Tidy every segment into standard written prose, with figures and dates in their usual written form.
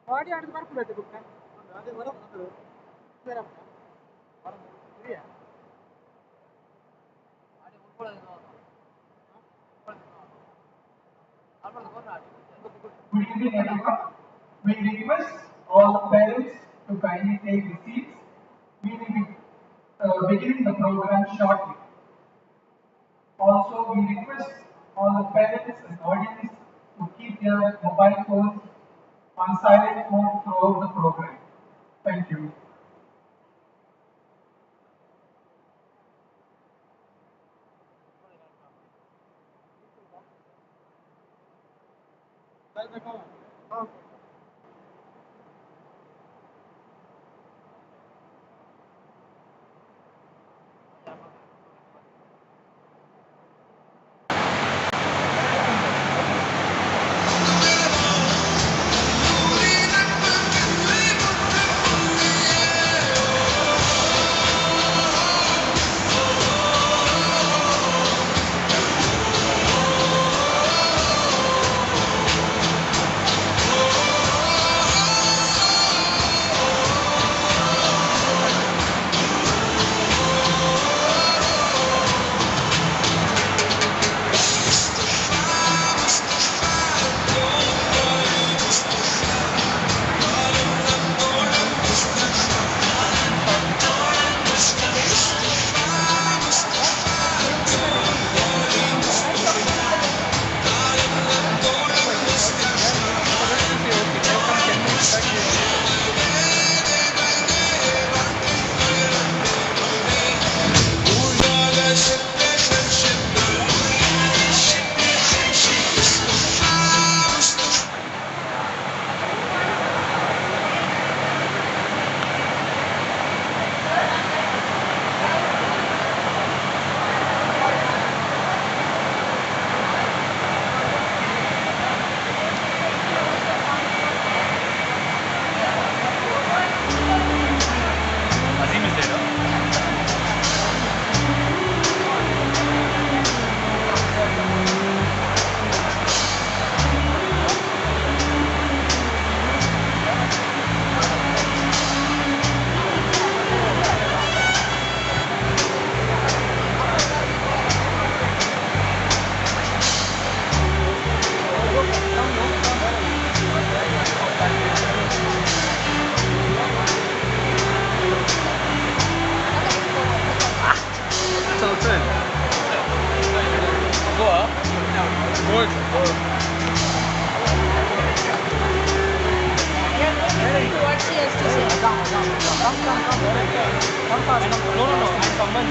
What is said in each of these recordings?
Body at the mark of the book. Other one of the Good evening, everyone. We request all the parents to kindly take the seats. We will be beginning the program shortly. Also, we request all the parents and audience to keep their mobile phones on silent mode throughout the program. Thank you. Oh What she has to say. No, I'm someone.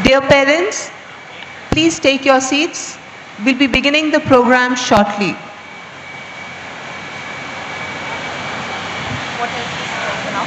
Dear parents, please take your seats. We'll be beginning the program shortly. What is this now?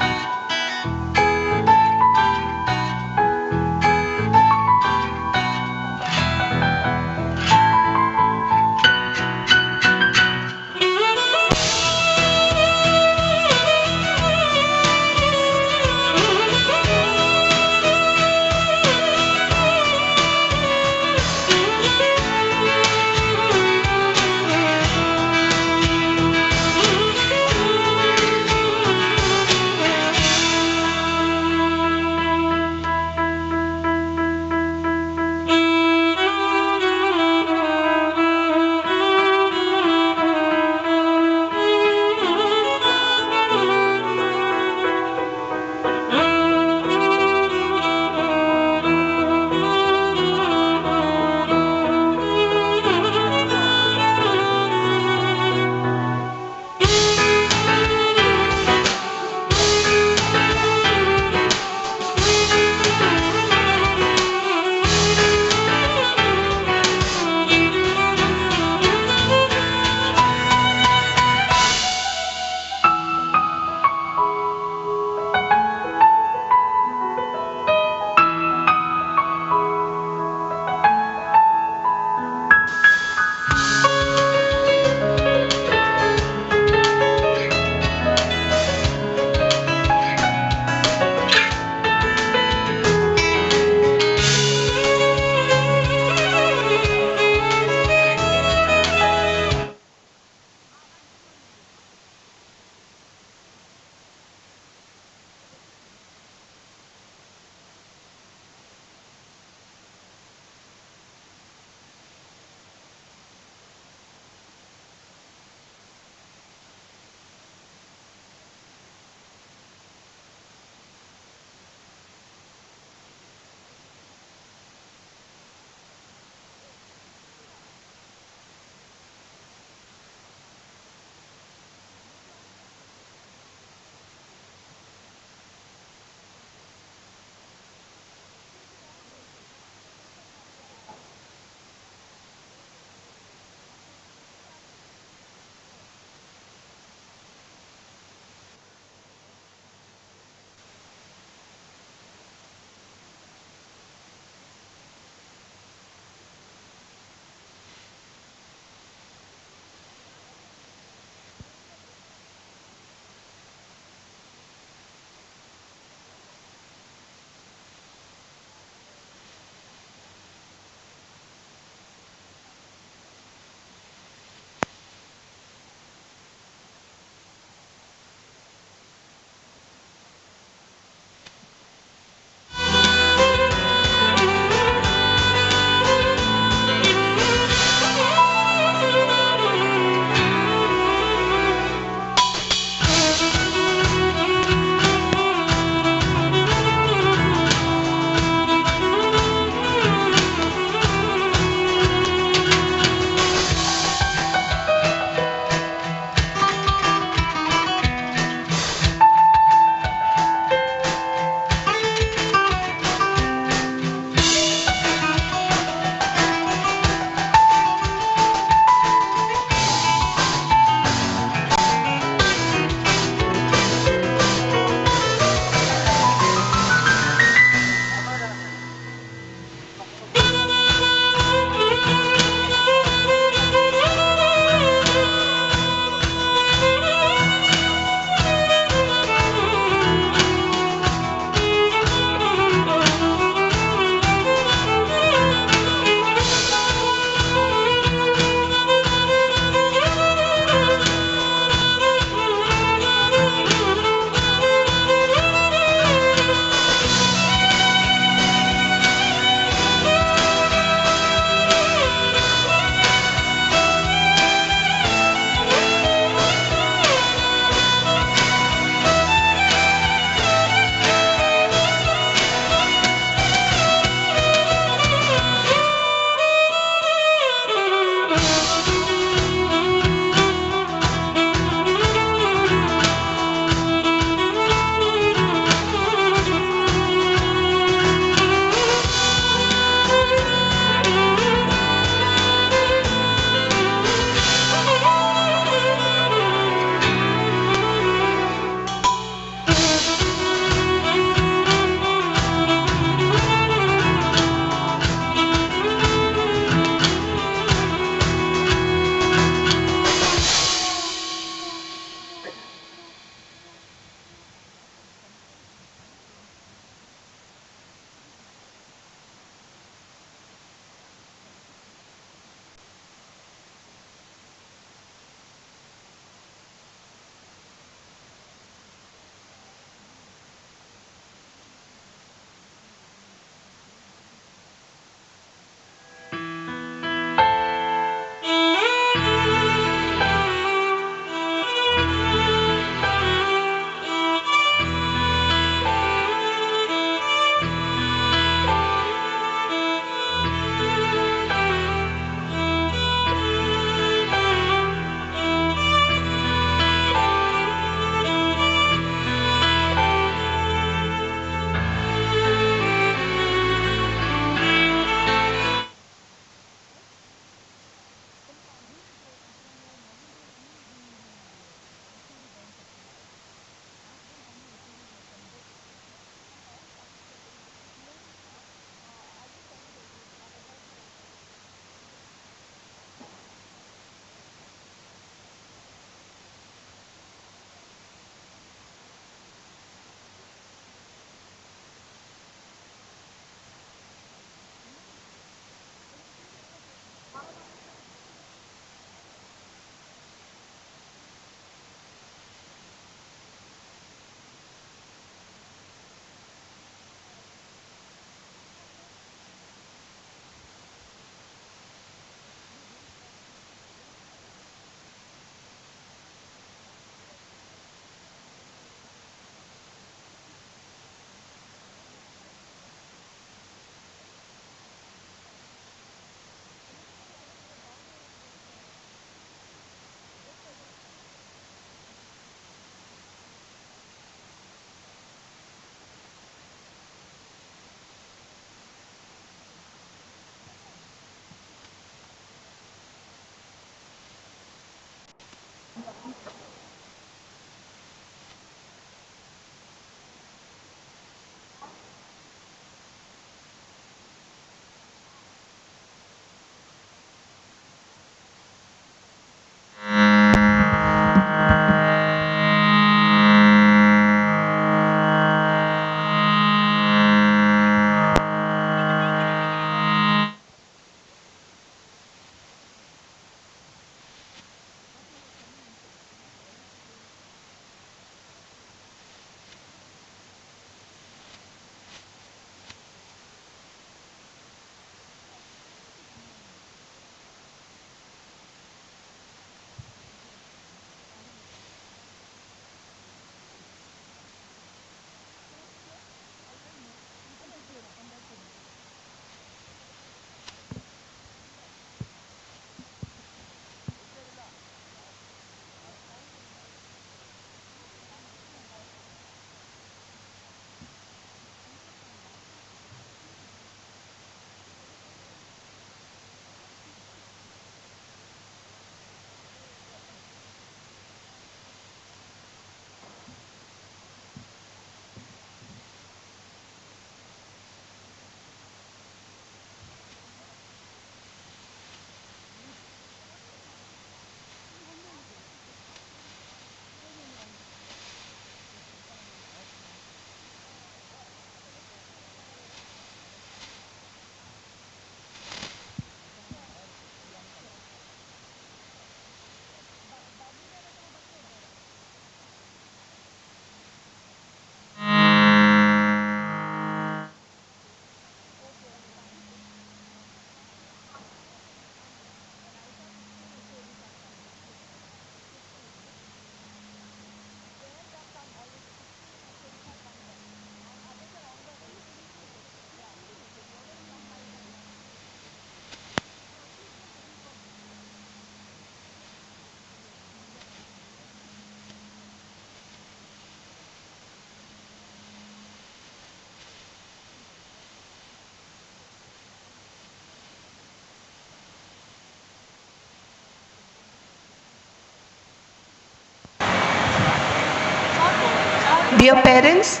Dear parents,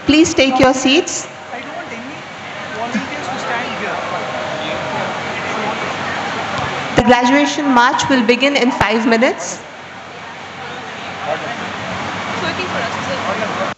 please take your seats. I don't want any volunteers to stand here. The graduation march will begin in 5 minutes. Working for us, sir.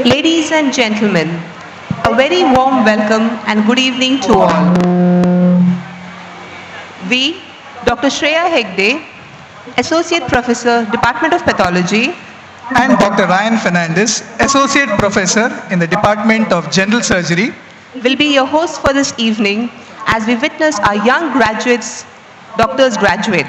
Ladies and gentlemen, a very warm welcome and good evening to all. We, Dr. Shreya Hegde, Associate Professor, Department of Pathology, and Dr. Ryan Fernandez, Associate Professor in the Department of General Surgery, will be your hosts for this evening as we witness our young graduates, doctors graduate.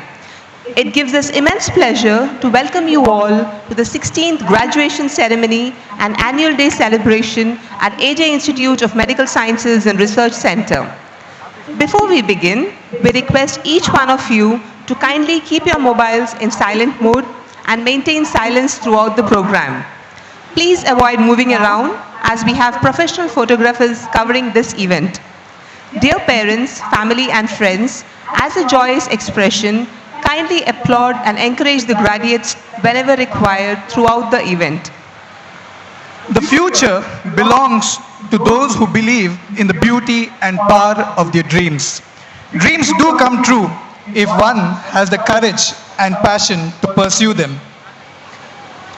It gives us immense pleasure to welcome you all to the 16th graduation ceremony and annual day celebration at AJ Institute of Medical Sciences and Research Center. Before we begin, we request each one of you to kindly keep your mobiles in silent mode and maintain silence throughout the program. Please avoid moving around as we have professional photographers covering this event. Dear parents, family and friends, as a joyous expression, kindly applaud and encourage the graduates whenever required throughout the event. the future belongs to those who believe in the beauty and power of their dreams. Dreams do come true if one has the courage and passion to pursue them.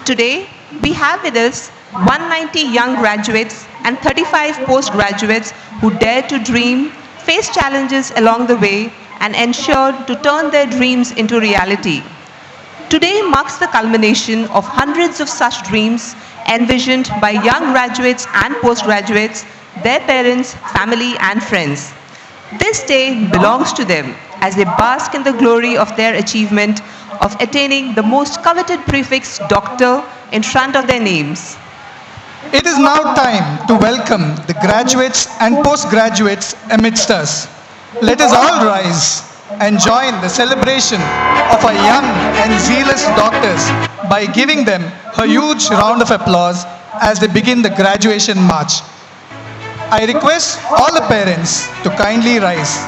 Today, we have with us 190 young graduates and 35 postgraduates who dare to dream, face challenges along the way, and ensured to turn their dreams into reality. Today marks the culmination of hundreds of such dreams envisioned by young graduates and postgraduates, their parents, family, and friends. This day belongs to them as they bask in the glory of their achievement of attaining the most coveted prefix doctor in front of their names. It is now time to welcome the graduates and postgraduates amidst us. Let us all rise and join the celebration of our young and zealous doctors by giving them a huge round of applause as they begin the graduation march. I request all the parents to kindly rise.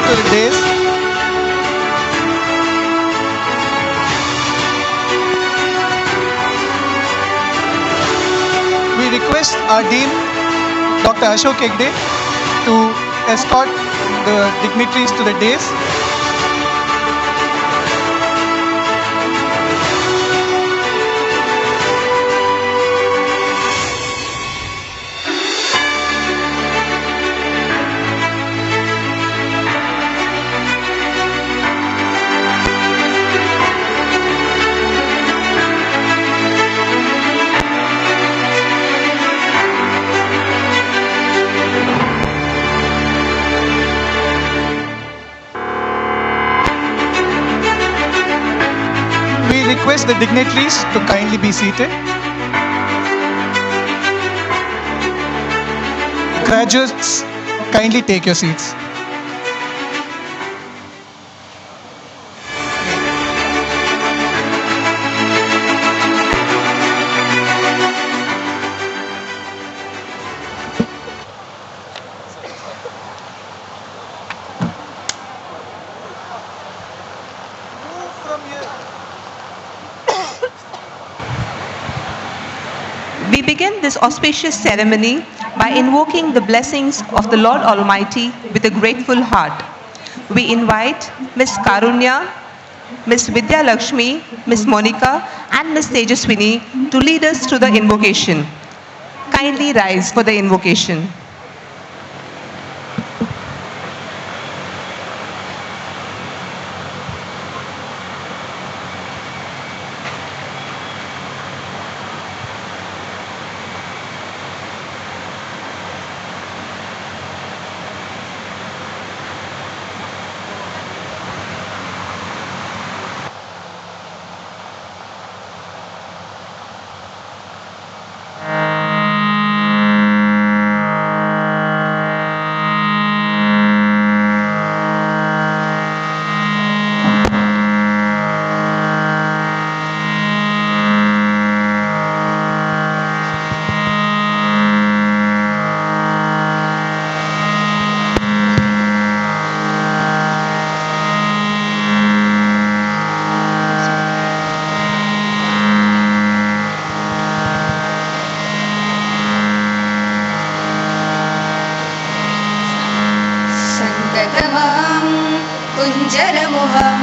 to the dais. We request our Dean, Dr. Ashok Hegde, to escort the dignitaries to the dais. Request the dignitaries to kindly be seated. Graduates, kindly take your seats. We begin this auspicious ceremony by invoking the blessings of the Lord Almighty with a grateful heart. We invite Ms. Karunya, Ms. Vidya Lakshmi, Ms. Monica and Ms. Tejaswini to lead us through the invocation. Kindly rise for the invocation. कुञ्जरमुहं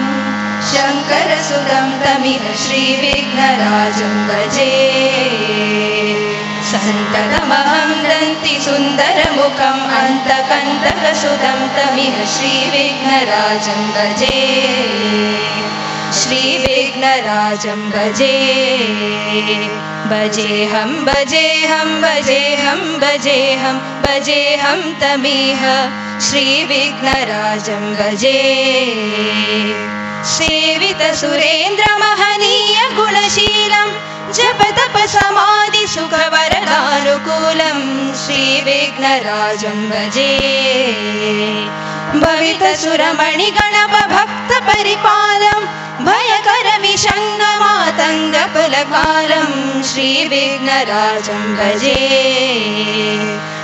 शङ्करसुदं तमिह श्रीविघ्नराजं भजे सन्ततमहं दन्तिसुन्दरमुखम् अन्तकन्तकसुदं तमिह श्रीविघ्नराजं भजे श्रीविघ्नराजं भजे भजेऽहं भजेऽहं भजेऽहं भजेऽहं भजेऽहं तमिह श्रीविघ्नराजं भजे सेवितसुरेन्द्रमहनीय गुणशीलं जपतपसमाधिसुखवरदानुकूलं श्रीविघ्नराजं भजे भवितसुरमणिगणपभक्तपरिपालं भयकरविषङ्गमातङ्गफलकालं श्रीविघ्नराजं भजे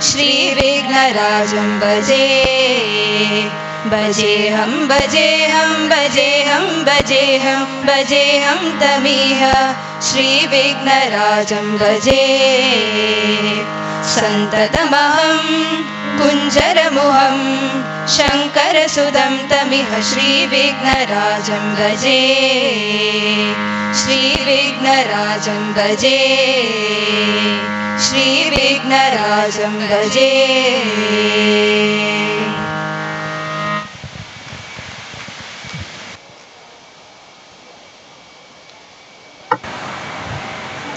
श्रीविघ्नराजं भजे भजेऽहं भजेऽहं भजेऽहं भजेऽहं भजेऽहं तमिह श्रीविघ्नराजं भजे सन्ततमहं कुञ्जरमुहं शङ्करसुदं तमिह श्रीविघ्नराजं भजे श्रीविघ्नराजं भजे श्रीविघ्नराजं भजे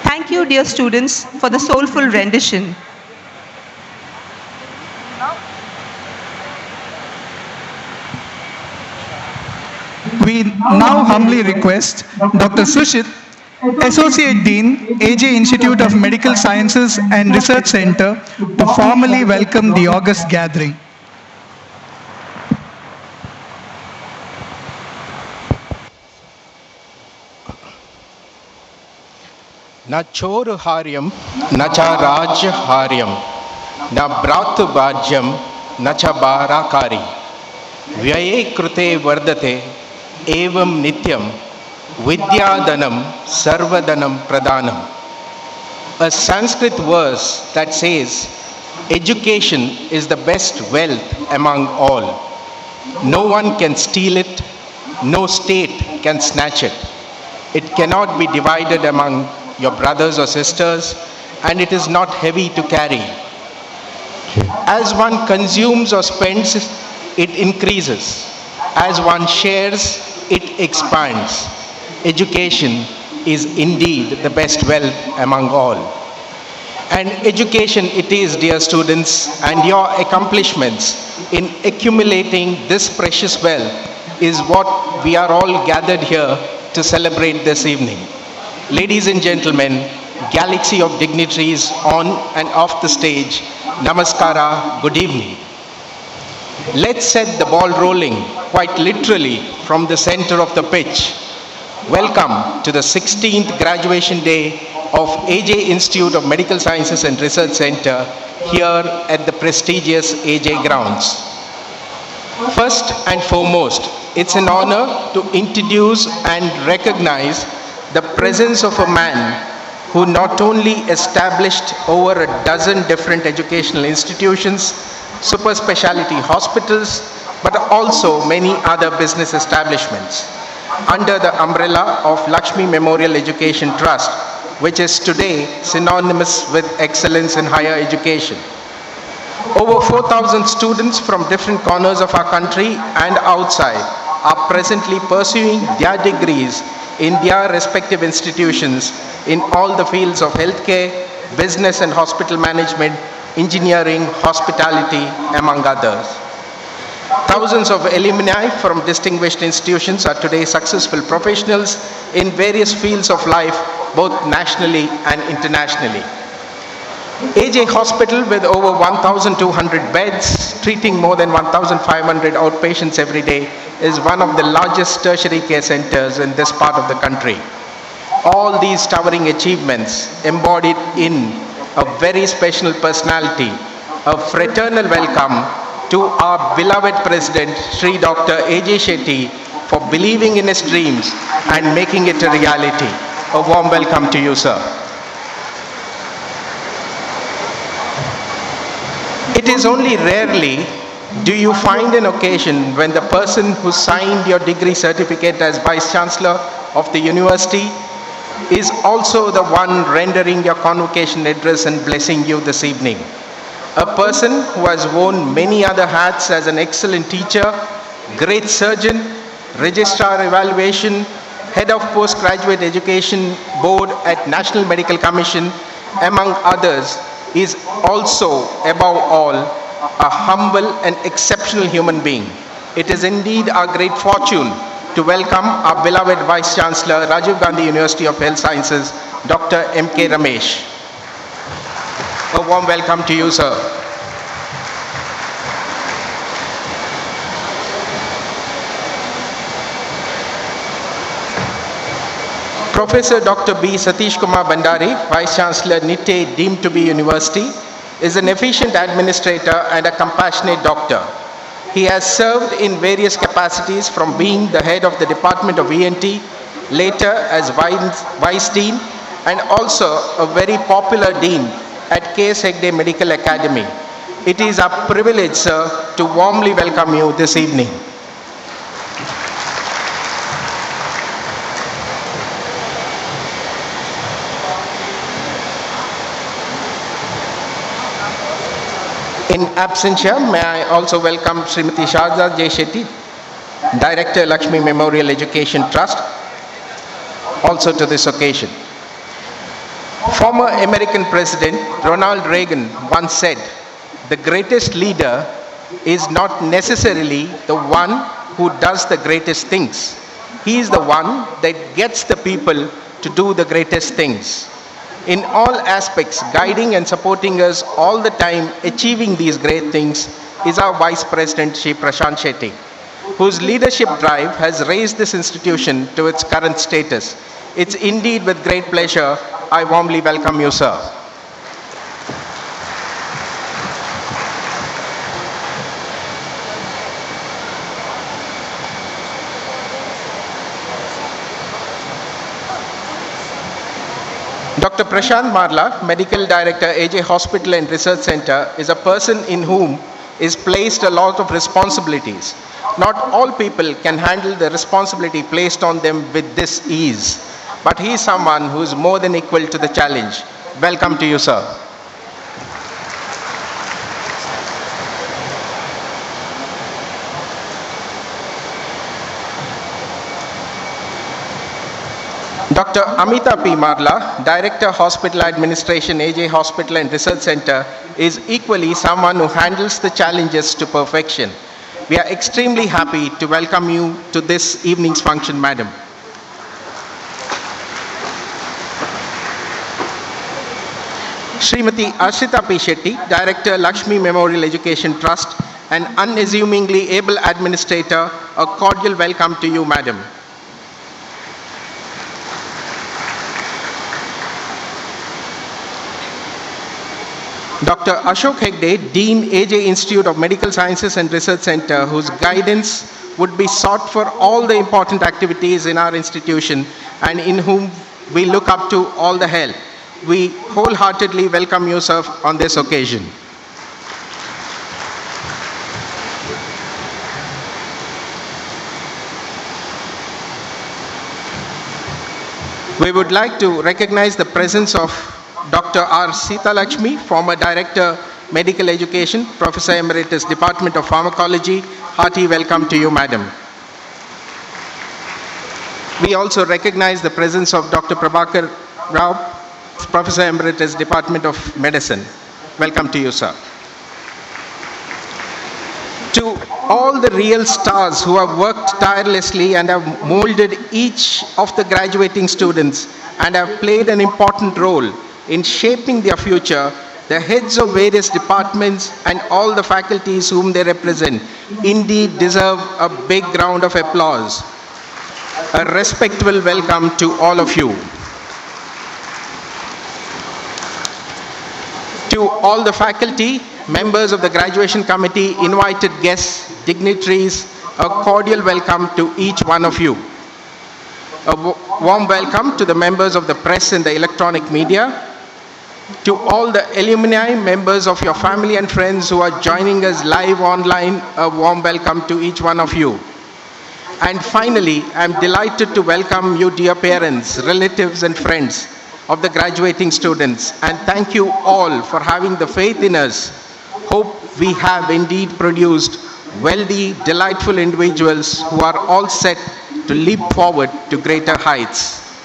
Thank you, dear students, for the soulful rendition. We now humbly request Dr. Sushit, Associate Dean, AJ Institute of Medical Sciences and Research Center, to formally welcome the august gathering. न चोर हार्यम न च राज्य हार्यम न भ्रातृ भाज्यम न च बाराकारी Vyaye krute vardate evam nityam vidyadanam sarvadanam pradhanam. A Sanskrit verse that says, education is the best wealth among all. No one can steal it, no state can snatch it. It cannot be divided among your brothers or sisters, and it is not heavy to carry. As one consumes or spends, it increases. As one shares, it expands. Education is indeed the best wealth among all. And education it is, dear students, and your accomplishments in accumulating this precious wealth is what we are all gathered here to celebrate this evening. Ladies and gentlemen, galaxy of dignitaries on and off the stage, namaskara, good evening. Let's set the ball rolling, quite literally, from the center of the pitch. Welcome to the 16th graduation day of AJ Institute of Medical Sciences and Research Center here at the prestigious AJ grounds. First and foremost, it's an honor to introduce and recognize the presence of a man who not only established over a dozen different educational institutions, super specialty hospitals, but also many other business establishments under the umbrella of Lakshmi Memorial Education Trust, which is today synonymous with excellence in higher education. Over 4,000 students from different corners of our country and outside are presently pursuing their degrees in their respective institutions in all the fields of healthcare, business and hospital management, engineering, hospitality, among others. Thousands of alumni from distinguished institutions are today successful professionals in various fields of life, both nationally and internationally. AJ Hospital, with over 1,200 beds, treating more than 1,500 outpatients every day, is one of the largest tertiary care centers in this part of the country. All these towering achievements embodied in a very special personality, a fraternal welcome to our beloved President, Sri Dr. AJ Shetty, for believing in his dreams and making it a reality. A warm welcome to you, sir. It is only rarely do you find an occasion when the person who signed your degree certificate as Vice Chancellor of the university is also the one rendering your convocation address and blessing you this evening. A person who has worn many other hats as an excellent teacher, great surgeon, registrar evaluation, head of postgraduate education board at National Medical Commission, among others, is also, above all, a humble and exceptional human being. It is indeed our great fortune to welcome our beloved Vice Chancellor, Rajiv Gandhi University of Health Sciences, Dr. M.K. Ramesh. A warm welcome to you, sir. Professor Dr. B. Satish Kumar Bandari, Vice Chancellor, NITE, deemed to be university, is an efficient administrator and a compassionate doctor. He has served in various capacities, from being the head of the Department of ENT, later as Vice Dean, and also a very popular dean at K.S. Hegde Medical Academy. It is our privilege, sir, to warmly welcome you this evening. In absentia, may I also welcome Srimati Sharda J. Shetty, Director, Lakshmi Memorial Education Trust, also to this occasion. Former American President Ronald Reagan once said, "The greatest leader is not necessarily the one who does the greatest things. He is the one that gets the people to do the greatest things." In all aspects, guiding and supporting us all the time, achieving these great things, is our Vice President, Shri Prashant Shetty, whose leadership drive has raised this institution to its current status. It's indeed with great pleasure I warmly welcome you, sir. Dr. Prashant Marla, Medical Director, AJ Hospital and Research Center, is a person in whom is placed a lot of responsibilities. Not all people can handle the responsibility placed on them with this ease, but he is someone who is more than equal to the challenge. Welcome to you, sir. Dr. Amita P. Marla, Director, Hospital Administration, AJ Hospital and Research Center, is equally someone who handles the challenges to perfection. We are extremely happy to welcome you to this evening's function, madam. Srimati Ashita P. Shetty, Director, Lakshmi Memorial Education Trust, an unassumingly able administrator, a cordial welcome to you, madam. Dr. Ashok Hegde, Dean, AJ Institute of Medical Sciences and Research Center, whose guidance would be sought for all the important activities in our institution and in whom we look up to all the help. We wholeheartedly welcome you, sir, on this occasion. We would like to recognize the presence of Dr. R. Sita Lakshmi, former Director, Medical Education, Professor Emeritus, Department of Pharmacology. Hearty welcome to you, madam. We also recognize the presence of Dr. Prabhakar Rao, Professor Emeritus, Department of Medicine. Welcome to you, sir. To all the real stars who have worked tirelessly and have molded each of the graduating students and have played an important role in shaping their future, the heads of various departments and all the faculties whom they represent indeed deserve a big round of applause. A respectful welcome to all of you. To all the faculty, members of the graduation committee, invited guests, dignitaries, a cordial welcome to each one of you. A warm welcome to the members of the press and the electronic media. To all the alumni, members of your family and friends who are joining us live online, a warm welcome to each one of you. And finally, I'm delighted to welcome you, dear parents, relatives and friends of the graduating students, and thank you all for having the faith in us. Hope we have indeed produced wealthy, delightful individuals who are all set to leap forward to greater heights.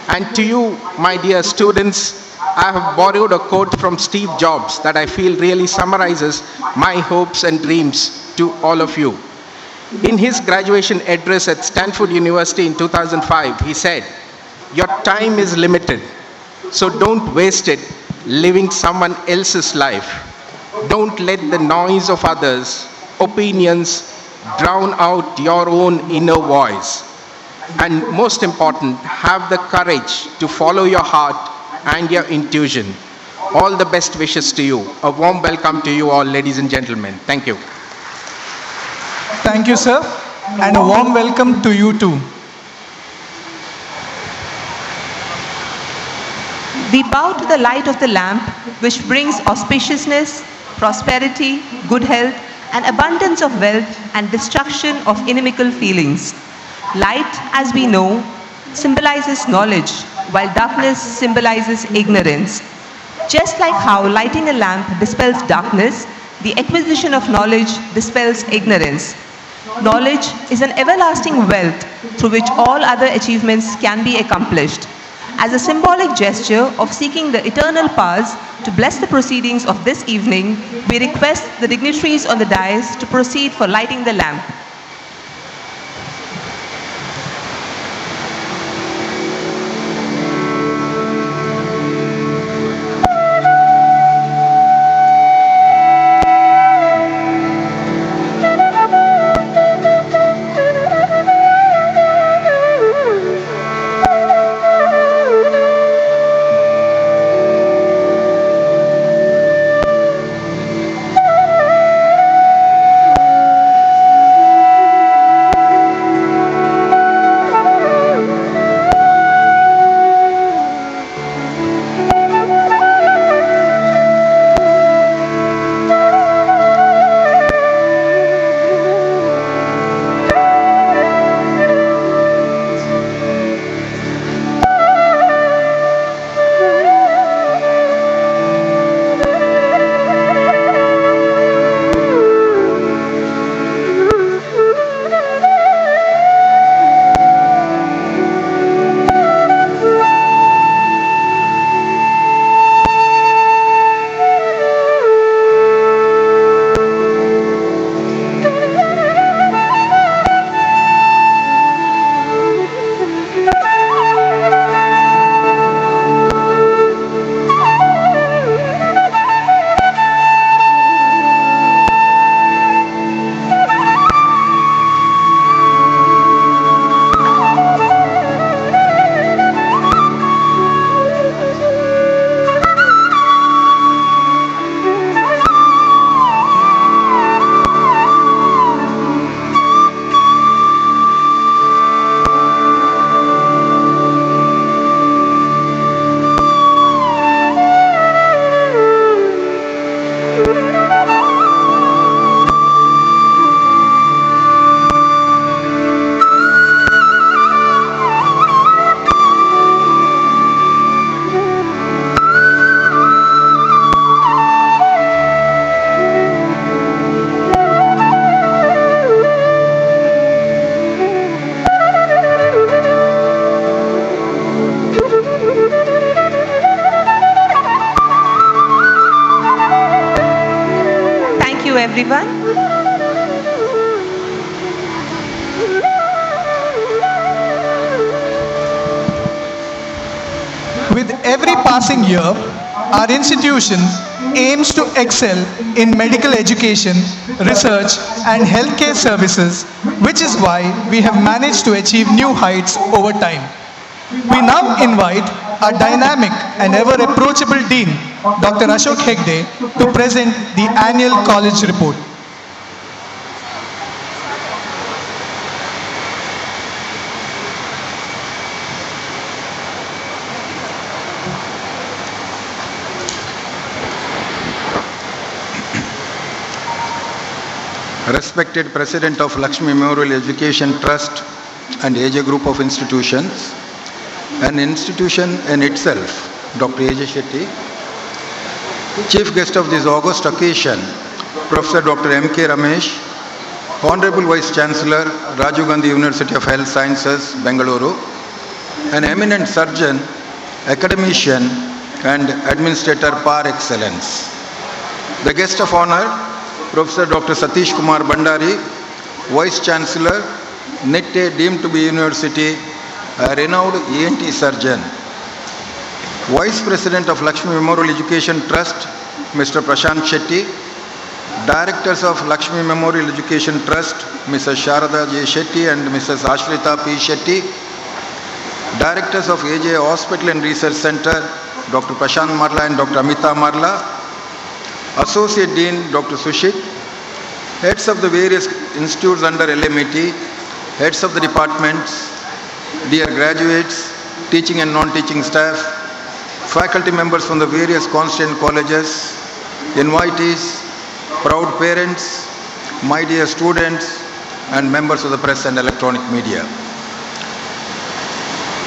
And to you, my dear students, I have borrowed a quote from Steve Jobs that I feel really summarizes my hopes and dreams to all of you. In his graduation address at Stanford University in 2005, he said, "Your time is limited, so don't waste it living someone else's life. Don't let the noise of others' opinions drown out your own inner voice. And most important, have the courage to follow your heart and your intuition." All the best wishes to you. A warm welcome to you all, ladies and gentlemen. Thank you. Thank you, sir, and a warm welcome to you too. We bow to the light of the lamp, which brings auspiciousness, prosperity, good health, and abundance of wealth and destruction of inimical feelings. Light, as we know, symbolizes knowledge, while darkness symbolizes ignorance. Just like how lighting a lamp dispels darkness, the acquisition of knowledge dispels ignorance. Knowledge is an everlasting wealth through which all other achievements can be accomplished. As a symbolic gesture of seeking the eternal powers to bless the proceedings of this evening, we request the dignitaries on the dais to proceed for lighting the lamp. everyone. With every passing year, our institution aims to excel in medical education, research and healthcare services, which is why we have managed to achieve new heights over time. We now invite our dynamic and ever-approachable Dean, Dr. Ashok Hegde, to present the annual college report. Respected President of Lakshmi Memorial Education Trust and AJ Group of Institutions, an institution in itself, Dr. AJ Shetty, Chief Guest of this august occasion, Professor Dr. M.K. Ramesh, Honorable Vice Chancellor, Rajiv Gandhi University of Health Sciences, Bengaluru, an eminent surgeon, academician and administrator par excellence. The guest of honor, Professor Dr. Satish Kumar Bandari, Vice Chancellor, NITTE deemed to be University, a renowned ENT surgeon. Vice President of Lakshmi Memorial Education Trust, Mr. Prashant Shetty, Directors of Lakshmi Memorial Education Trust, Mrs. Sharada J. Shetty and Mrs. Ashrita P. Shetty, Directors of AJ Hospital and Research Center, Dr. Prashant Marla and Dr. Amita Marla, Associate Dean Dr. Sushit, Heads of the various institutes under LMET, Heads of the departments, dear graduates, teaching and non-teaching staff, faculty members from the various constituent colleges, invitees, proud parents, my dear students, and members of the press and electronic media.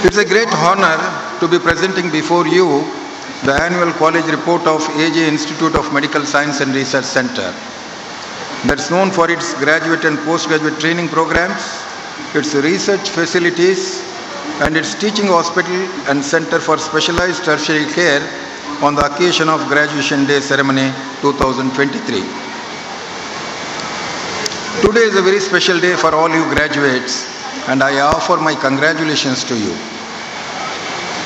It's a great honor to be presenting before you the annual college report of AJ Institute of Medical Science and Research Center. That's known for its graduate and postgraduate training programs, its research facilities, and its teaching hospital and center for specialized tertiary care on the occasion of Graduation Day Ceremony 2023. Today is a very special day for all you graduates, and I offer my congratulations to you.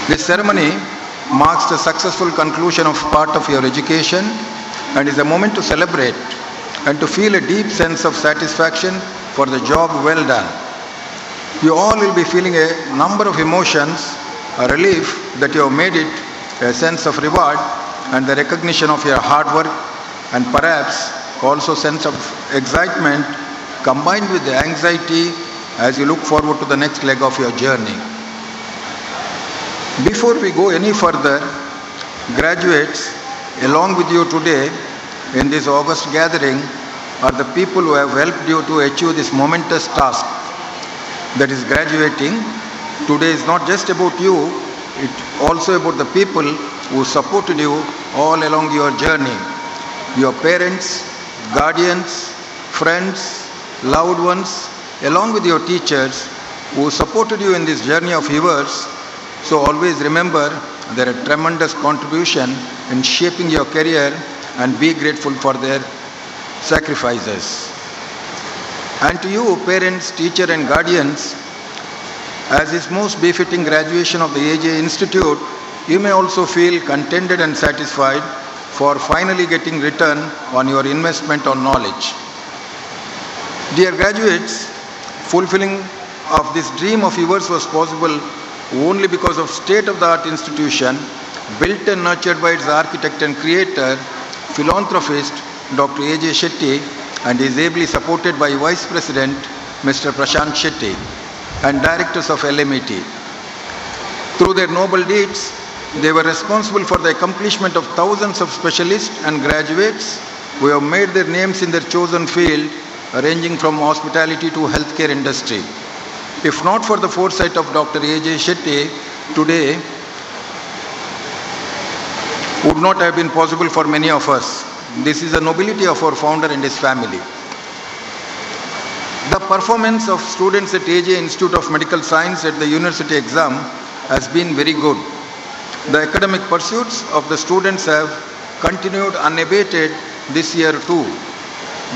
This ceremony marks the successful conclusion of part of your education and is a moment to celebrate and to feel a deep sense of satisfaction for the job well done. You all will be feeling a number of emotions, a relief that you have made it, a sense of reward and the recognition of your hard work, and perhaps also sense of excitement combined with the anxiety as you look forward to the next leg of your journey. Before we go any further, graduates, along with you today in this august gathering are the people who have helped you to achieve this momentous task, that is graduating. Today is not just about you, it's also about the people who supported you all along your journey. Your parents, guardians, friends, loved ones, along with your teachers who supported you in this journey of yours. So always remember their tremendous contribution in shaping your career and be grateful for their sacrifices. And to you, parents, teachers and guardians, as is most befitting graduation of the AJ Institute, you may also feel contented and satisfied for finally getting return on your investment on knowledge. Dear graduates, fulfilling of this dream of yours was possible only because of state-of-the-art institution built and nurtured by its architect and creator, philanthropist Dr. AJ Shetty, and is ably supported by Vice President Mr. Prashant Shetty and directors of LMET. Through their noble deeds, they were responsible for the accomplishment of thousands of specialists and graduates who have made their names in their chosen field, ranging from hospitality to healthcare industry. If not for the foresight of Dr. AJ Shetty, today would not have been possible for many of us. This is the nobility of our founder and his family. The performance of students at AJ Institute of Medical Science at the university exam has been very good. The academic pursuits of the students have continued unabated this year too.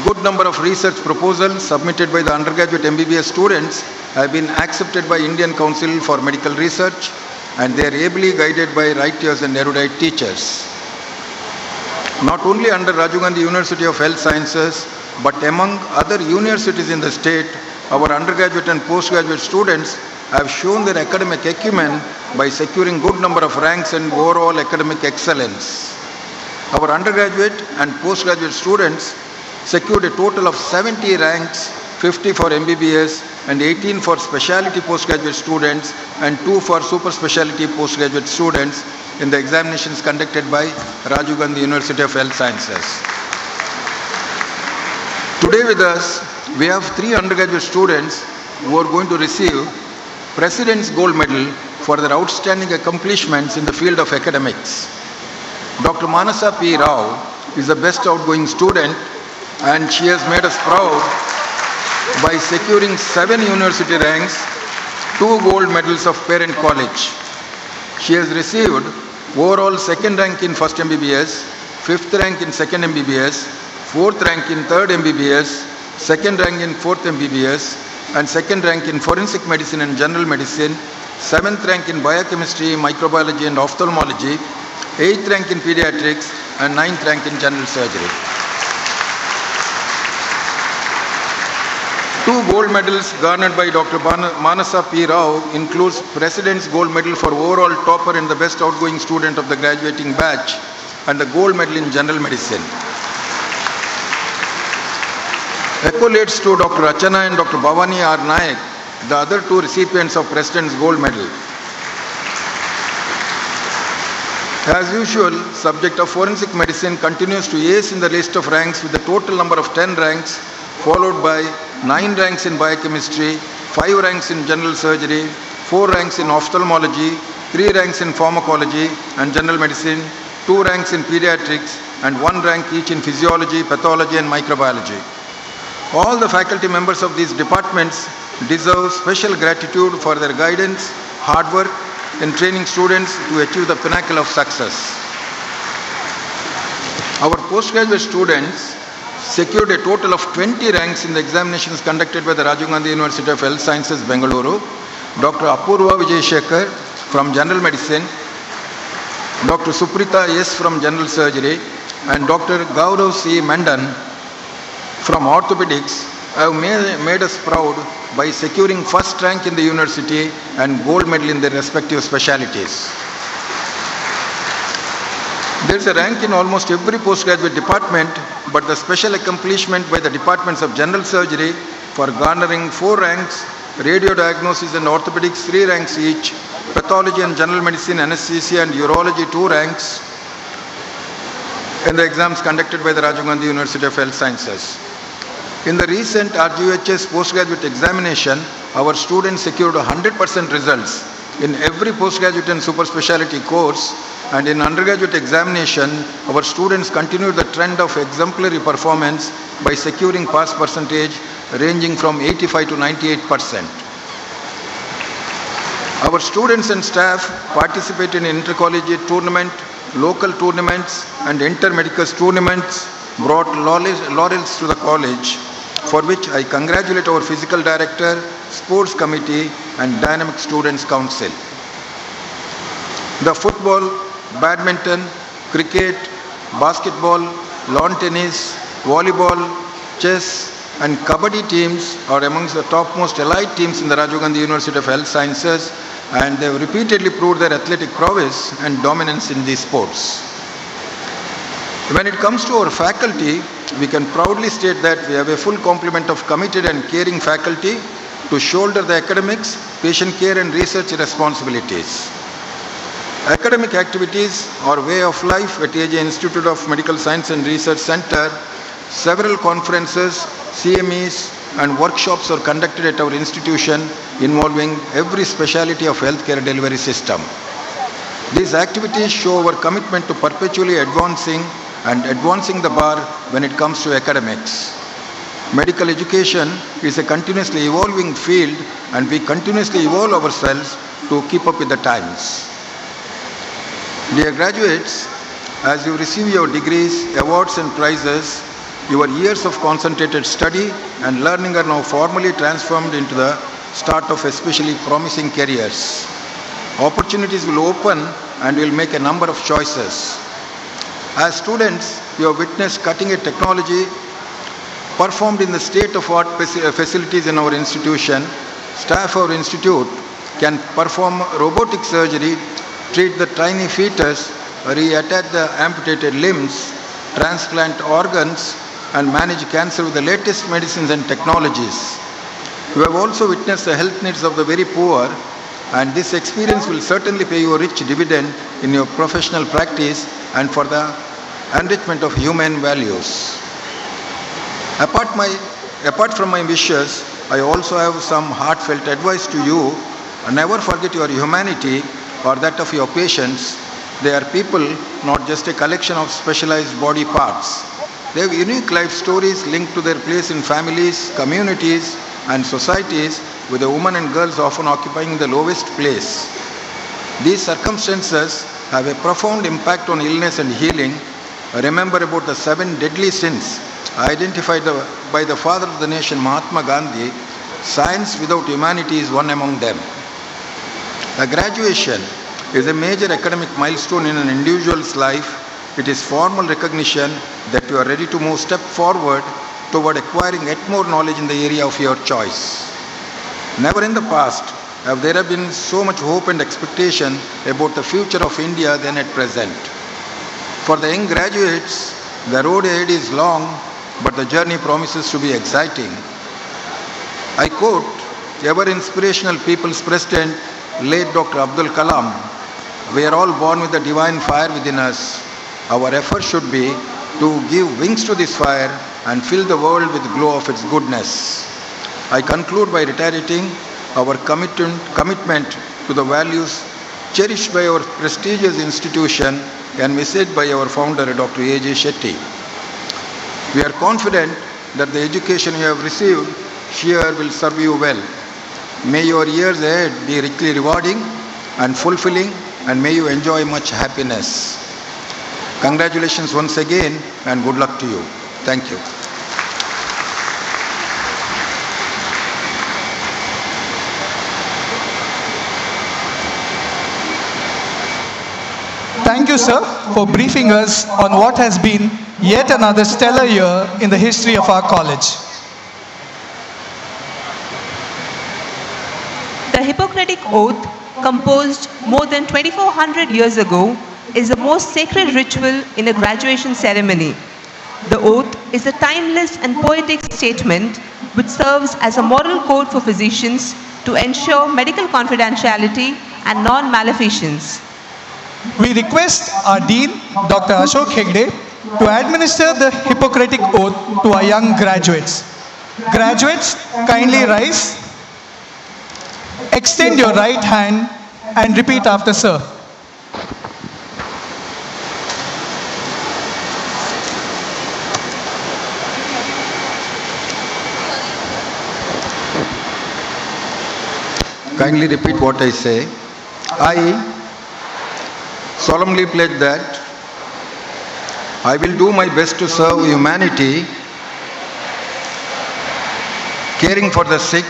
Good number of research proposals submitted by the undergraduate MBBS students have been accepted by Indian Council for Medical Research, and they are ably guided by righteous and erudite teachers. Not only under Rajiv Gandhi University of Health Sciences, but among other universities in the state, our undergraduate and postgraduate students have shown their academic acumen by securing good number of ranks and overall academic excellence. Our undergraduate and postgraduate students secured a total of 70 ranks, 50 for MBBS and 18 for specialty postgraduate students and 2 for super specialty postgraduate students in the examinations conducted by Rajiv Gandhi University of Health Sciences. Today with us, we have 3 undergraduate students who are going to receive President's Gold Medal for their outstanding accomplishments in the field of academics. Dr. Manasa P. Rao is the best outgoing student, and she has made us proud by securing 7 university ranks, 2 gold medals of parent college. She has received overall 2nd rank in 1st MBBS, 5th rank in 2nd MBBS, 4th rank in 3rd MBBS, 2nd rank in 4th MBBS, and 2nd rank in forensic medicine and general medicine, 7th rank in biochemistry, microbiology and ophthalmology, 8th rank in pediatrics, and 9th rank in general surgery. 2 gold medals garnered by Dr. Manasa P. Rao includes President's Gold Medal for overall topper and the best outgoing student of the graduating batch, and the gold medal in general medicine. Accolades to Dr. Rachana and Dr. Bhavani R. Nayak, the other 2 recipients of President's Gold Medal. As usual, subject of forensic medicine continues to ace in the list of ranks with a total number of 10 ranks, followed by 9 ranks in biochemistry, 5 ranks in general surgery, 4 ranks in ophthalmology, 3 ranks in pharmacology and general medicine, 2 ranks in pediatrics, and 1 rank each in physiology, pathology and microbiology. All the faculty members of these departments deserve special gratitude for their guidance, hard work in training students to achieve the pinnacle of success. Our postgraduate students secured a total of 20 ranks in the examinations conducted by the Rajiv Gandhi University of Health Sciences, Bengaluru. Dr. Apurva Vijayshekar from General Medicine, Dr. Suprita S. from General Surgery, and Dr. Gaurav C. Mendan from Orthopedics have made us proud by securing first rank in the university and gold medal in their respective specialities. There is a rank in almost every postgraduate department, but the special accomplishment by the departments of general surgery for garnering 4 ranks, radio diagnosis and orthopedics 3 ranks each, pathology and general medicine, anesthesia and urology 2 ranks in the exams conducted by the Rajiv Gandhi University of Health Sciences. In the recent RGHS postgraduate examination, our students secured 100% results in every postgraduate and super specialty course, and in undergraduate examination, our students continued the trend of exemplary performance by securing pass percentage ranging from 85 to 98%. Our students and staff participated in intercollegiate tournament, local tournaments and inter-medicus tournaments, brought laurels to the college, for which I congratulate our physical director, sports committee and dynamic students council. The football, badminton, cricket, basketball, lawn tennis, volleyball, chess and kabaddi teams are amongst the topmost elite teams in the Rajiv Gandhi University of Health Sciences, and they have repeatedly proved their athletic prowess and dominance in these sports. When it comes to our faculty, we can proudly state that we have a full complement of committed and caring faculty to shoulder the academics, patient care and research responsibilities. Academic activities are way of life at AJ Institute of Medical Science and Research Center. Several conferences, CMEs and workshops are conducted at our institution involving every specialty of healthcare delivery system. These activities show our commitment to perpetually advancing the bar when it comes to academics. Medical education is a continuously evolving field, and we continuously evolve ourselves to keep up with the times. Dear graduates, as you receive your degrees, awards and prizes, Your years of concentrated study and learning are now formally transformed into the start of especially promising careers. Opportunities will open and will make a number of choices. As students, you have witnessed cutting-edge technology performed in the state-of-art facilities in our institution. Staff of our institute can perform robotic surgery, treat the tiny fetus, reattach the amputated limbs, transplant organs, and manage cancer with the latest medicines and technologies. You have also witnessed the health needs of the very poor, and this experience will certainly pay you a rich dividend in your professional practice and for the enrichment of human values. Apart from my wishes, I also have some heartfelt advice to you. Never forget your humanity or that of your patients. They are people, not just a collection of specialized body parts. They have unique life stories linked to their place in families, communities, and societies, with the women and girls often occupying the lowest place. These circumstances have a profound impact on illness and healing. Remember about the 7 deadly sins identified by the father of the nation, Mahatma Gandhi. Science without humanity is one among them. A graduation is a major academic milestone in an individual's life. It is formal recognition that you are ready to move step forward toward acquiring yet more knowledge in the area of your choice. Never in the past have there been so much hope and expectation about the future of India than at present. For the young graduates, the road ahead is long, but the journey promises to be exciting. I quote ever inspirational People's President, late Dr. Abdul Kalam, "We are all born with the divine fire within us. Our effort should be to give wings to this fire and fill the world with the glow of its goodness." I conclude by reiterating our commitment to the values cherished by our prestigious institution and messaged by our founder, Dr. A.J. Shetty. We are confident that the education you have received here will serve you well. May your years ahead be richly rewarding and fulfilling, and may you enjoy much happiness. Congratulations once again, and good luck to you. Thank you. Thank you, sir, for briefing us on what has been yet another stellar year in the history of our college. The Hippocratic Oath, composed more than 2400 years ago, is the most sacred ritual in a graduation ceremony. The oath is a timeless and poetic statement which serves as a moral code for physicians to ensure medical confidentiality and non-maleficence. We request our Dean, Dr. Ashok Hegde, to administer the Hippocratic Oath to our young graduates. Graduates, kindly rise. Extend your right hand and repeat after sir. Kindly repeat what I say. I solemnly pledge that I will do my best to serve humanity, caring for the sick,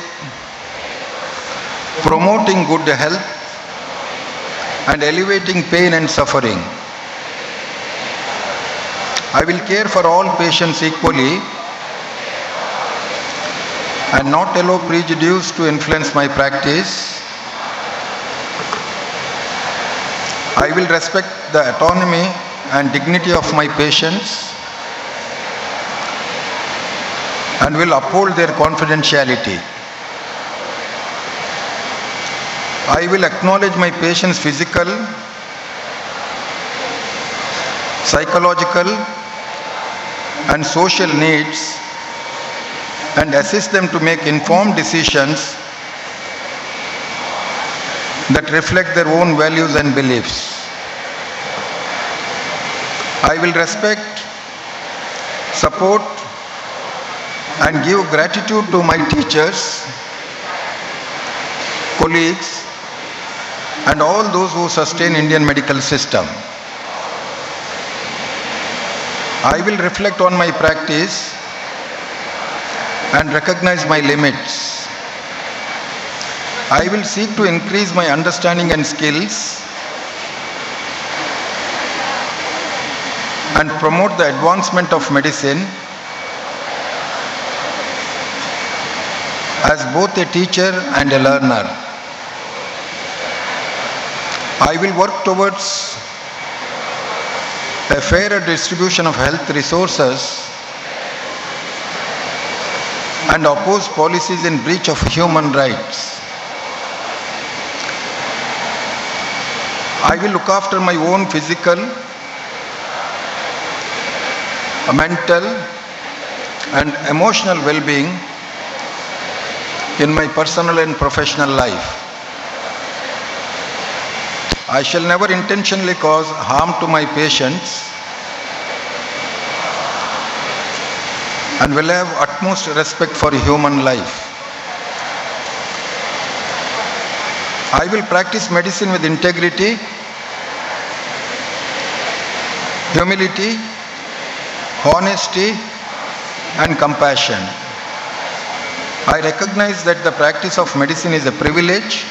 promoting good health, and alleviating pain and suffering. I will care for all patients equally and not allow prejudice to influence my practice. I will respect the autonomy and dignity of my patients and will uphold their confidentiality. I will acknowledge my patients' physical, psychological, and social needs and assist them to make informed decisions that reflect their own values and beliefs. I will respect, support, and give gratitude to my teachers, colleagues, and all those who sustain Indian medical system. I will reflect on my practice and recognize my limits. I will seek to increase my understanding and skills and promote the advancement of medicine as both a teacher and a learner. I will work towards a fairer distribution of health resources and oppose policies in breach of human rights. I will look after my own physical, mental and emotional well-being in my personal and professional life. I shall never intentionally cause harm to my patients and will have utmost respect for human life. I will practice medicine with integrity, humility, honesty and compassion. I recognize that the practice of medicine is a privilege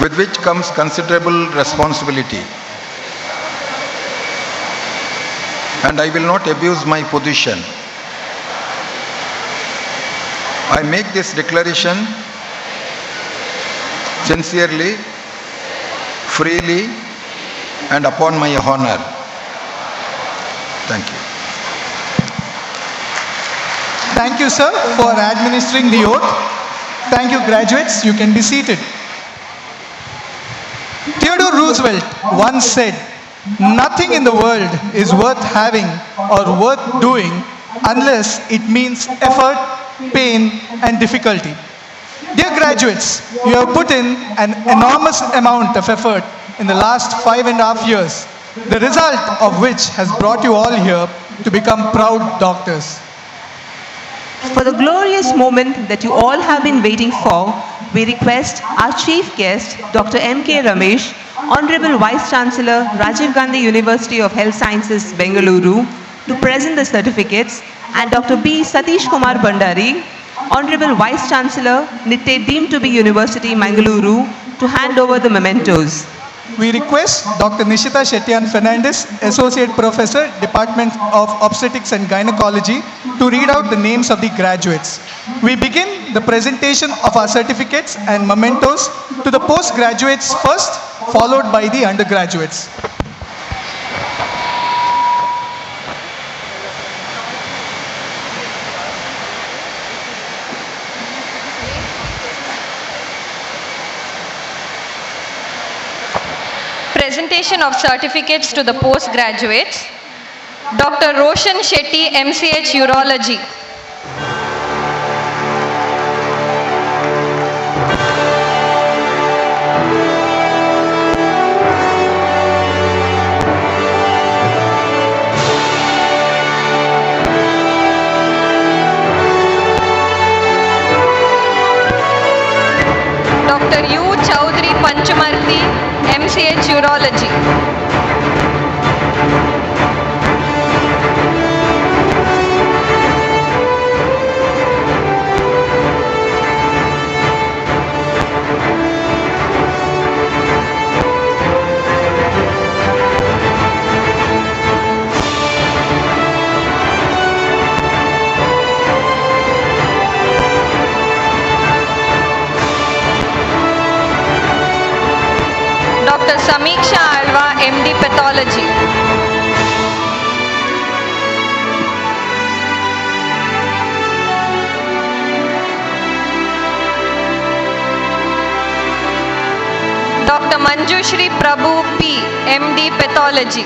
with which comes considerable responsibility, and I will not abuse my position. I make this declaration sincerely, freely, and upon my honor. Thank you. Thank you, sir, for administering the oath. Thank you, graduates. You can be seated. Theodore Roosevelt once said, "Nothing in the world is worth having or worth doing unless it means effort, pain, and difficulty." Dear graduates, you have put in an enormous amount of effort in the last 5.5 years, the result of which has brought you all here to become proud doctors. For the glorious moment that you all have been waiting for, we request our chief guest, Dr. M.K. Ramesh, Honorable Vice Chancellor, Rajiv Gandhi University of Health Sciences, Bengaluru, to present the certificates, and Dr. B. Satish Kumar Bandari, Honorable Vice Chancellor, Nitte deemed to be University, Mangaluru, to hand over the mementos. We request Dr. Nishita Shetyan Fernandez, Associate Professor, Department of Obstetrics and Gynecology, to read out the names of the graduates. We begin the presentation of our certificates and mementos to the postgraduates first, followed by the undergraduates. Presentation of certificates to the postgraduates. Dr. Roshan Shetty, MCH Urology. Dr. U. Chaudhary Panchamarthi, MCH Urology. Dr. Samiksha Alva, MD Pathology. Dr. Manjushri Prabhu P, MD Pathology.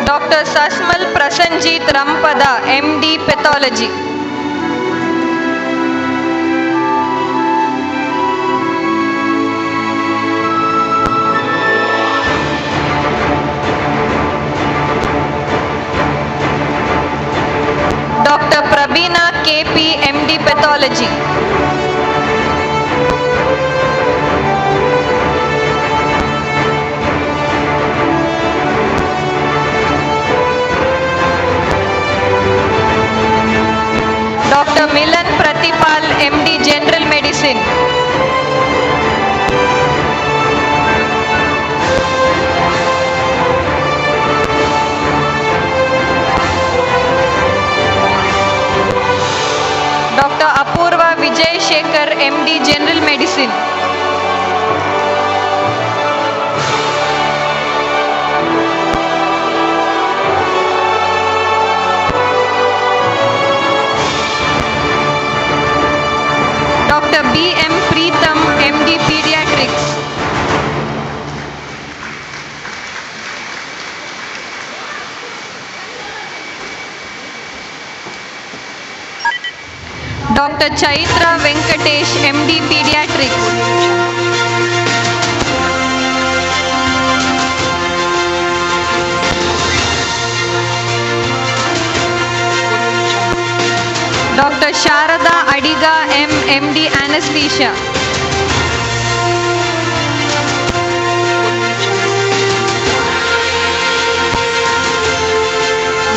Dr. Sasmal Prasanjit Rampada, MD Pathology. dermatology. Dr. Milan Pratipal, MD, General Medicine. Dr. Apurva Vijay Shekhar, MD, General Medicine. Dr. B.M. Preetham, MD, Pediatrics. Dr. Chaitra Venkatesh, MD, Pediatrics. Dr. Sharada Adiga, MD, Anesthesia.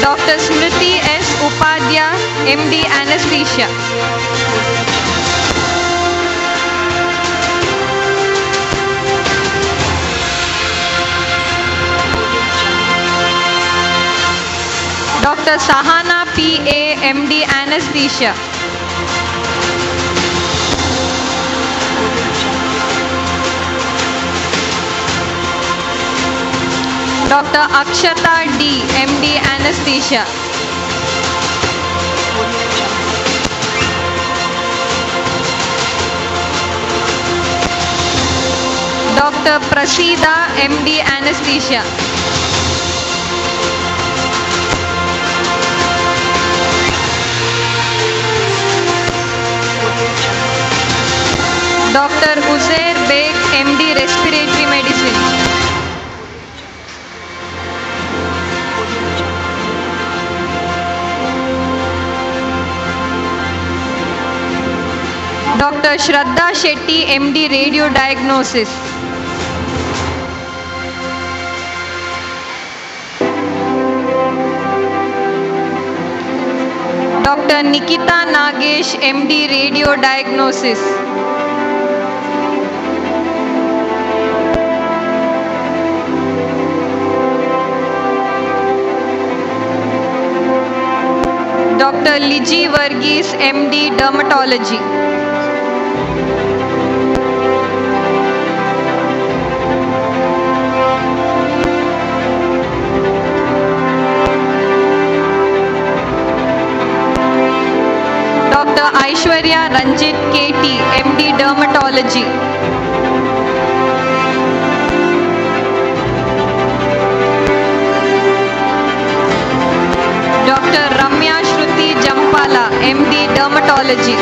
Dr. Smriti S. Upadhya, MD, Anesthesia. Dr. Sahana P.A., MD, Anesthesia. Dr. Akshata D., MD, Anesthesia. Dr. Prasida, MD, Anesthesia. Dr. Uzair Beg, MD, Respiratory Medicine. Dr. Shraddha Shetty, MD, Radio Diagnosis. Dr. Nikita Nagesh, MD, Radio Diagnosis. Dr. Liji Varghese, MD, Dermatology. Dr. Aishwarya Ranjit, KT, MD, Dermatology. Dr. Ramya Shruti Jampala, MD, Dermatology.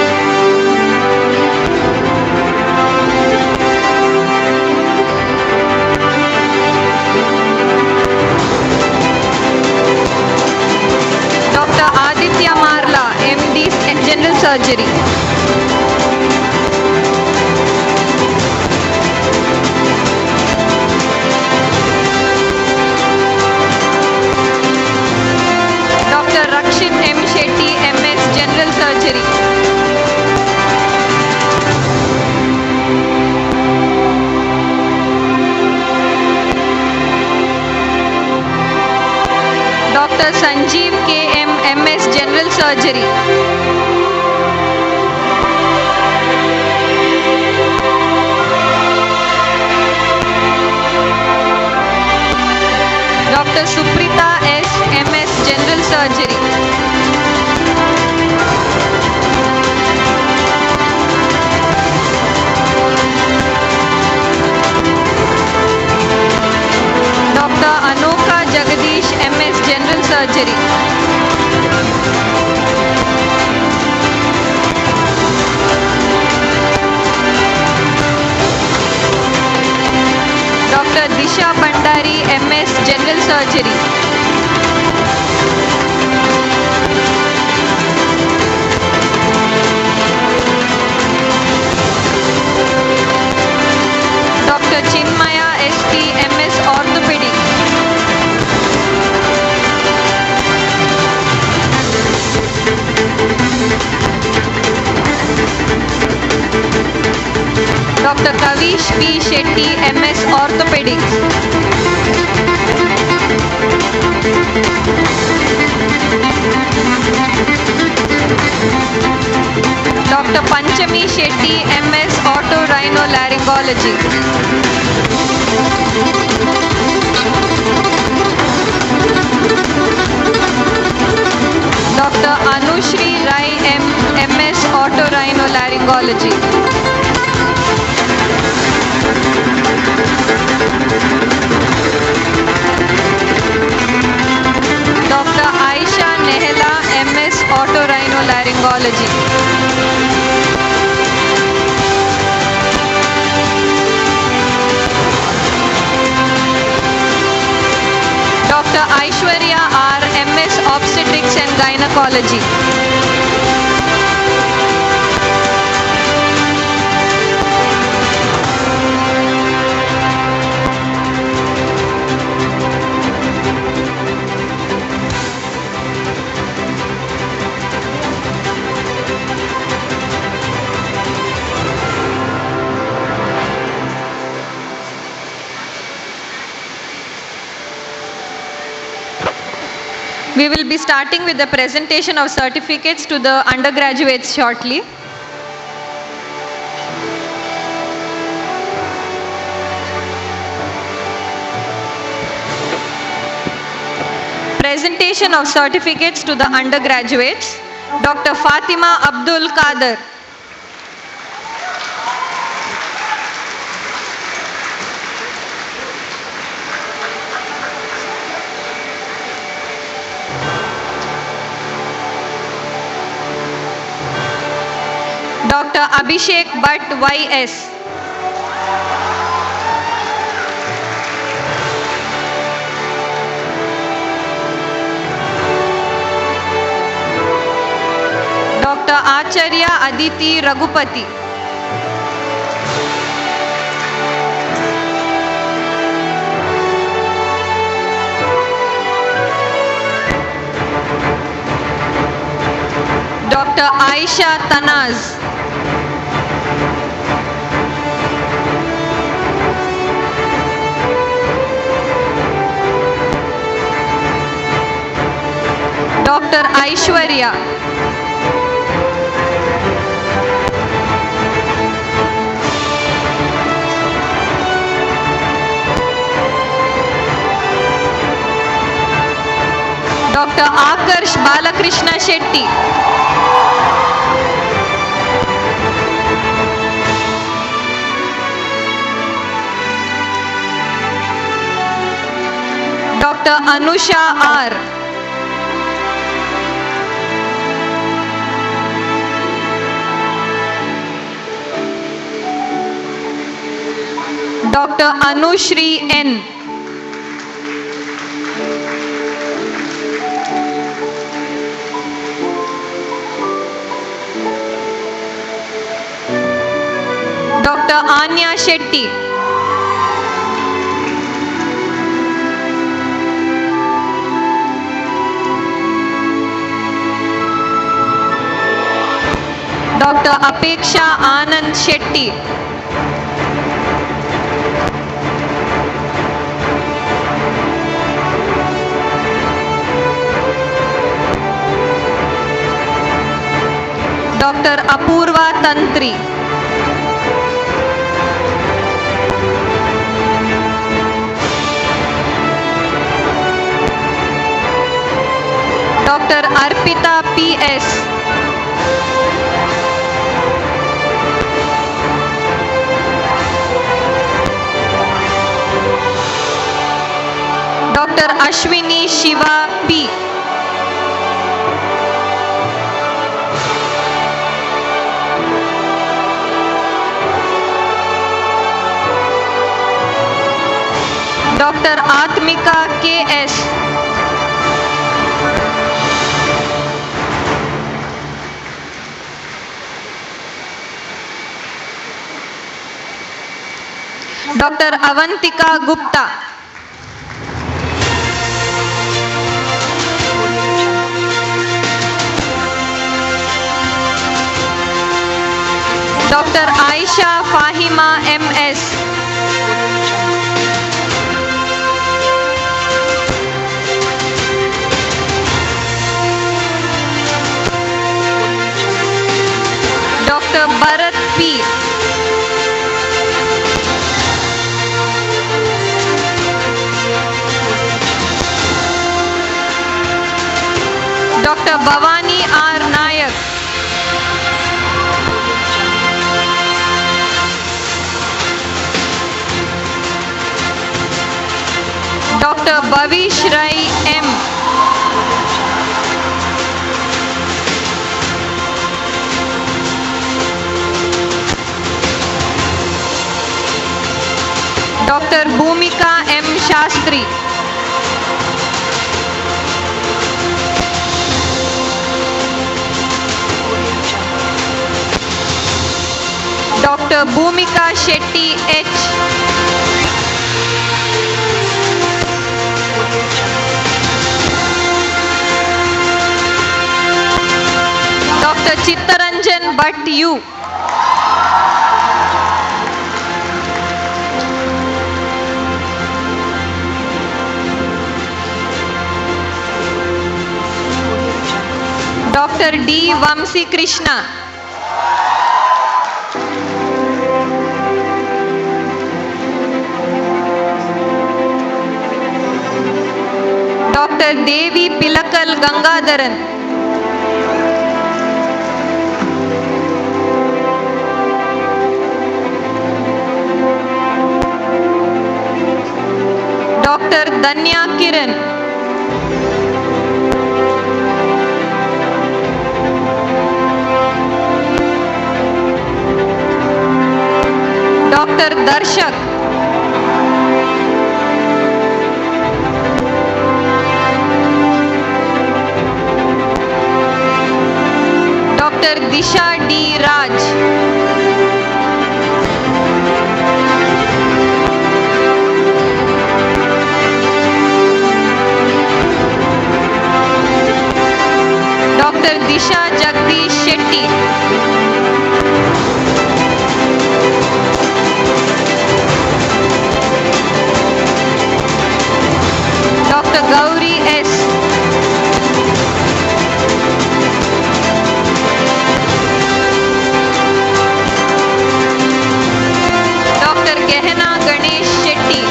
Dr. Aditya Marla, MD, General Surgery. Dr. Rakshit M. Shetty, MS, General Surgery. Dr. Sanjeev K.M., MS, General Surgery. Dr. Suprita S., MS, General Surgery. Dr. Anoka Jagadish, MS, General Surgery. Dr. Disha Bhandari, MS, General Surgery. Dr. Kavish P. Shetty, MS Orthopedics. Dr. Panchami Shetty, MS Otorhinolaryngology. Dr. Anushri Rai M, MS Otorhinolaryngology. Dr. Aisha Nehla, MS Otorhinolaryngology. Dr. Aishwarya R, MS Obstetrics and Gynecology. We will be starting with the presentation of certificates to the undergraduates shortly. Presentation of certificates to the undergraduates. Dr. Fatima Abdul Kader. Dr. Abhishek Bhatt YS. Dr. Acharya Aditi Raghupati. Dr. Aisha Tanaz. Dr. Aishwarya. Dr. Akarsh Balakrishna Shetty. Dr. Anusha R. Dr. Anushri N. Dr. Anya Shetty. Dr. Apeksha Anand Shetty. Dr. Apurva Tantri. Dr. Arpita P.S. Dr. Ashwini Shiva P. Dr. Atmika K.S. Dr. Avantika Gupta. Dr. Aisha Fahima MS. Dr. Bharat P. Dr. Bhavani R. Nayak. Dr. Bhavish Rai M. Dr. Bhumika M. Shastri. Dr. Bhumika Shetty H. Dr. Chittaranjan Bhatt U. Dr. D. Vamsi Krishna. Dr. Devi Pilakal Gangadharan. Dr. Danya Kiran. Dr. Darshak. Dr. Disha D. Raj. Dr. Disha Jagdish Shetty. Dr. Gauri S. Dr. Gehna Ganesh Shetty.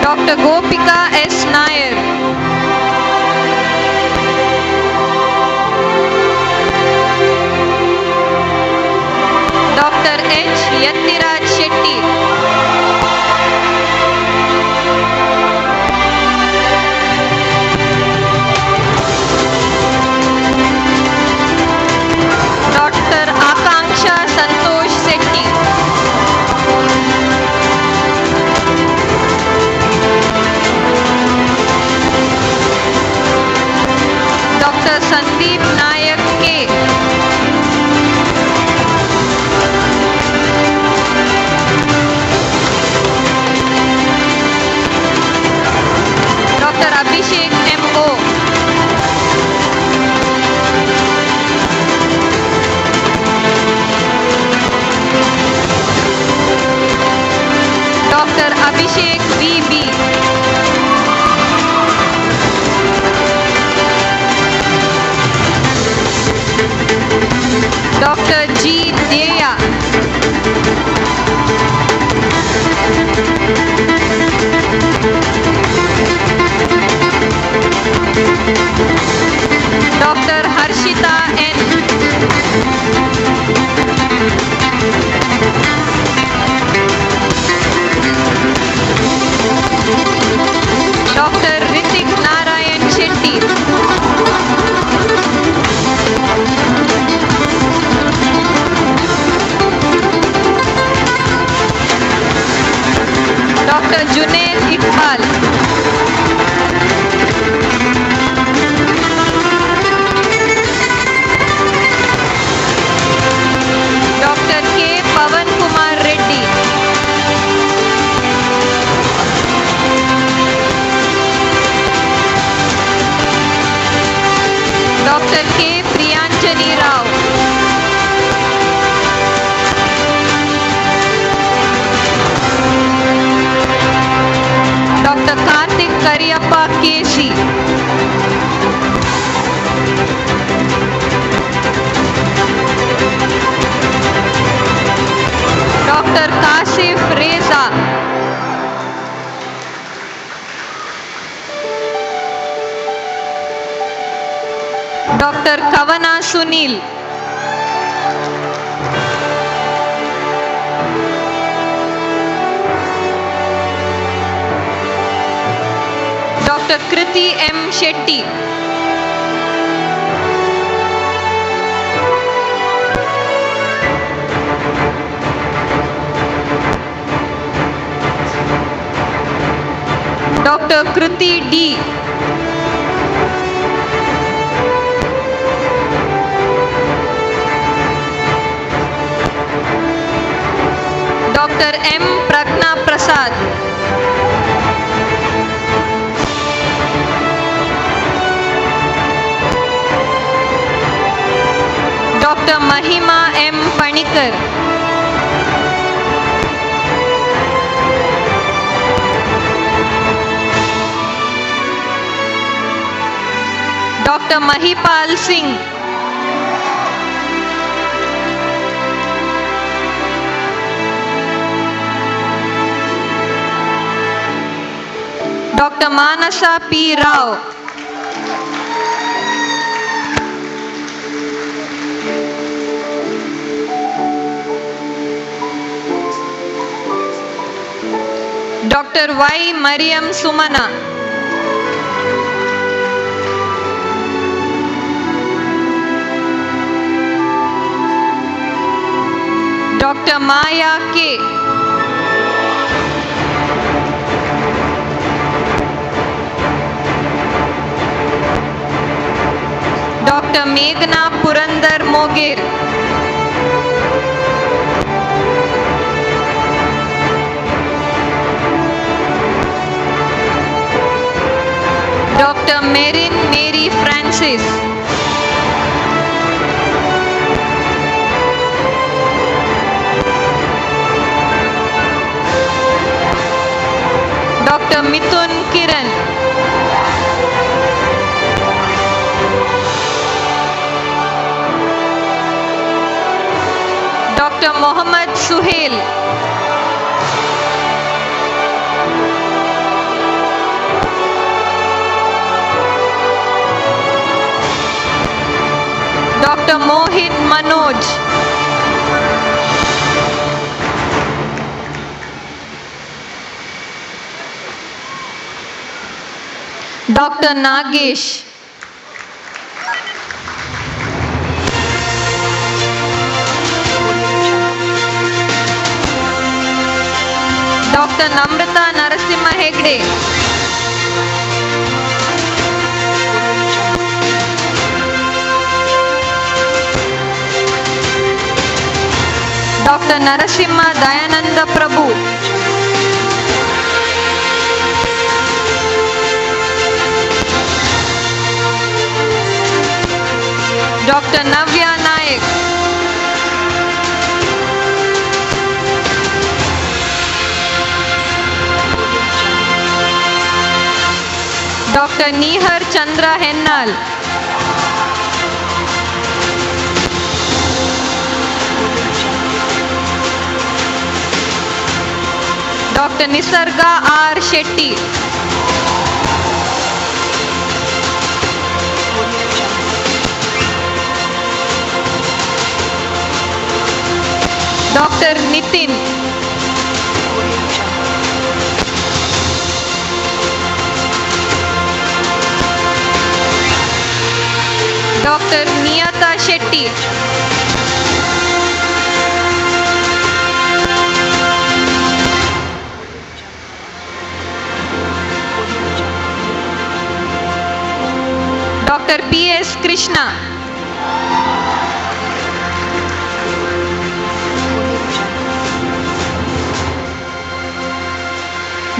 Dr. Gopika S. Nair. Dr. H. Yatiraj Shetty. Dr. Akanksha Santosh Sethi. Dr. Sandeep Nayak K. Dr. Abhishek M.O. Dr. Abhishek V.B. Dr. G. Deya. Dr. Harshita N. Dr. Ritik Narayan Shetty. Dr. Junaid Iqbal. Dr. K. Pavan Kumar Reddy. Dr. K. Priyanjani Rao. Dr. Karthik Kariyappa KC. Dr. Kasif Reza. Dr. Kavana Sunil. Dr. Kriti M. Shetty. Dr. Kriti D. Dr. M. Pragna Prasad. Dr. Mahima M. Panikar. Dr. Mahipal Singh. Dr. Manasa P. Rao. Dr. Y. Mariam Sumana. Dr. Maya K. Dr. Meghna Purandar Moger. Dr. Merin Mary Francis. Dr. Mithun Kiran. Dr. Mohammad Suhail. Dr. Mohit Manoj. Dr. Nagesh. Dr. Namrata Narasimha Hegde. Dr. Narasimha Dayananda Prabhu. Dr. Navya Nayak. Dr. Nihar Chandra Hennal. Dr. Nisarga R. Shetty. Dr. Nitin. Dr. Niyata Shetty. Dr. P.S. Krishna.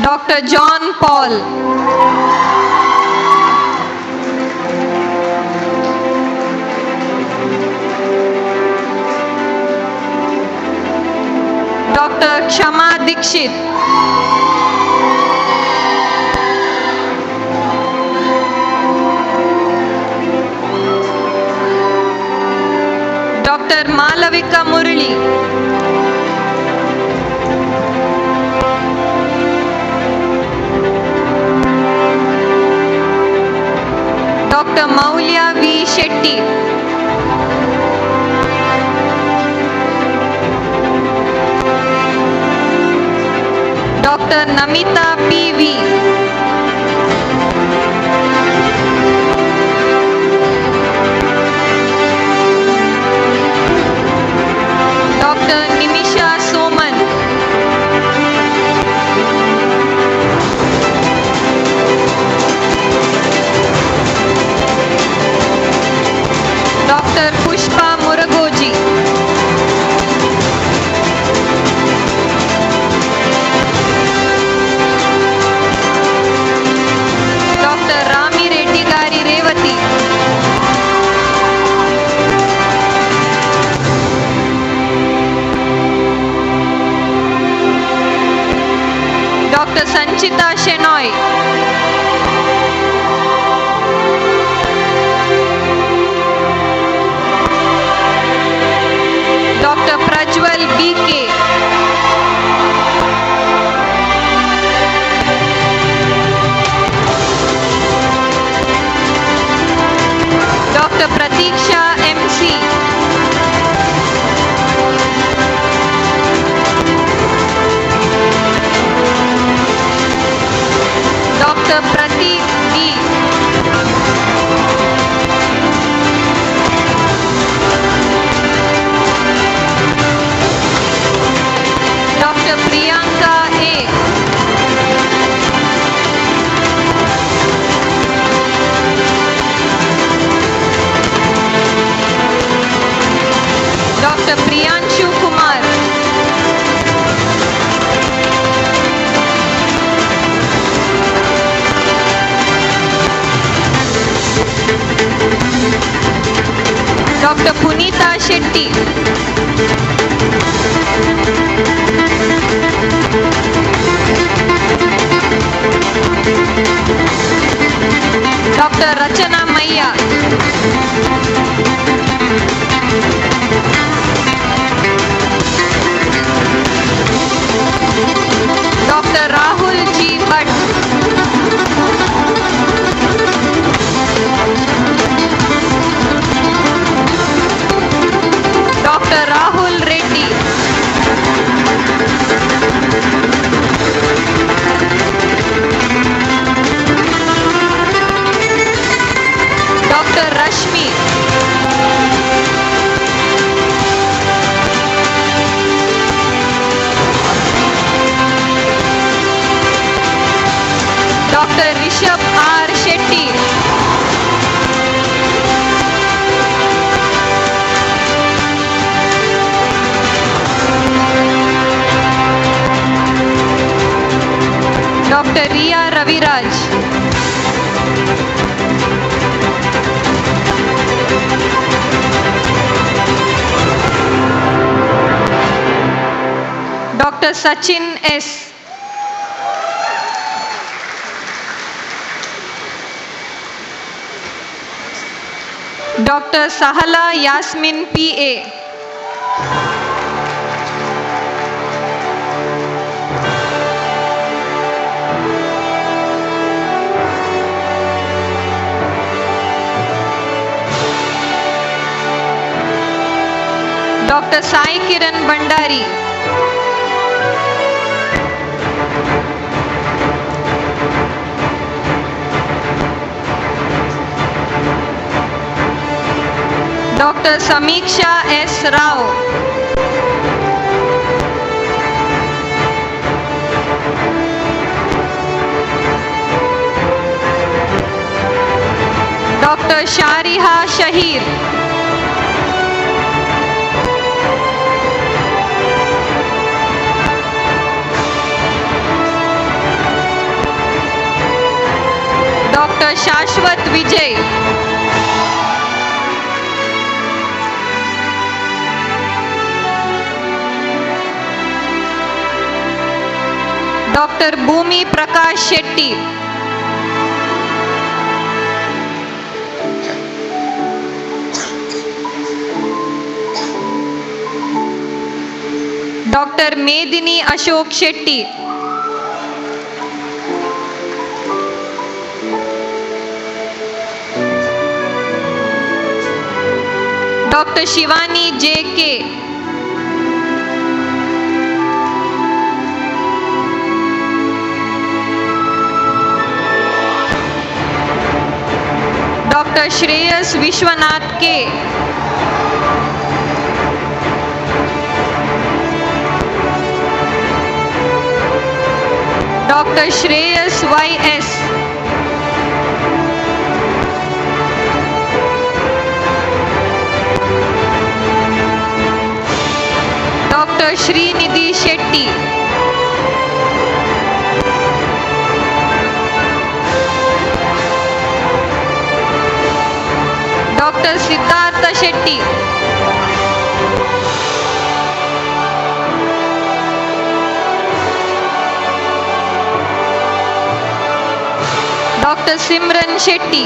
Dr. John Paul. Dr. Kshama Dikshit. Dr. Malavika Murali. Dr. Maulya V. Shetty. Dr. Namita P.V. Dr. Nimisha Soman. Dr. Pushpa Muragoji. Dr. Rami Reddy Gari Revati. Dr. Sanchita Shenoy. Dr. Prajwal B.K. Dr. Pratiksha M.C. Dr. Pratik D. Dr. Priyanka A. Dr. Priyanshu Kumar. Dr. Punita Shetty. Dr. Rachana Maya. Dr. Rahul G. Bhatt. Dr. Rahul Reddy. Dr. Rashmi. Dr. Rishabh R. Shetty. Dr. Riya Raviraj. Dr. Sachin S. Dr. Sahala Yasmin P.A. Dr. Sai Kiran Bandari. Dr. Samiksha S. Rao. Dr. Shariha Shahir. Dr. Shashwat Vijay. Dr. Bhumi Prakash Shetty. Dr. Medini Ashok Shetty. Dr. Shivani J.K. Dr. Shreyas Vishwanath K. Dr. Shreyas Y.S. Dr. Srinidhi Shetty. Dr. Siddhartha Shetty. Dr. Simran Shetty.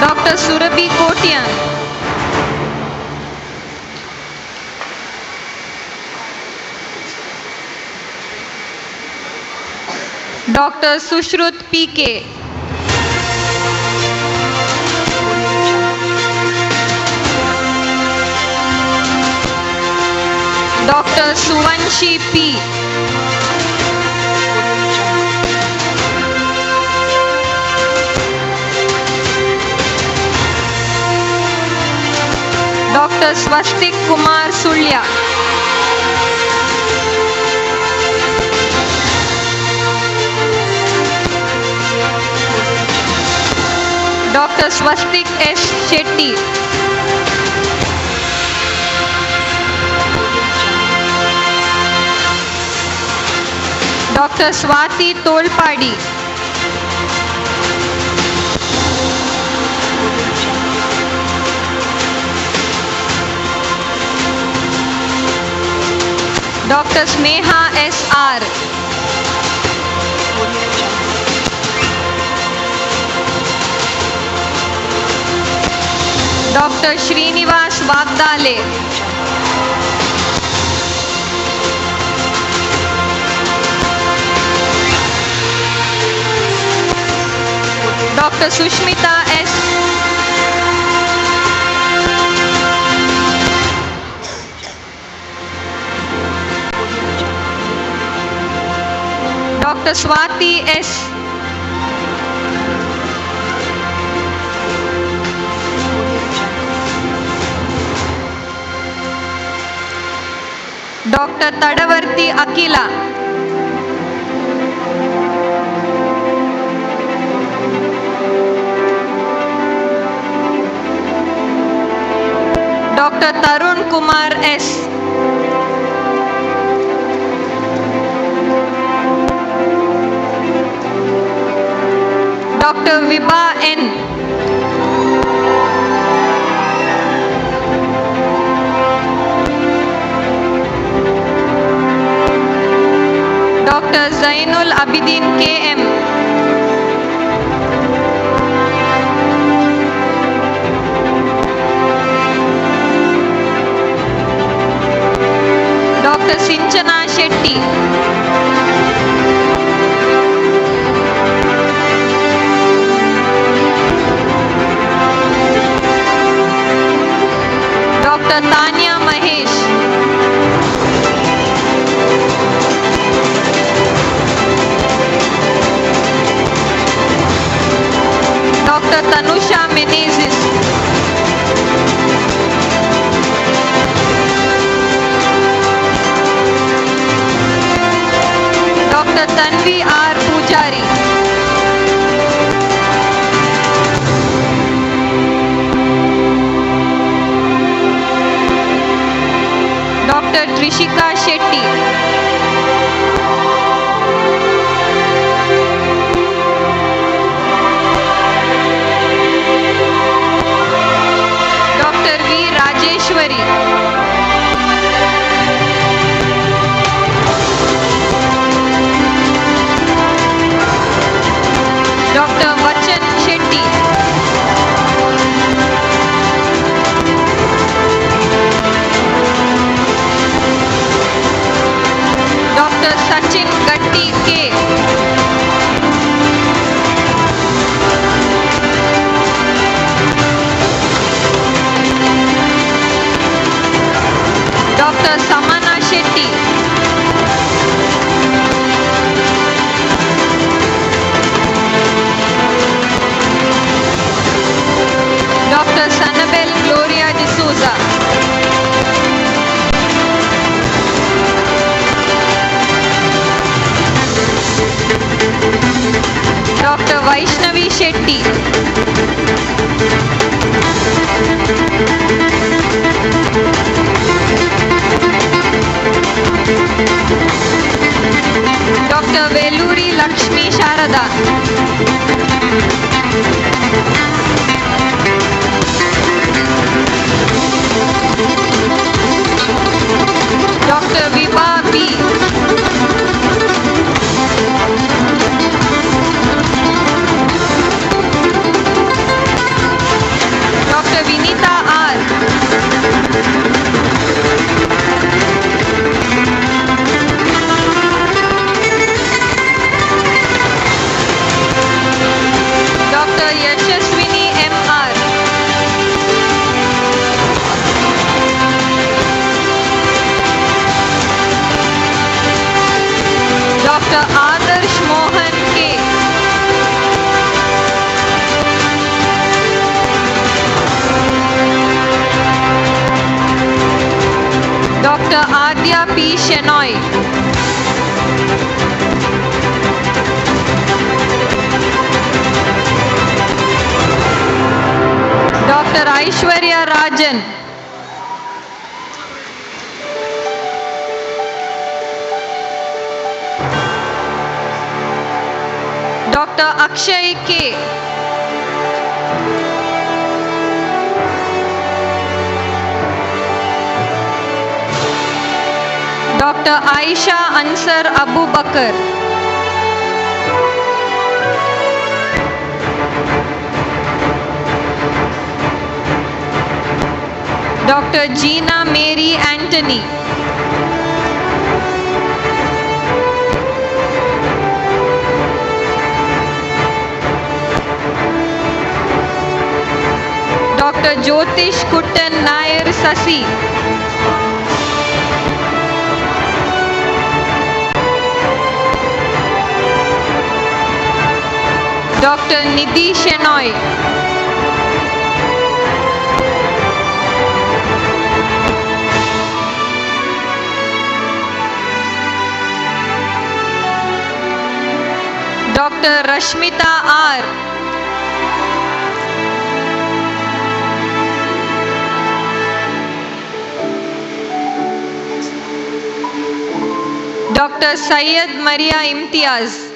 Dr. Surabhi Kotian. Dr. Sushrut P.K. Dr. Suvanshi P. Dr. Swastik Kumar Sulya. Dr. Swastik S. Shetty. Dr. Swati Tolpadi. Dr. Sneha S.R. Dr. Srinivas Vagdale. Dr. Sushmita S. Dr. Swati S. Dr. Tadavarti Akila. Dr. Tarun Kumar S. Dr. Vibha N. Dr. Zainul Abidin K.M. Dr. Sinchana Shetty. Dr. Tanya Mahesh. Dr. Tanusha Menezes. Dr. Tanvi R. Pujari. Dr. Trishika Shetty. Dr. Samana Shetty. Dr. Sanabel Gloria D'Souza. Dr. Vaishnavi Shetty. Dr. Veluri Lakshmi Sharada. Dr. Vibha B. Dr. Vinita R. Dr. Yashaswini M.R. Dr. Adarsh Mohan K. Dr. Adya P. Shenoy. Dr. Aishwarya Rajan. Dr. Akshay K. Dr. Aisha Ansar Abu Bakar. Dr. Gina Mary Anthony. Dr. Jyotish Kuttan Nair Sasi. Dr. Nidhi Shenoy. Dr. Rashmita R. Dr. Syed Maria Imtiaz.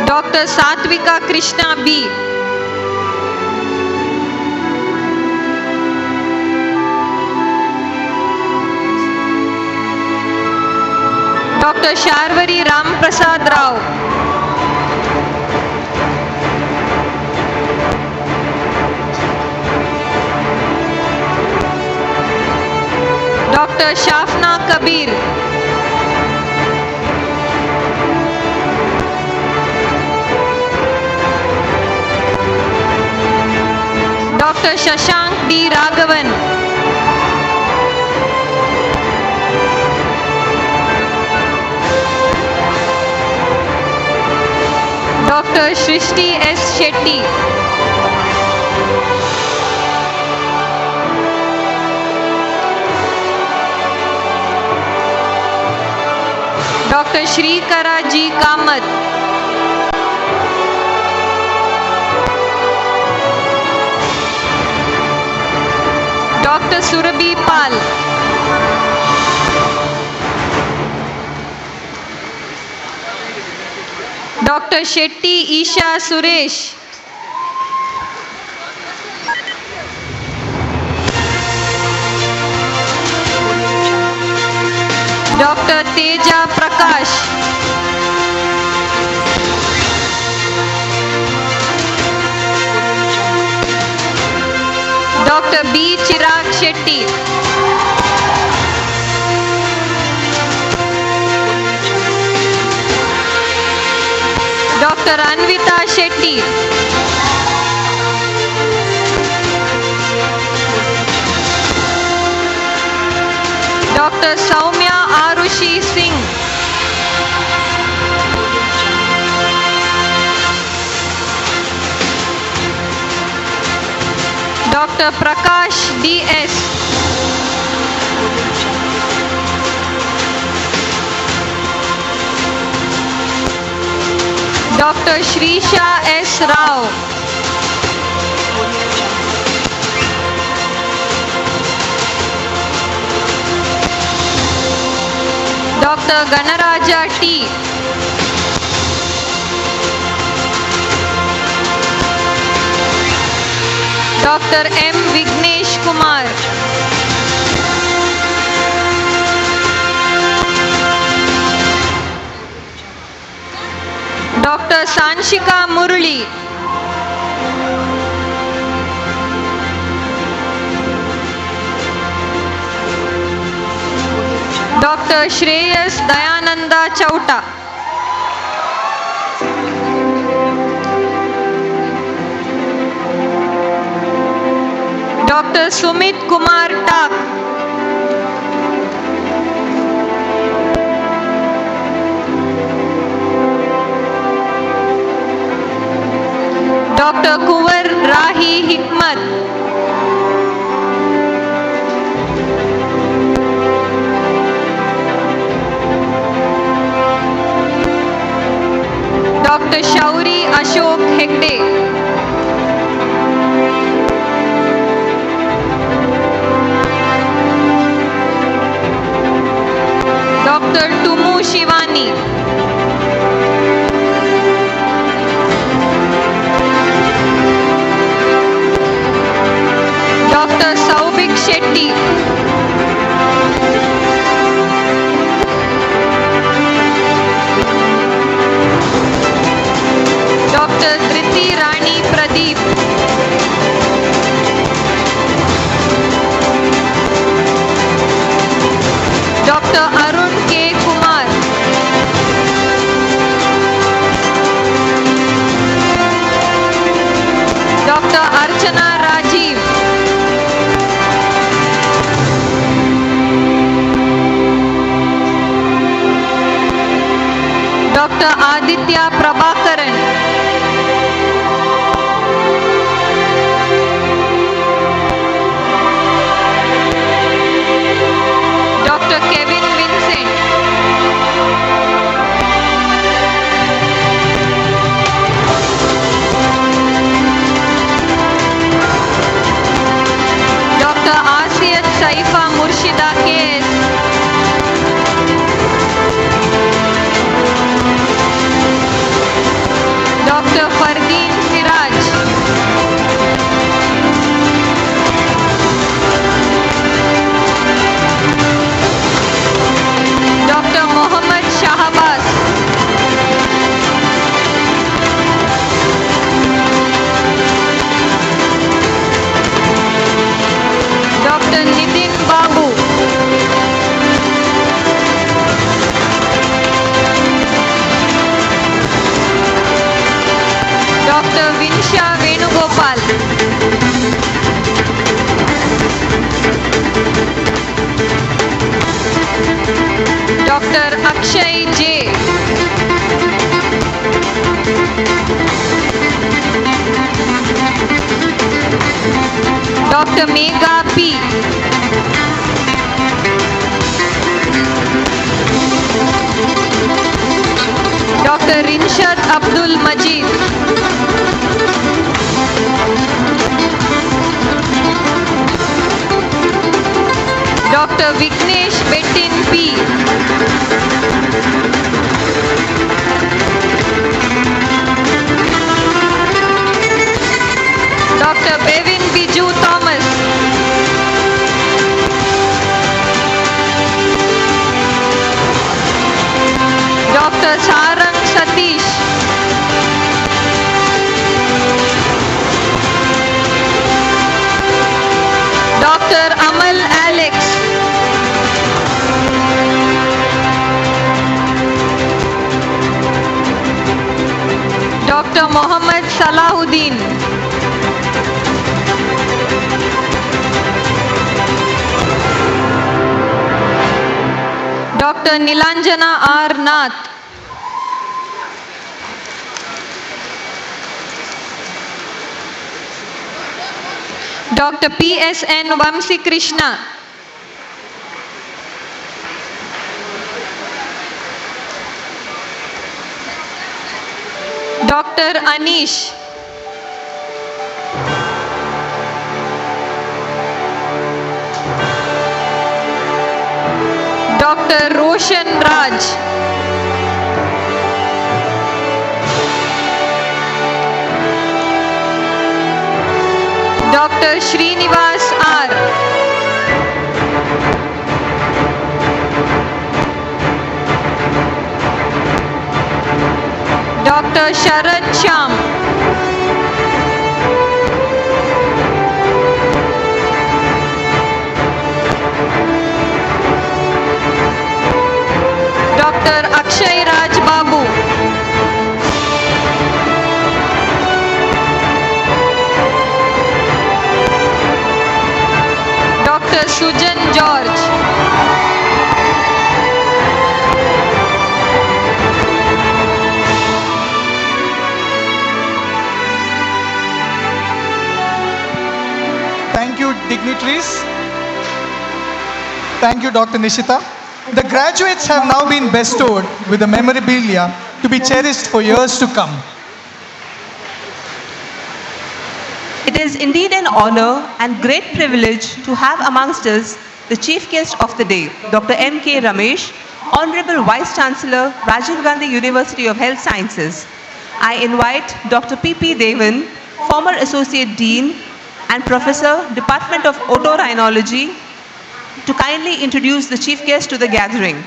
Dr. Satvika Krishna B. Dr. Sharvari Ram Prasad Rao. Dr. Shafna Kabir. Dr. Shashank D. Raghavan. Dr. Shrishti S. Shetty. Dr. Shrikara G. Kamath. Dr. Surabhi Pal. Dr. Shetty Isha Suresh. Dr. Teja Prakash. Dr. B. Chirag Shetty. Dr. Dr. Anvita Shetty. Dr. Soumya Arushi Singh. Dr. Prakash D.S. Dr. Shrisha S. Rao. Dr. Ganaraja T. Dr. M. Vignesh Kumar. Dr. Sanshika Murli. Dr. Shreyas Dayananda Chauta. Dr. Sumit Kumar Tak. Dr. Kuwar Rahi Hikmat. Dr. Shauri Ashok Hegde. Dr. Tumu Shivani. Dr. Saubik Shetty. Dr. Dhriti Rani Pradeep. Dr. Arun K. Kumar. Dr. Archana Rajiv. Dr. Aditya Prabhakaran. Dr. Kevin Vincent. Dr. Asiyat Saifa Murshida K.S. Dr. Fardeen Siraj. Dr. Mohammad Shahbaz. Dr. Nitin Babu. Dr. Vinsha Venugopal. Dr. Akshay J. Dr. Megha P. Dr. Rinshad Abdul Majid. Dr. Vignesh Bettin P. Dr. Bevin Biju Thomas. Dr. Sarang Satish. Dr. Amal Alex. Dr. Mohammad Salahuddin. Dr. Nilanjana R. Nath. Dr. P.S.N. Vamsi Krishna. Dr. Anish. Dr. Roshan Raj. Dr. Srinivas R. Dr. Sharad Shyam. Dr. Akshay Raj Babu. Dr. Sujan George. Thank you, dignitaries. Thank you, Dr. Nishita. The graduates have now been bestowed with the memorabilia to be cherished for years to come. It is indeed an honor and great privilege to have amongst us the chief guest of the day, Dr. M.K. Ramesh, Honorable Vice Chancellor, Rajiv Gandhi University of Health Sciences. I invite Dr. P.P. Devan, former Associate Dean and Professor, Department of Otorhinology, to kindly introduce the chief guest to the gathering.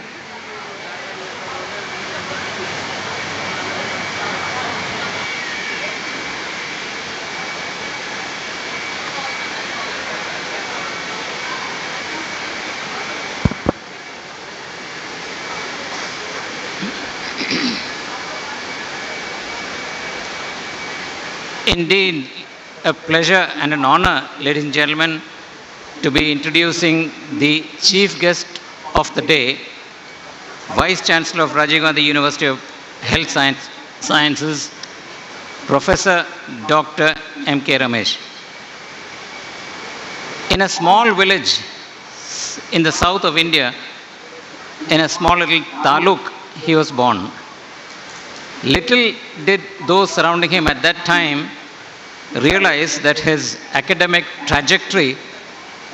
Indeed, a pleasure and an honor, ladies and gentlemen, to be introducing the chief guest of the day, Vice Chancellor of Rajiv Gandhi University of Health Sciences, Professor Dr. M.K. Ramesh. In a small village in the south of India, in a small little taluk, he was born. Little did those surrounding him at that time realize that his academic trajectory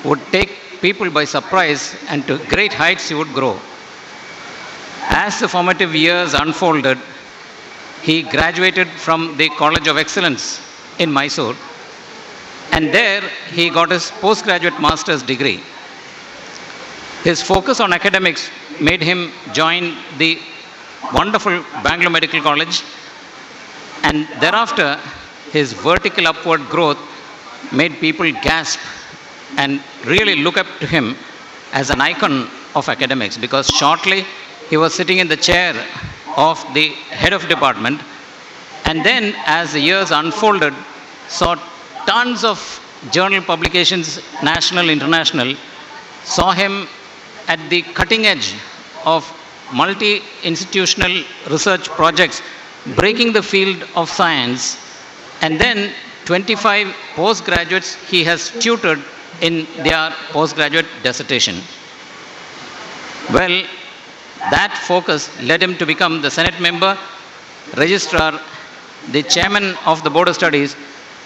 would take people by surprise and to great heights he would grow. As the formative years unfolded, he graduated from the College of Excellence in Mysore, and there he got his postgraduate master's degree. His focus on academics made him join the wonderful Bangalore Medical College, and thereafter his vertical upward growth made people gasp and really look up to him as an icon of academics, because shortly he was sitting in the chair of the head of department, and then as the years unfolded, saw tons of journal publications, national, international, saw him at the cutting edge of multi-institutional research projects, breaking the field of science, and then 25 postgraduates he has tutored in their postgraduate dissertation. Well, that focus led him to become the Senate member, registrar, the chairman of the Board of Studies,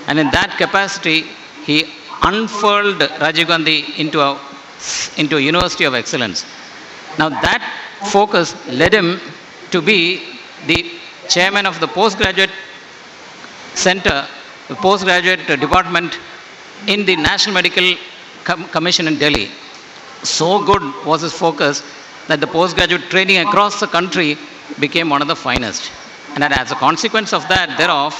and in that capacity, he unfurled Rajiv Gandhi into a university of excellence. Now that focus led him to be the chairman of the postgraduate center, the postgraduate department in the National Medical Commission in Delhi. So good was his focus that the postgraduate training across the country became one of the finest. And as a consequence of that, thereof,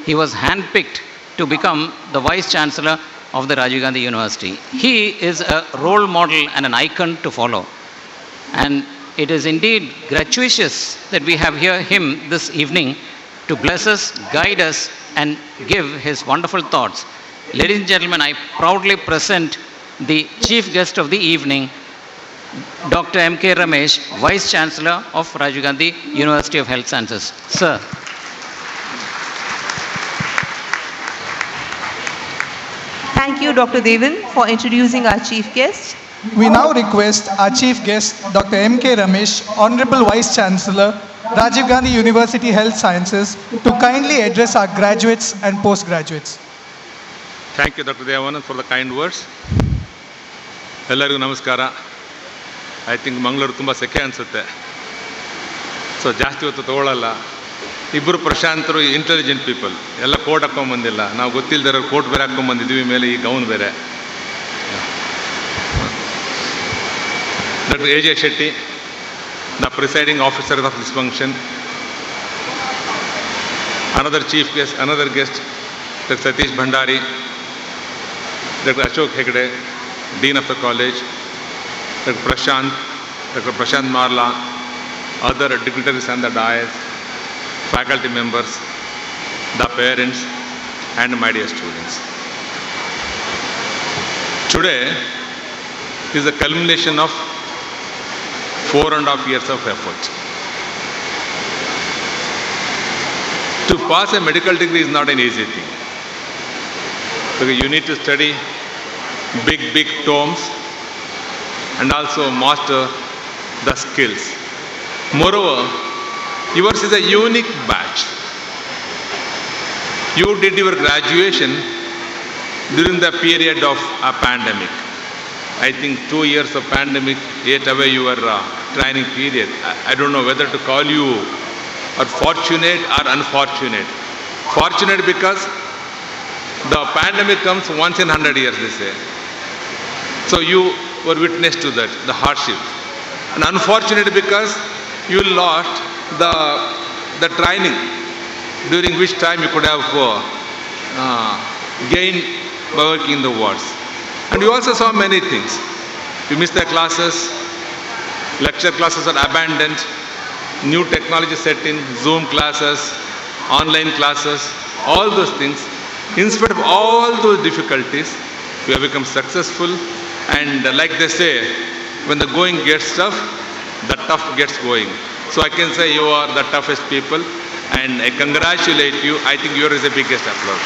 he was handpicked to become the Vice Chancellor of the Rajiv Gandhi University. He is a role model and an icon to follow. And it is indeed gratuitous that we have here him this evening to bless us, guide us, and give his wonderful thoughts. Ladies and gentlemen, I proudly present the chief guest of the evening, Dr. M.K. Ramesh, Vice Chancellor of Rajiv Gandhi University of Health Sciences. Sir. Thank you, Dr. Devan, for introducing our chief guest. We now request our chief guest, Dr. M.K. Ramesh, Honorable Vice Chancellor, Rajiv Gandhi University Health Sciences, to kindly address our graduates and postgraduates. Thank you, Dr. Devanand, for the kind words. Ellarigu namaskara. I think Mangalore tumba seke ansutte. So ಜಾಸ್ತಿ ಹೊತ್ತು ತಗೊಳ್ಳಲ್ಲ. ಇಬ್ಬರು ಪ್ರಶಾಂತರು intelligent people. ಎಲ್ಲ coat ಹಾಕೊಂಡು ಬಂದಿಲ್ಲ. ನಾವು ಗೊತ್ತಿಲ್ಲದಿರೋ coat ಬೇರೆ ಹಾಕೊಂಡು ಬಂದಿದ್ದೀವಿ, ಮೇಲೆ ಈ ಗೌನ್ ಬೇರೆ. Dr. A.J. Shetty, the presiding officer of this function. Another chief guest, another guest, Dr. Satish Bhandari, Dr. Ashok Hegde, Dean of the College, Dr. Prashant Marla, other dignitaries on the dais, faculty members, the parents, and my dear students. Today is the culmination of 4.5 years of effort. To pass a medical degree is not an easy thing, because you need to study big tomes and also master the skills. Moreover, yours is a unique batch. You did your graduation during the period of a pandemic. I think 2 years of pandemic ate away your training period. I don't know whether to call you or fortunate or unfortunate. Fortunate because the pandemic comes once in 100 years, they say. So you were witness to that, the hardship. And unfortunate because you lost the training, during which time you could have gained by working in the wards. And you also saw many things. You missed the classes, lecture classes are abandoned, new technology set in, Zoom classes, online classes, all those things. In spite of all those difficulties, you have become successful. And like they say, when the going gets tough, the tough gets going. So I can say you are the toughest people, and I congratulate you. I think yours is the biggest applause.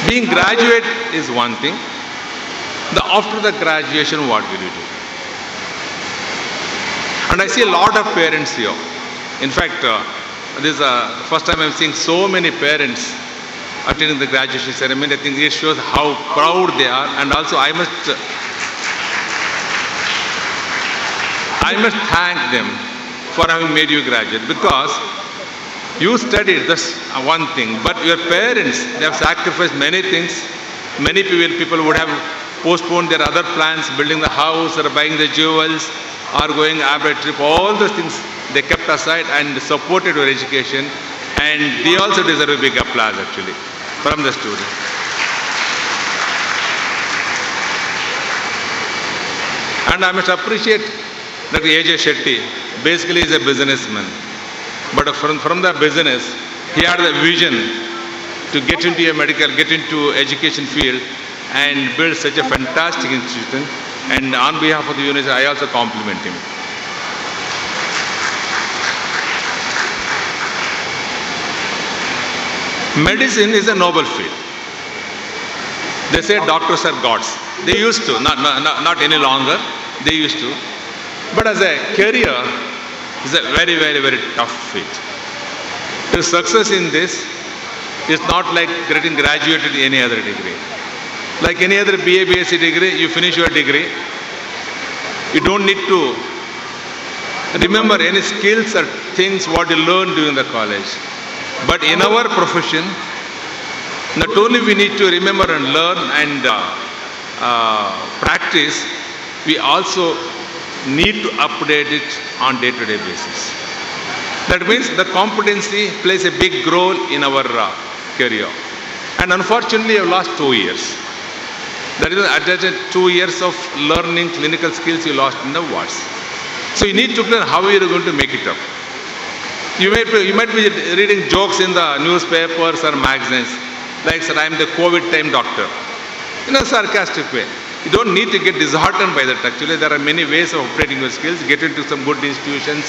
Being graduate is one thing. After the graduation, what will you do? And I see a lot of parents here. In fact, this is the first time I'm seeing so many parents attending the graduation ceremony. I think it shows how proud they are. And also I must thank them for having made you graduate, because you studied, that's one thing, but your parents, they have sacrificed many things. Many people would have postponed their other plans, building the house or buying the jewels or going abroad trip, all those things they kept aside and supported your education, and they also deserve a big applause actually from the students. And I must appreciate Dr. A.J. Shetty. Basically he is a businessman, but from the business he had the vision to get into education field and build such a fantastic institution. And on behalf of the university, I also compliment him. Medicine is a noble field. They say doctors are gods. They used to, not any longer. They used to. But as a career, it's a very, very, very tough field. The success in this is not like getting graduated in any other degree. Like any other BA, BSc degree, you finish your degree. You don't need to remember any skills or things what you learned during the college. But in our profession, not only we need to remember and learn and practice, we also need to update it on day-to-day basis. That means the competency plays a big role in our career. And unfortunately, I've lost 2 years. That is attached 2 years of learning clinical skills you lost in the wards. So you need to plan how you are going to make it up. You might be reading jokes in the newspapers or magazines, like, sir, I am the COVID time doctor, in a sarcastic way. You don't need to get disheartened by that actually. There are many ways of updating your skills, get into some good institutions.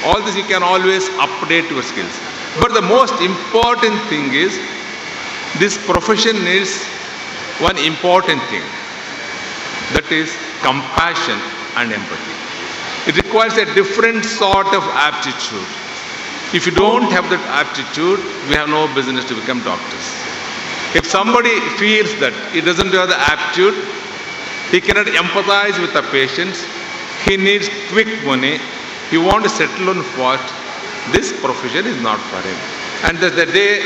All this you can always update your skills. But the most important thing is, this profession needs one important thing. That is compassion and empathy. It requires a different sort of aptitude. If you don't have that aptitude, we have no business to become doctors. If somebody feels that he doesn't have the aptitude, he cannot empathize with the patients, he needs quick money, he wants to settle on fast, this profession is not for him. And the day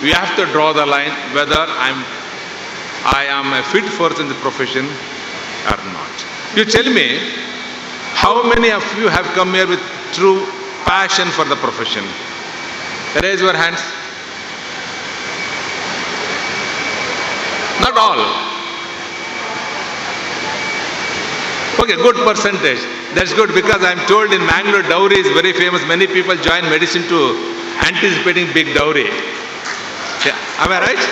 we have to draw the line whether I am a fit person in the profession or not. You tell me, how many of you have come here with true passion for the profession? Raise your hands. Not all. Okay, good percentage. That's good, because I am told in Mangalore dowry is very famous. Many people join medicine to anticipating big dowry. Yeah. Am I right?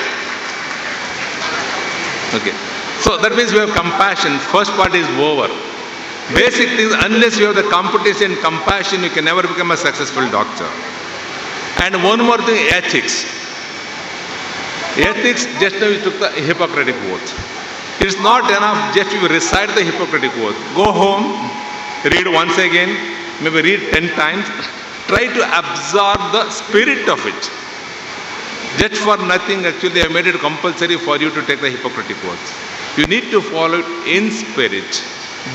Okay. So that means we have compassion. First part is over. Basic things, unless you have the competition and compassion, you can never become a successful doctor. And one more thing, ethics. Ethics, just now we took the Hippocratic oath. It's not enough just if you recite the Hippocratic oath. Go home, read once again, maybe read 10 times. Try to absorb the spirit of it. Just for nothing, actually, they have made it compulsory for you to take the Hippocratic oath. You need to follow it in spirit.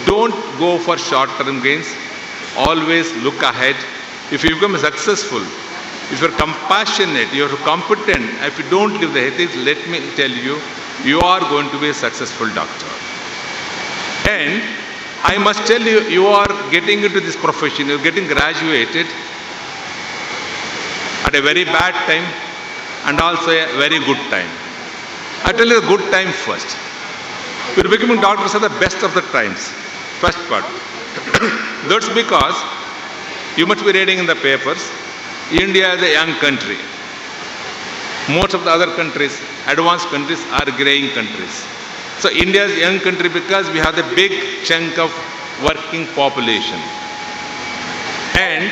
Don't go for short-term gains. Always look ahead. If you become successful, if you are compassionate, you are competent, if you don't live the ethics, let me tell you, you are going to be a successful doctor. And I must tell you, you are getting into this profession, you are getting graduated at a very bad time and also a very good time. I tell you the good time first. You are becoming doctors at the best of the times. First part. That's because you must be reading in the papers, India is a young country. Most of the other countries, advanced countries, are graying countries. So India is a young country because we have the big chunk of working population. And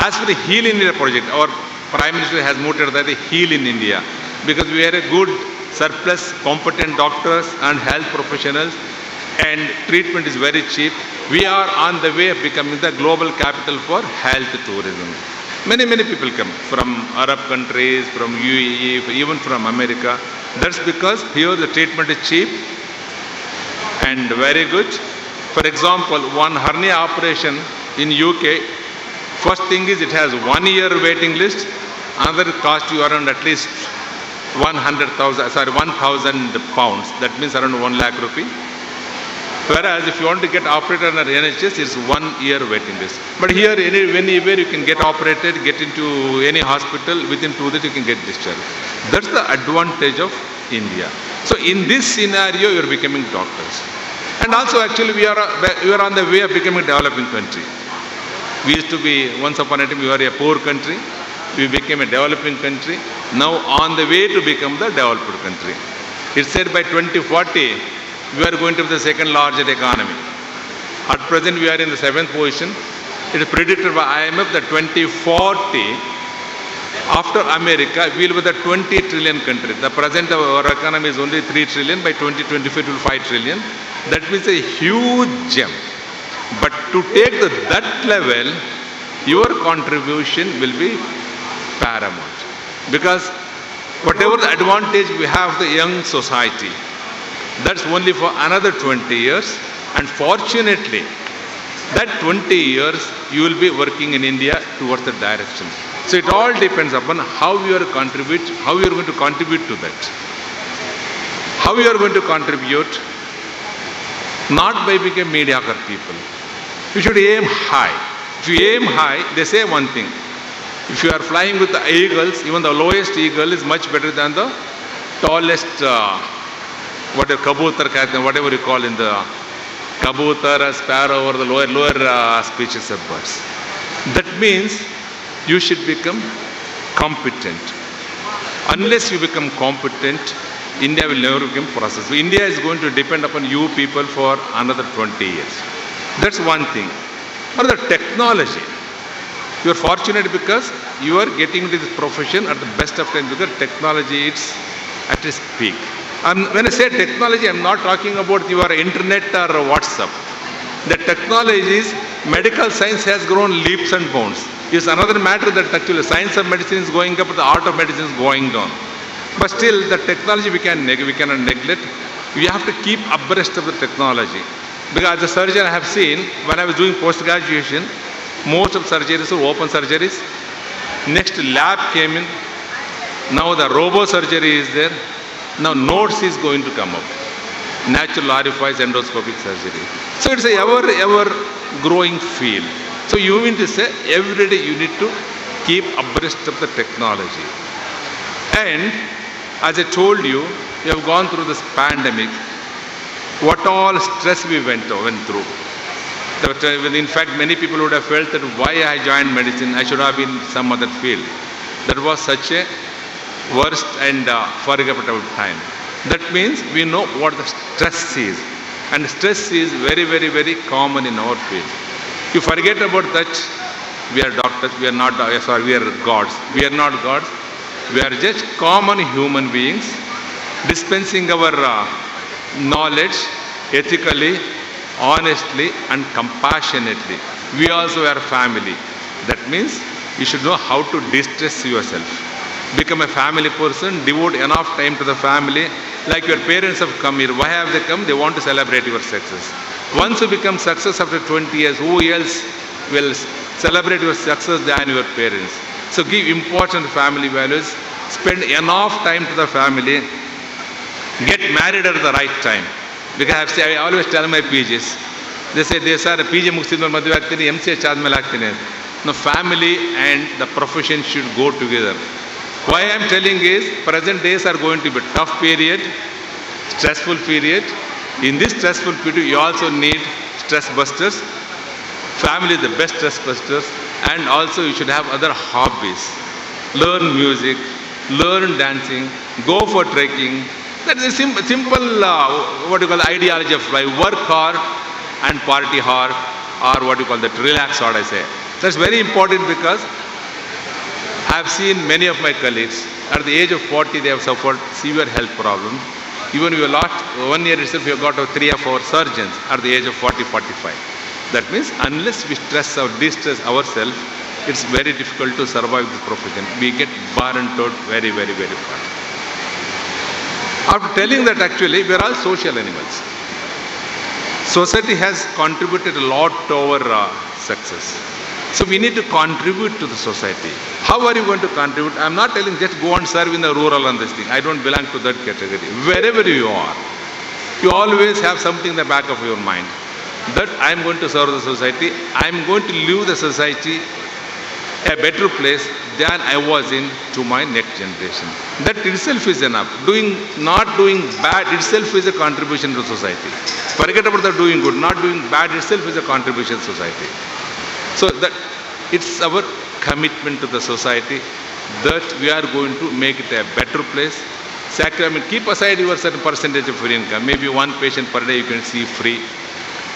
as for the Heal in India project, our Prime Minister has mooted that the Heal in India, because we are a good surplus, competent doctors and health professionals, and treatment is very cheap. We are on the way of becoming the global capital for health tourism. Many people come from Arab countries, from UAE, even from America. That's because here the treatment is cheap and very good. For example, one hernia operation in UK, first thing is it has 1 year waiting list. Another cost you around at least 1,000 pounds. That means around 1 lakh rupee. Whereas if you want to get operated on NHS, it's 1 year waiting list. But here, anywhere you can get operated, get into any hospital, within 2 days you can get discharged. That's the advantage of India. So in this scenario, you are becoming doctors. And also actually we are on the way of becoming a developing country. We used to be, once upon a time, we were a poor country. We became a developing country. Now on the way to become the developed country. It's said by 2040, we are going to be the second largest economy. At present, we are in the 7th position. It is predicted by IMF that 2040, after America, we will be the 20 trillion country. The present our economy is only 3 trillion. By 2025, it will be 5 trillion. That means a huge jump. But to take that level, your contribution will be paramount. Because whatever the advantage we have the young society, that's only for another 20 years. And fortunately, that 20 years you will be working in India towards the direction. So it all depends upon how you are going to contribute to that. How you are going to contribute, not by becoming mediocre people. You should aim high. If you aim high, they say one thing. If you are flying with the eagles, even the lowest eagle is much better than the tallest whatever kabutar, whatever you call in the kabutar, a sparrow, or the lower species of birds. That means you should become competent. Unless you become competent, India will never become prosperous. India is going to depend upon you people for another 20 years. That's one thing. Another technology. You are fortunate because you are getting into this profession at the best of times because technology is at its peak. And when I say technology, I am not talking about your internet or WhatsApp. The technologies, medical science has grown leaps and bounds. It's another matter that actually science of medicine is going up, the art of medicine is going down. But still, the technology we cannot neglect. We have to keep abreast of the technology. Because as a surgeon, I have seen, when I was doing post-graduation, most of surgeries were open surgeries. Next, lab came in. Now the robo-surgery is there. Now nodes is going to come up. Natural orifice endoscopic surgery. So it's a ever growing field. So you mean to say, every day you need to keep abreast of the technology. And as I told you, we have gone through this pandemic. What all stress we went through. In fact, many people would have felt that why I joined medicine, I should have been in some other field. That was such a worst and forgettable time. That means we know what the stress is. And stress is very, very, very common in our field. You forget about that, we are doctors, we are not, we are gods. We are not gods. We are just common human beings dispensing our knowledge ethically, honestly, and compassionately. We also are family. That means you should know how to distress yourself. Become a family person, devote enough time to the family. Like your parents have come here. Why have they come? They want to celebrate your success. Once you become success after 20 years, who else will celebrate your success than your parents? So give important family values. Spend enough time to the family. Get married at the right time. Because I always tell my PGs, they say, they sir, PG mugsidmel madhve agtini, MCH admel agtini. No, family and the profession should go together. Why I am telling is, present days are going to be a tough period, stressful period. In this stressful period, you also need stress busters. Family is the best stress busters. And also you should have other hobbies. Learn music, learn dancing, go for trekking. That is a simple ideology of life. Work hard and party hard, or what you call that, relax hard, I say. That's very important because I have seen many of my colleagues, at the age of 40, they have suffered severe health problems. Even we lost 1 year itself, we have got 3 or 4 surgeons at the age of 40, 45. That means unless we stress or distress ourselves, it's very difficult to survive this profession. We get burnt out very, very, very fast. After telling that, actually, we are all social animals. Society has contributed a lot to our success. So we need to contribute to the society. How are you going to contribute? I am not telling just go and serve in the rural and this thing. I don't belong to that category. Wherever you are, you always have something in the back of your mind that I am going to serve the society. I am going to leave the society a better place than I was in to my next generation. That itself is enough. Not doing bad itself is a contribution to society. Forget about the doing good. Not doing bad itself is a contribution to society. So that it's our commitment to the society that we are going to make it a better place. Keep aside your certain percentage of your income. Maybe 1 patient per day you can see free.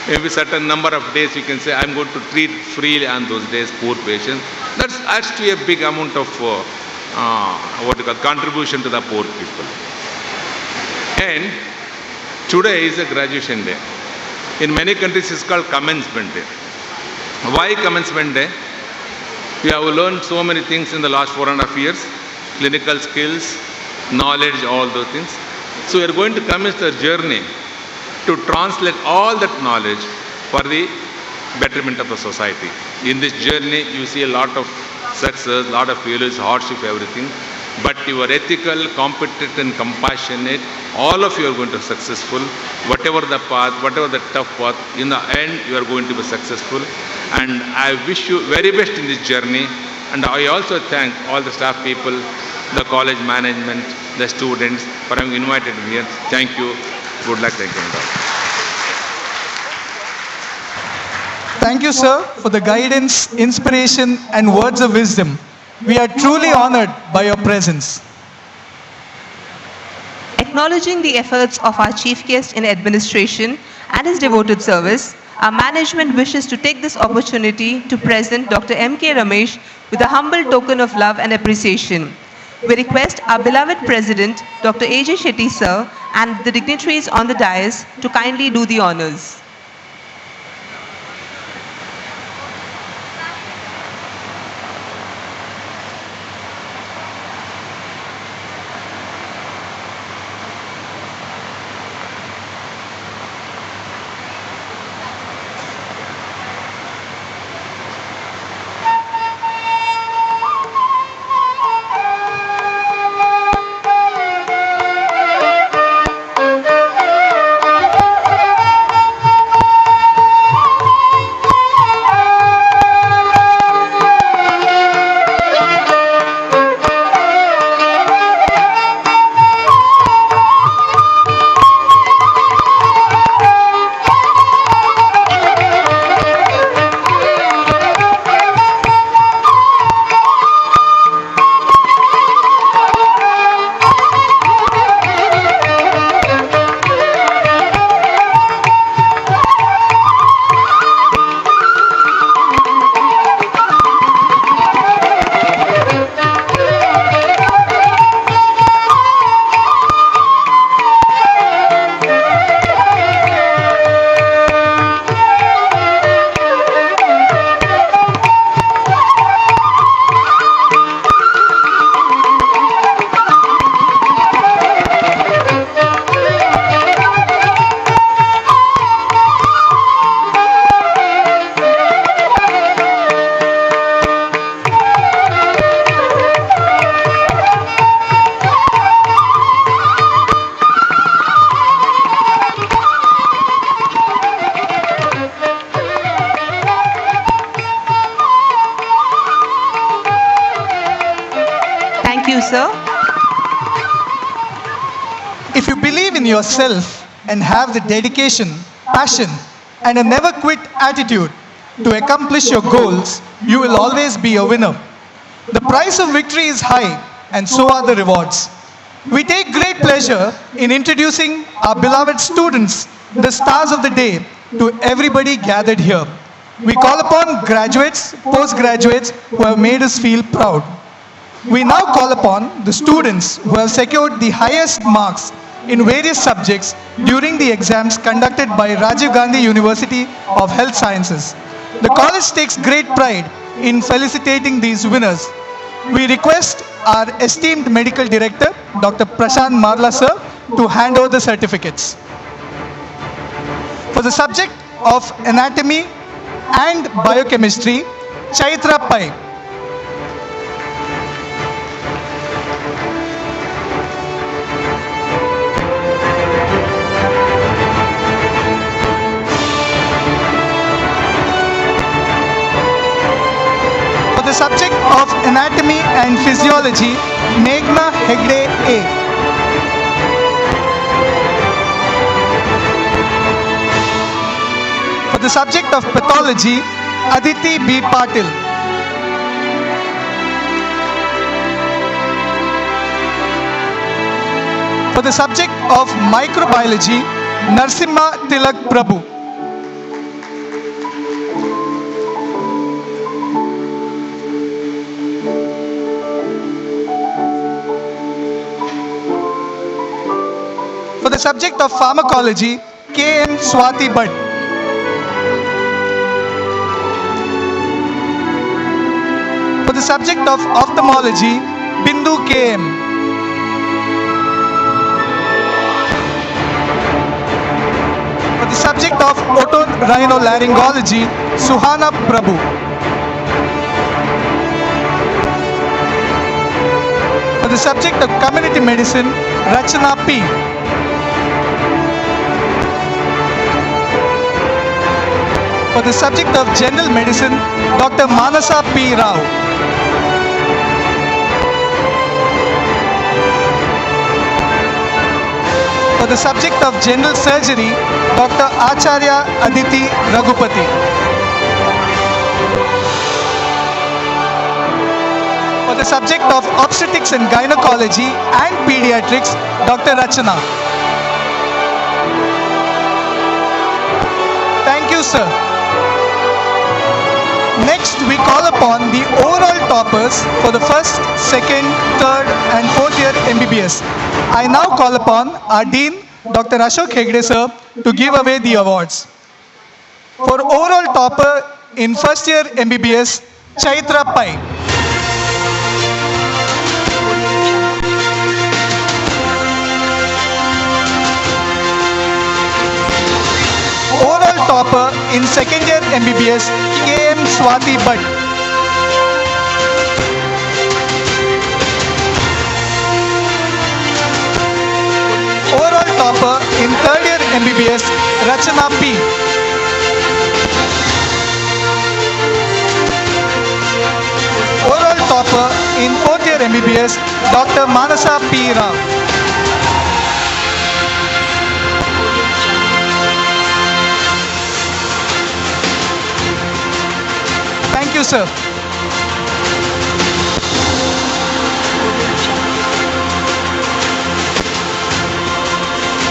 Maybe certain number of days you can say, I'm going to treat freely on those days poor patients. That adds to a big amount of contribution to the poor people. And today is a graduation day. In many countries it's called commencement day. Why commencement day? We have learned so many things in the last 4.5 years. Clinical skills, knowledge, all those things. So we are going to commence the journey to translate all that knowledge for the betterment of the society. In this journey, you see a lot of success, a lot of failures, hardship, everything. But you are ethical, competent, and compassionate. All of you are going to be successful. Whatever the path, whatever the tough path, in the end, you are going to be successful. And I wish you very best in this journey. And I also thank all the staff people, the college management, the students for having invited me here. Thank you. Good luck. Thank you. Thank you, sir, for the guidance, inspiration, and words of wisdom. We are truly honored by your presence. Acknowledging the efforts of our chief guest in administration and his devoted service, our management wishes to take this opportunity to present Dr. M.K. Ramesh with a humble token of love and appreciation. We request our beloved President, Dr. A.J. Shetty, sir, and the dignitaries on the dais to kindly do the honors. Sir. If you believe in yourself and have the dedication, passion, and a never quit attitude to accomplish your goals, you will always be a winner. The price of victory is high, and so are the rewards. We take great pleasure in introducing our beloved students, the stars of the day, to everybody gathered here. We call upon graduates, postgraduates who have made us feel proud. We now call upon the students who have secured the highest marks in various subjects during the exams conducted by Rajiv Gandhi University of Health Sciences. The college takes great pride in felicitating these winners. We request our esteemed medical director, Dr. Prashant Marla sir, to hand over the certificates. For the subject of anatomy and biochemistry, Chaitra Pai. The subject of anatomy and physiology, Meghna Hegde A. For the subject of pathology, Aditi B. Patil. For the subject of microbiology, Narsimha Tilak Prabhu. For the subject of pharmacology, K.M. Swati Bhatt. For the subject of ophthalmology, Bindu K.M. For the subject of otorhinolaryngology, Suhana Prabhu. For the subject of community medicine, Rachana P. For the subject of general medicine, Dr. Manasa P. Rao. For the subject of General Surgery, Dr. Acharya Aditi Raghupati. For the subject of Obstetrics and Gynecology and Pediatrics, Dr. Rachana. Thank you, sir. Next, we call upon the overall toppers for the first, second, third and fourth year MBBS. I now call upon our Dean, Dr. Ashok Hegde sir, to give away the awards. For overall topper in first year MBBS, Chaitra Pai. Overall topper in second year MBBS, KM Swati Bhatt. Overall topper in third year MBBS, Rachana P. Overall topper in fourth year MBBS, Dr. Manasa P. Rao. Thank you, sir.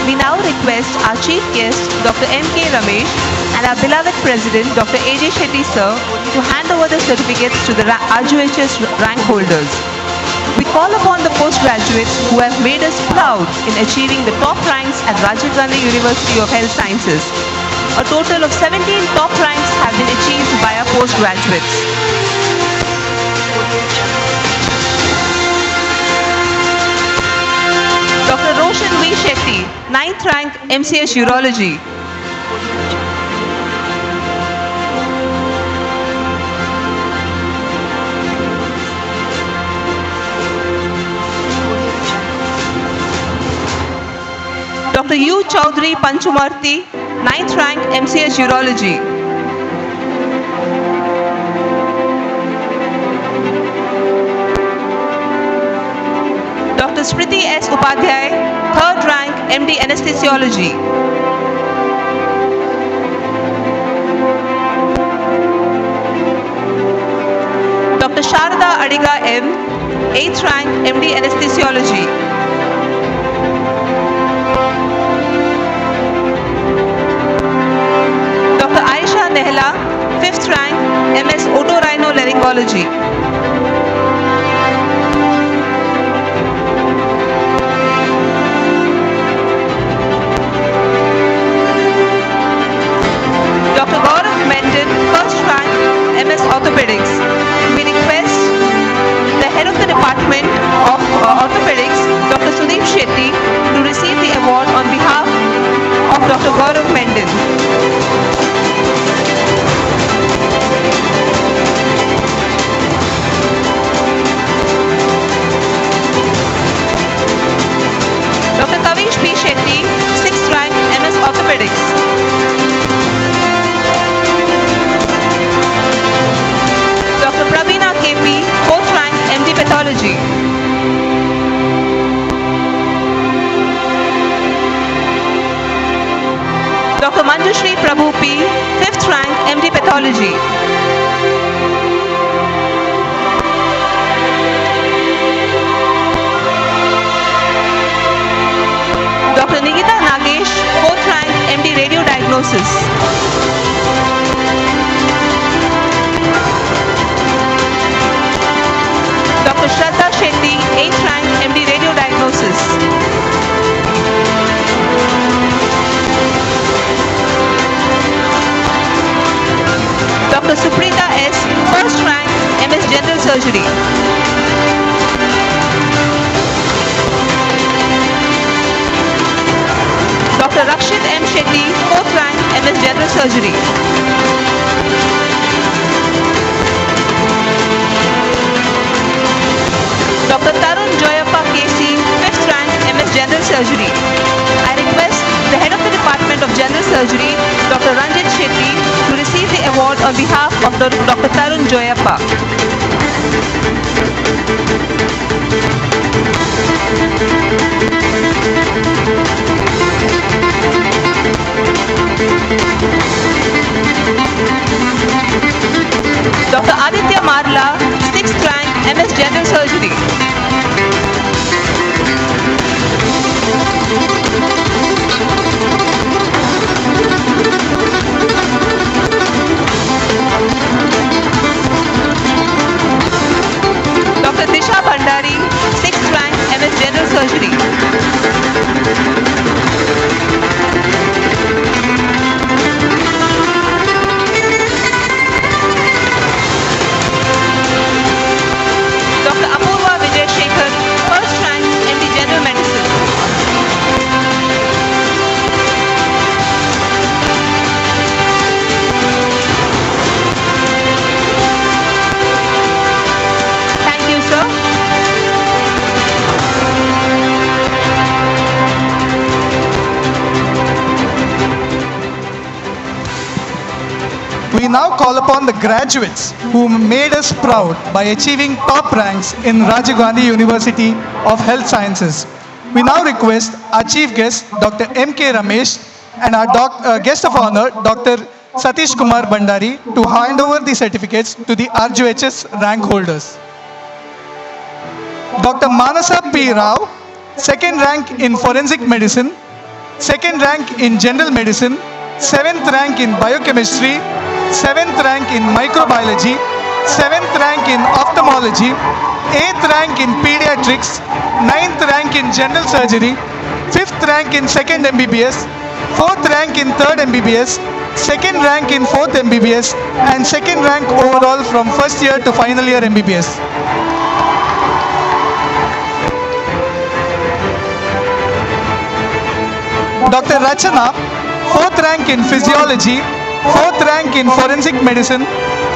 We now request our chief guest, Dr. M.K. Ramesh, and our beloved president, Dr. A.J. Shetty sir, to hand over the certificates to the RJHS rank holders. We call upon the postgraduates who have made us proud in achieving the top ranks at Rajiv Gandhi University of Health Sciences. A total of 17 top ranks have been achieved by our postgraduates. Dr. Roshan V. Shetty, 9th rank MCH Urology. Dr. U. Chaudhary Panchumarthi, 9th rank MCH Urology. Dr. Smriti S. Upadhyay, 3rd rank MD Anesthesiology. Dr. Sharada Adiga M, 8th rank MD Anesthesiology. Dr. Aisha Nehla, 5th rank MS Otorhinolaryngology. Dr. Gaurav Mendon, 1st rank MS Orthopedics. We request the head of the Department of Orthopedics, Dr. Sudeep Shetty, to receive the award on behalf of Dr. Gaurav Mendon. Dr. Kavish P. Shetty, 6th rank MS Orthopedics. Dr. Pravina KP, 4th rank MD Pathology. Dr. Manjushri Prabhu P, 5th rank MD Pathology. Dr. Nigita Nagesh, 4th rank MD Radio Diagnosis. Dr. Shraddha Shetty, 8th rank MD Radio Diagnosis. Dr. Suprita S, 1st rank MS General Surgery. Dr. Rakshit M. Shetty, 4th rank MS General Surgery. Dr. Tarun Joyappa KC, 5th rank MS General Surgery. I request the head of the Department of General Surgery, Dr. Ranjit Shetty, to receive the award on behalf of Dr. Tarun Joyappa. Dr. Aditya Marla, 6th rank, MS General Surgery. Dr. Disha Bhandari, 6th rank, MS General Surgery. Dr. Apurva Vijay Shekhar, 1st rank, MD General Medicine. Thank you, sir. We now call upon the graduates who made us proud by achieving top ranks in Rajiv Gandhi University of Health Sciences. We now request our chief guest, Dr. M.K. Ramesh, and our guest of honor, Dr. Satish Kumar Bhandari, to hand over the certificates to the RGHS rank holders. Dr. Manasa P. Rao, 2nd rank in Forensic Medicine, 2nd rank in General Medicine, 7th rank in Biochemistry, 7th rank in Microbiology, 7th rank in Ophthalmology, 8th rank in Pediatrics, 9th rank in General Surgery, 5th rank in 2nd MBBS, 4th rank in 3rd MBBS, 2nd rank in 4th MBBS, and 2nd rank overall from 1st year to final year MBBS. Dr. Rachana, 4th rank in Physiology, 4th rank in Forensic Medicine,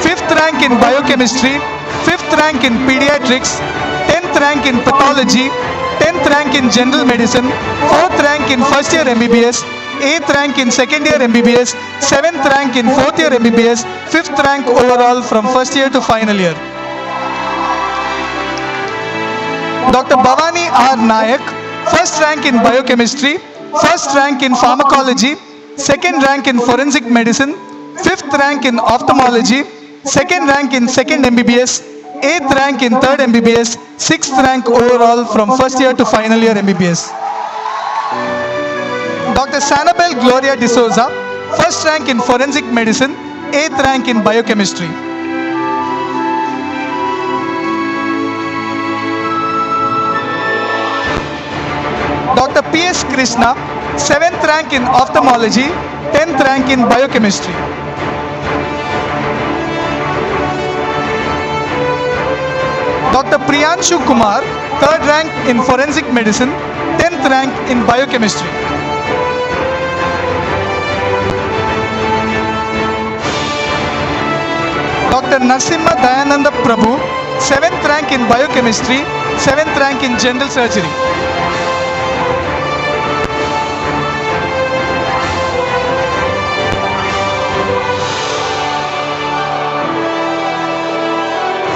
5th rank in Biochemistry, 5th rank in Pediatrics, 10th rank in Pathology, 10th rank in General Medicine, 4th rank in 1st year MBBS, 8th rank in 2nd year MBBS, 7th rank in 4th year MBBS, 5th rank overall from 1st year to final year. Dr. Bhavani R. Nayak, 1st rank in Biochemistry, 1st rank in Pharmacology, 2nd rank in Forensic Medicine, 5th rank in Ophthalmology, 2nd rank in 2nd MBBS, 8th rank in 3rd MBBS, 6th rank overall from 1st year to final year MBBS. Dr. Sanabel Gloria D'Souza, 1st rank in Forensic Medicine, 8th rank in Biochemistry. Dr. P.S. Krishna, 7th rank in Ophthalmology, 10th rank in Biochemistry. Dr. Priyanshu Kumar, 3rd rank in Forensic Medicine, 10th rank in Biochemistry. Dr. Narasimha Dayananda Prabhu, 7th rank in Biochemistry, 7th rank in General Surgery.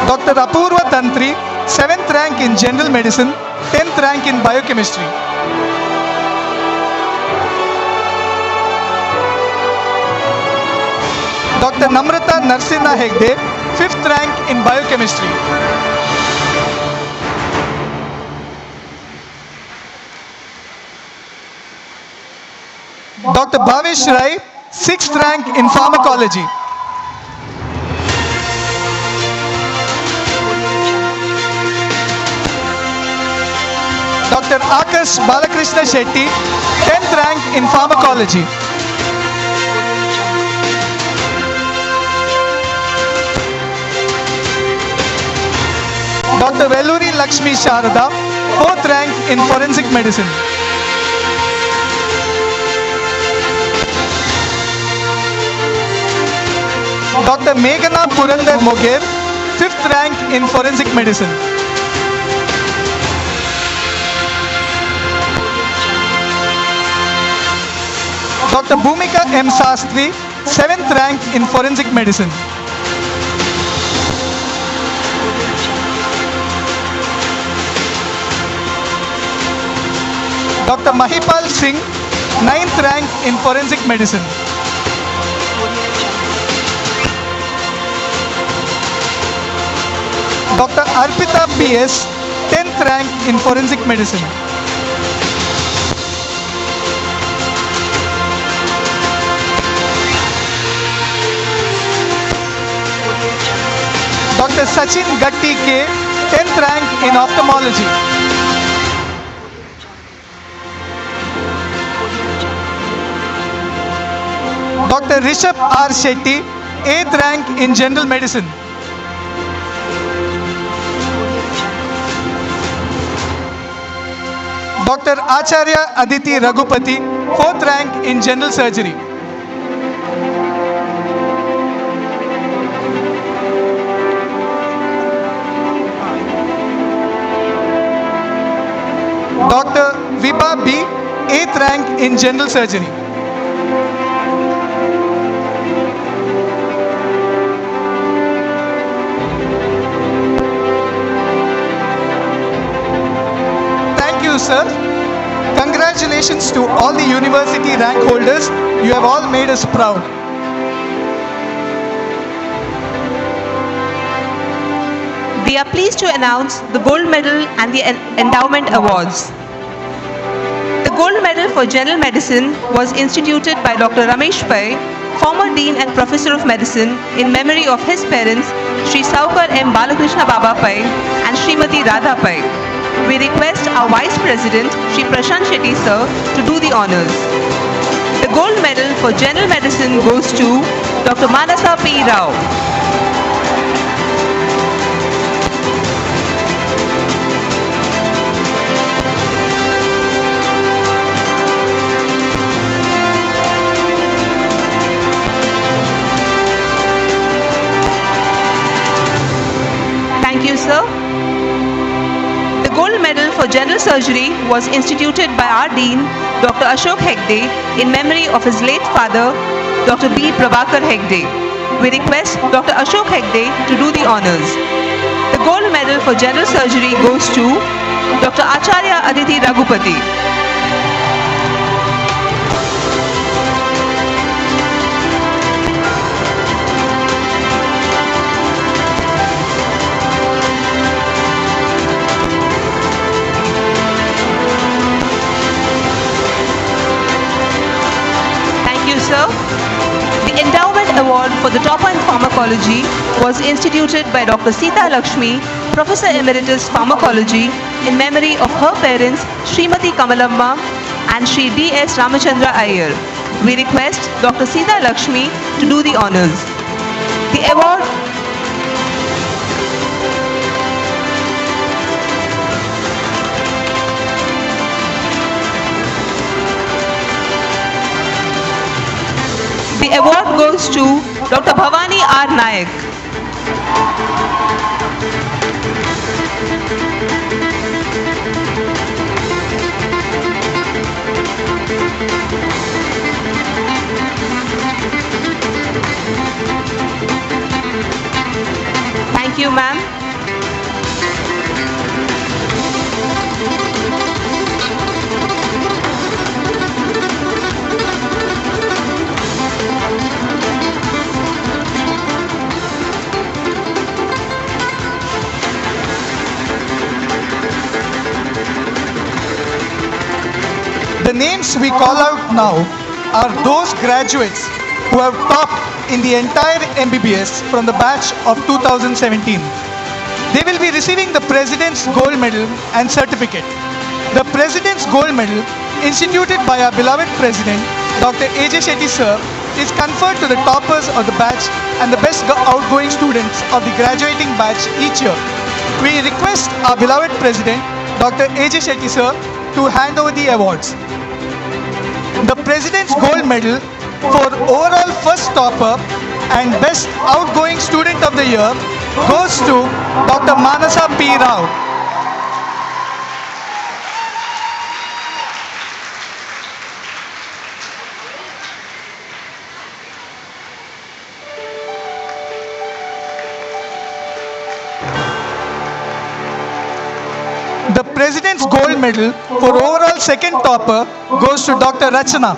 Dr. Apurva Tantri, 7th rank in General Medicine, 10th rank in Biochemistry. Dr. Namrata Narsinha Hegde, 5th rank in Biochemistry. Dr. Bhavesh Rai, 6th rank in Pharmacology. Dr. Akash Balakrishna Shetty, 10th rank in Pharmacology. Dr. Velluri Lakshmi Sharada, 4th rank in Forensic Medicine. Dr. Meghana Purandar Moger, 5th rank in Forensic Medicine. Dr. Bhumika M. Sastry, 7th rank in Forensic Medicine. Dr. Mahipal Singh, 9th rank in Forensic Medicine. Dr. Arpita PS, 10th rank in forensic medicine. Dr. Sachin Gatti K, 10th rank in ophthalmology. Dr. Rishabh R. Shetty, 8th rank in general medicine. Dr. Acharya Aditi Raghupati, 4th rank in general surgery. Dr. Vibha B, 8th rank in general surgery. Thank you, sir. Congratulations to all the university rank holders. You have all made us proud. We are pleased to announce the Gold Medal and the Endowment Awards. The Gold Medal for General Medicine was instituted by Dr. Ramesh Pai, former Dean and Professor of Medicine, in memory of his parents, Sri Saukar M. Balakrishna Baba Pai and Srimati Radha Pai. We request our Vice President, Sri Prashant Shetty Sir, to do the honors. The Gold Medal for General Medicine goes to Dr. Manasa P. Rao. Thank you, sir. The Gold Medal for General Surgery was instituted by our Dean, Dr. Ashok Hegde, in memory of his late father, Dr. B. Prabhakar Hegde. We request Dr. Ashok Hegde to do the honors. The Gold Medal for General Surgery goes to Dr. Acharya Aditi Raghupati. Sir. The Endowment Award for the Topper in Pharmacology was instituted by Dr. Sita Lakshmi, Professor Emeritus Pharmacology, in memory of her parents, Srimati Kamalamma and Sri D.S. Ramachandra Iyer. We request Dr. Sita Lakshmi to do the honors. The award The award goes to Dr. Bhavani R. Nayak. Thank you, ma'am. The names we call out now are those graduates who have topped in the entire MBBS from the batch of 2017. They will be receiving the President's Gold Medal and certificate. The President's Gold Medal, instituted by our beloved President, Dr. AJ Shetty Sir, is conferred to the toppers of the batch and the best outgoing students of the graduating batch each year. We request our beloved President, Dr. AJ Shetty Sir, to hand over the awards. The President's Gold Medal for overall first topper and best outgoing student of the year goes to Dr. Manasa P. Rao. The President's Gold Medal for overall second topper goes to Dr. Rachana.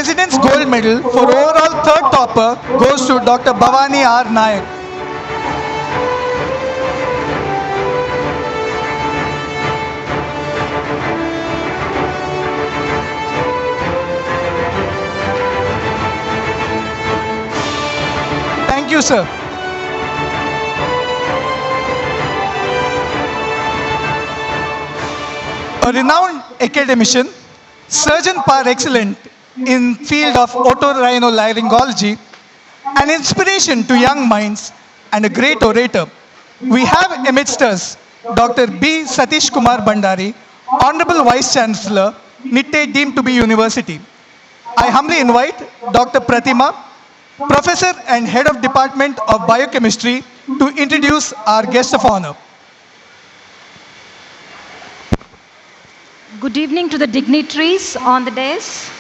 President's Gold Medal for overall third topper goes to Dr. Bhavani R. Nayak. Thank you, sir. A renowned academician, surgeon par excellence in field of otorhinolaryngology, an inspiration to young minds and a great orator. We have amidst us Dr. B. Satish Kumar Bhandari, Honorable Vice Chancellor, NITTE deemed to be University. I humbly invite Dr. Pratima, Professor and Head of Department of Biochemistry, to introduce our guest of honor. Good evening to the dignitaries on the dais,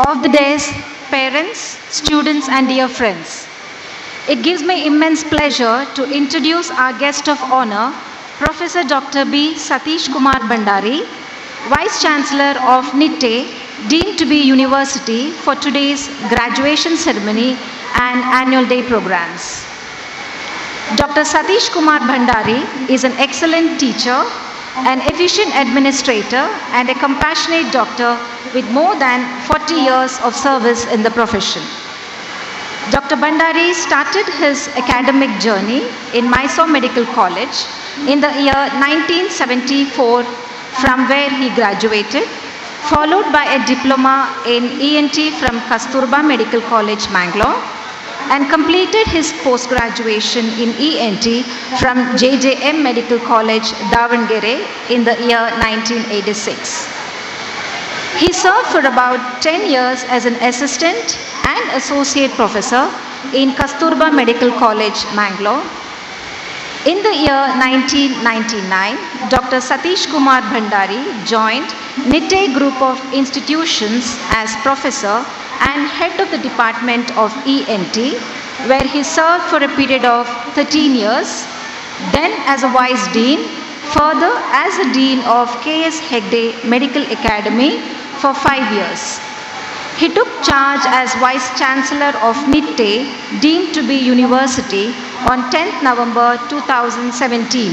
of the dais, parents, students and dear friends. It gives me immense pleasure to introduce our guest of honor, Professor Dr. B. Satish Kumar Bhandari, Vice Chancellor of NITTE, deemed to be University, for today's graduation ceremony and annual day programs. Dr. Satish Kumar Bhandari is an excellent teacher, an efficient administrator and a compassionate doctor with more than 40 years of service in the profession. Dr. Bhandari started his academic journey in Mysore Medical College in the year 1974, from where he graduated, followed by a diploma in ENT from Kasturba Medical College, Mangalore, and completed his post-graduation in ENT from JJM Medical College, Davangere in the year 1986. He served for about 10 years as an assistant and associate professor in Kasturba Medical College, Mangalore. In the year 1999, Dr. Satish Kumar Bhandari joined NITTE Group of Institutions as professor and head of the Department of ENT, where he served for a period of 13 years, then as a Vice Dean, further as a Dean of K.S. Hegde Medical Academy for 5 years. He took charge as Vice Chancellor of NITTE, deemed to be University, on 10th November 2017.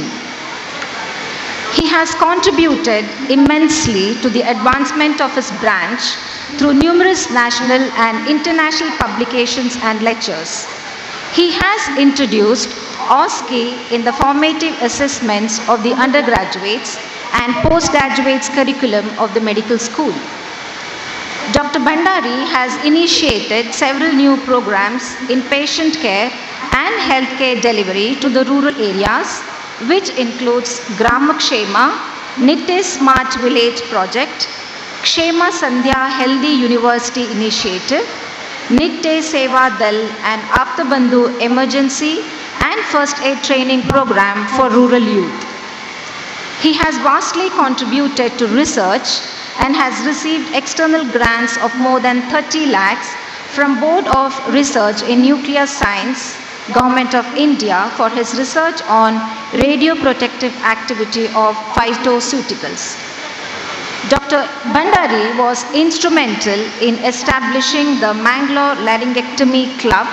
He has contributed immensely to the advancement of his branch through numerous national and international publications and lectures. He has introduced OSCE in the formative assessments of the undergraduates and postgraduates curriculum of the medical school. Dr. Bhandari has initiated several new programs in patient care and healthcare delivery to the rural areas, which includes Gramakshema, NITTE Smart Village Project, Kshema Sandhya Healthy University Initiative, NITTE Seva Dal and Aptabandhu Emergency and First Aid Training Program for rural youth. He has vastly contributed to research and has received external grants of more than 30 lakhs from Board of Research in Nuclear Science, Government of India, for his research on radioprotective activity of phytoceuticals. Dr. Bhandari was instrumental in establishing the Mangalore Laryngectomy Club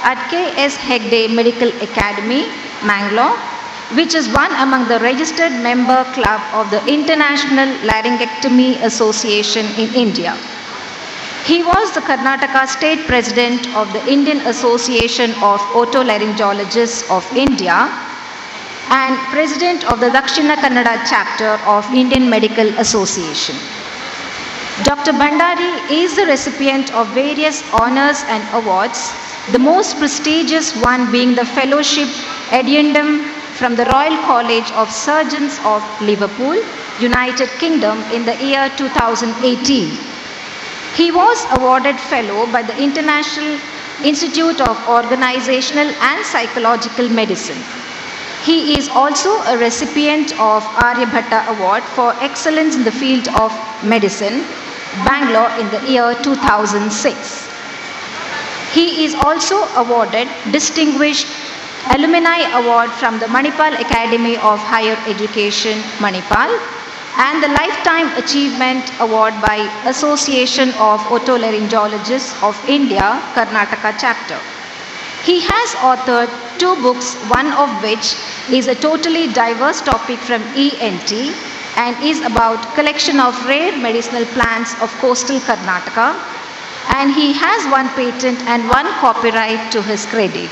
at K.S. Hegde Medical Academy, Mangalore, which is one among the registered member club of the International Laryngectomy Association in India. He was the Karnataka State President of the Indian Association of Otolaryngologists of India and President of the Dakshina Kannada chapter of Indian Medical Association. Dr. Bhandari is the recipient of various honors and awards, the most prestigious one being the Fellowship Addendum from the Royal College of Surgeons of Liverpool, United Kingdom in the year 2018. He was awarded Fellow by the International Institute of Organizational and Psychological Medicine. He is also a recipient of Aryabhatta Award for Excellence in the Field of Medicine, Bangalore in the year 2006. He is also awarded Distinguished Alumni Award from the Manipal Academy of Higher Education, Manipal, and the Lifetime Achievement Award by Association of Otolaryngologists of India, Karnataka chapter. He has authored 2 books, one of which is a totally diverse topic from ENT and is about collection of rare medicinal plants of coastal Karnataka, and he has 1 patent and 1 copyright to his credit.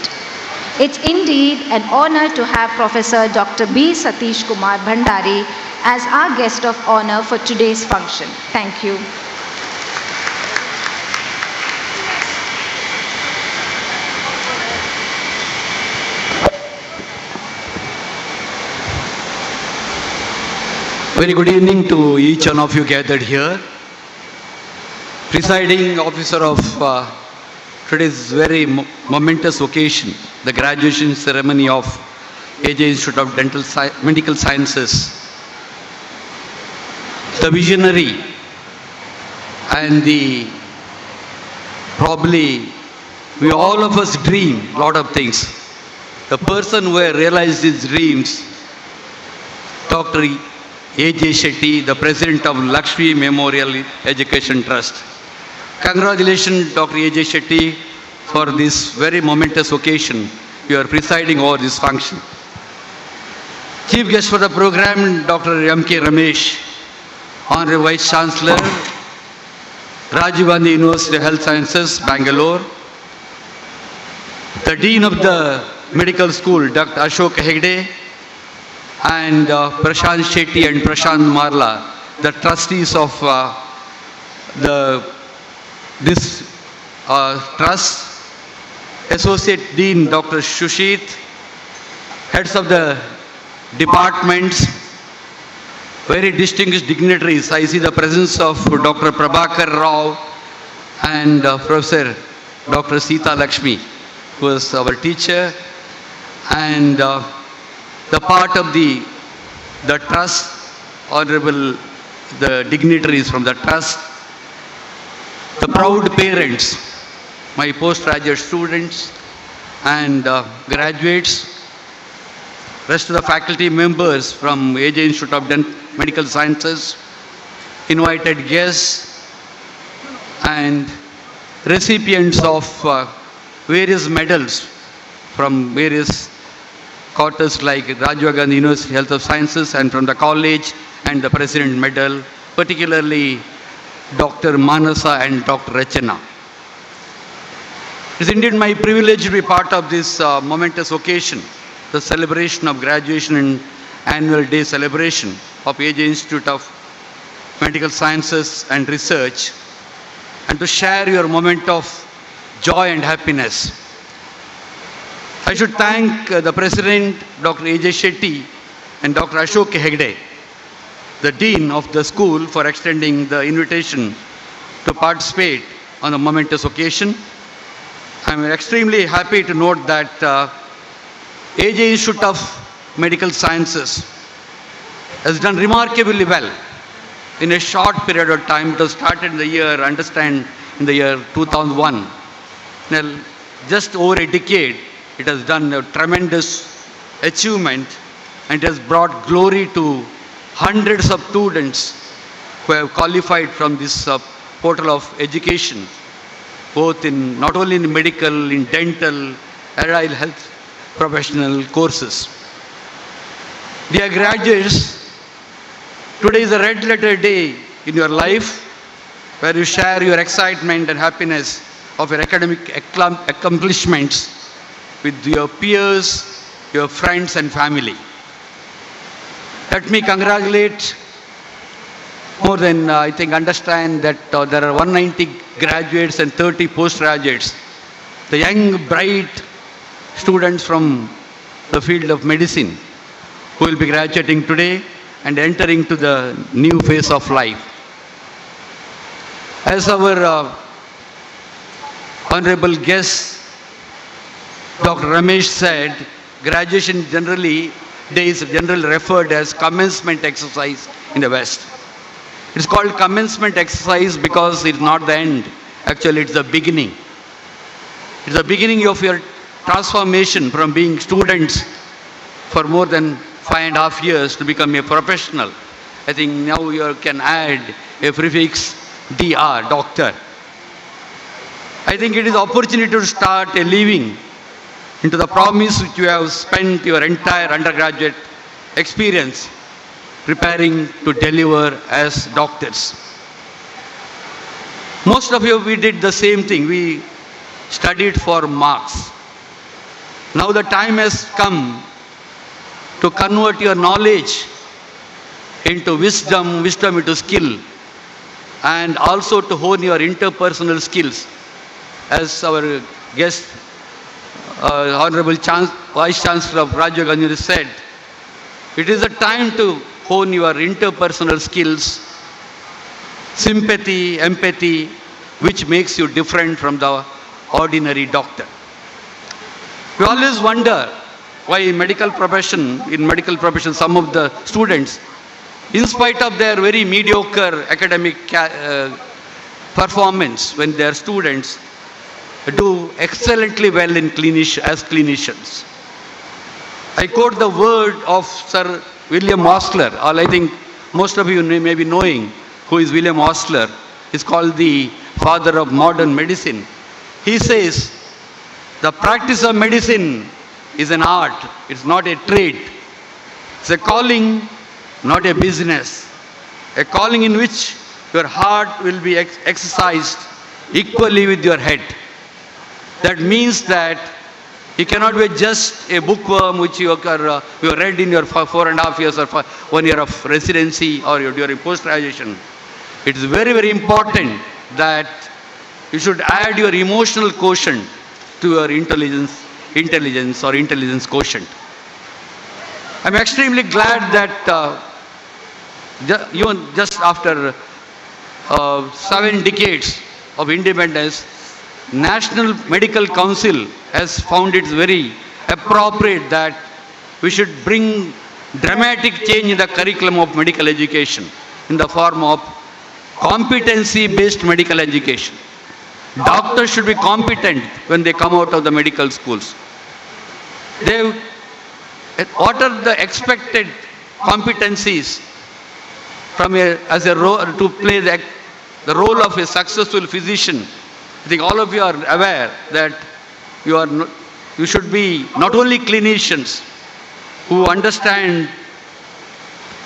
It's indeed an honor to have Professor Dr. B. Satish Kumar Bhandari as our guest of honor for today's function. Thank you. Very good evening to each one of you gathered here. Presiding officer of today's very momentous occasion, the graduation ceremony of AJ Institute of Medical Sciences. The visionary and probably we all of us dream a lot of things. The person who realized his dreams, Dr. AJ Shetty, the President of Lakshmi Memorial Education Trust. Congratulations, Dr. AJ Shetty, for this very momentous occasion. You are presiding over this function. Chief guest for the program, Dr. M.K. Ramesh, Honorary Vice Chancellor, Rajiv Gandhi University of Health Sciences, Bangalore. The Dean of the Medical School, Dr. Ashok Hegde, and Prashant Shetty and Prashant Marla, the trustees of this trust, Associate Dean Dr. Shushit, heads of the departments, very distinguished dignitaries. I see the presence of Dr. Prabhakar Rao and Professor Dr. Sita Lakshmi, who was our teacher, and the part of the trust, honorable the dignitaries from the trust, the proud parents, my postgraduate students and graduates, rest of the faculty members from AJ Institute of Medical Sciences, invited guests and recipients of various medals from various quarters like Rajiv Gandhi University Health of Sciences and from the college, and the President Medal, particularly Dr. Manasa and Dr. Rachana. It is indeed my privilege to be part of this momentous occasion, the celebration of graduation and annual day celebration of AJ Institute of Medical Sciences and Research, and to share your moment of joy and happiness. I should thank the President, Dr. AJ Shetty, and Dr. Ashok Hegde, the Dean of the school, for extending the invitation to participate on the momentous occasion. I am extremely happy to note that AJ Institute of Medical Sciences has done remarkably well in a short period of time. It was started in the year, in the year 2001. Now, just over a decade, it has done a tremendous achievement, and it has brought glory to hundreds of students who have qualified from this portal of education, both in not only in medical, in dental, allied health professional courses. Dear graduates, today is a red letter day in your life where you share your excitement and happiness of your academic accomplishments with your peers, your friends and family. Let me congratulate, more than understand that there are 190 graduates and 30 postgraduates, the young, bright students from the field of medicine who will be graduating today and entering to the new phase of life. As our honorable guest, Dr. Ramesh said, graduation generally referred as commencement exercise in the West. It's called commencement exercise because it's not the end. Actually, it's the beginning. It's the beginning of your transformation from being students for more than 5.5 years to become a professional I think now you can add a prefix DR, doctor. I think it is opportunity to start a living into the promise which you have spent your entire undergraduate experience preparing to deliver as doctors. Most of you, we did the same thing. We studied for marks. Now the time has come to convert your knowledge into wisdom, wisdom into skill, and also to hone your interpersonal skills. As our guest, Honorable Vice Chancellor of Rajiv Gandhi said, it is a time to hone your interpersonal skills, sympathy, empathy, which makes you different from the ordinary doctor. We always wonder why in medical profession, some of the students, in spite of their very mediocre academic performance when they are students, do excellently well in as clinicians. I quote the word of Sir William Osler, or I think most of you may be knowing who is William Osler. He's called the father of modern medicine. He says, the practice of medicine is an art, it's not a trade. It's a calling, not a business. A calling in which your heart will be exercised equally with your head. That means that you cannot be just a bookworm which you read in your 4.5 years or 1 year of residency or during post-graduation. It is very, very important that you should add your emotional quotient to your intelligence or intelligence quotient. I'm extremely glad that just after 7 decades of independence, National Medical Council has found it very appropriate that we should bring dramatic change in the curriculum of medical education in the form of competency-based medical education. Doctors should be competent when they come out of the medical schools. What are the expected competencies from to play the role of a successful physician? I think all of you are aware that you should be not only clinicians who understand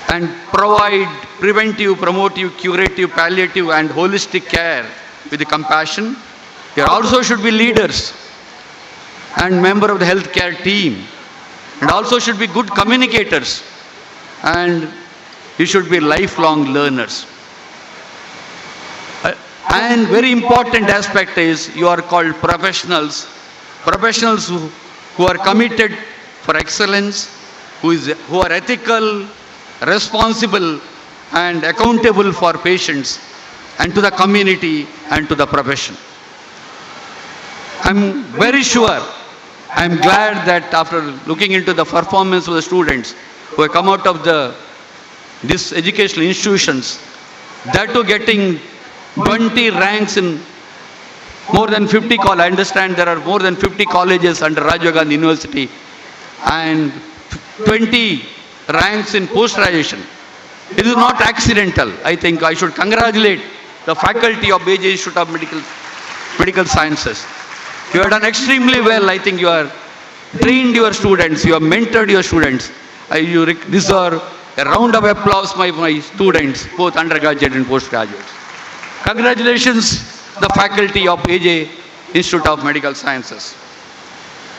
and provide preventive, promotive, curative, palliative and holistic care with the compassion. You also should be leaders and member of the healthcare team, and also should be good communicators, and you should be lifelong learners. And very important aspect is you are called professionals who are committed for excellence, who are ethical, responsible and accountable for patients and to the community and to the profession. I'm very sure, I'm glad that after looking into the performance of the students who have come out of these educational institutions, that too getting 20 ranks in more than 50 colleges. I understand there are more than 50 colleges under Rajiv Gandhi University and 20 ranks in post-graduation. It is not accidental. I think I should congratulate the faculty of AJ Institute of Medical Sciences. You have done extremely well. I think you have trained your students, you have mentored your students. You deserve a round of applause, my students, both undergraduate and postgraduates. Congratulations, the faculty of AJ Institute of Medical Sciences.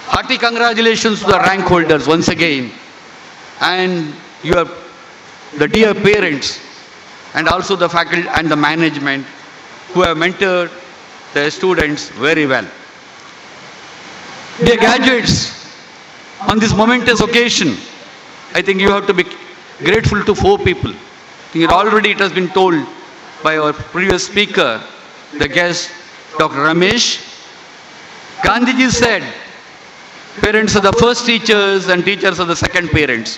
Hearty congratulations to the rank holders once again, and the dear parents, and also the faculty and the management who have mentored the students very well. Dear graduates, on this momentous occasion, I think you have to be grateful to 4 people. I think already it has been told by our previous speaker, the guest, Dr. Ramesh. Gandhiji said, parents are the first teachers and teachers are the second parents.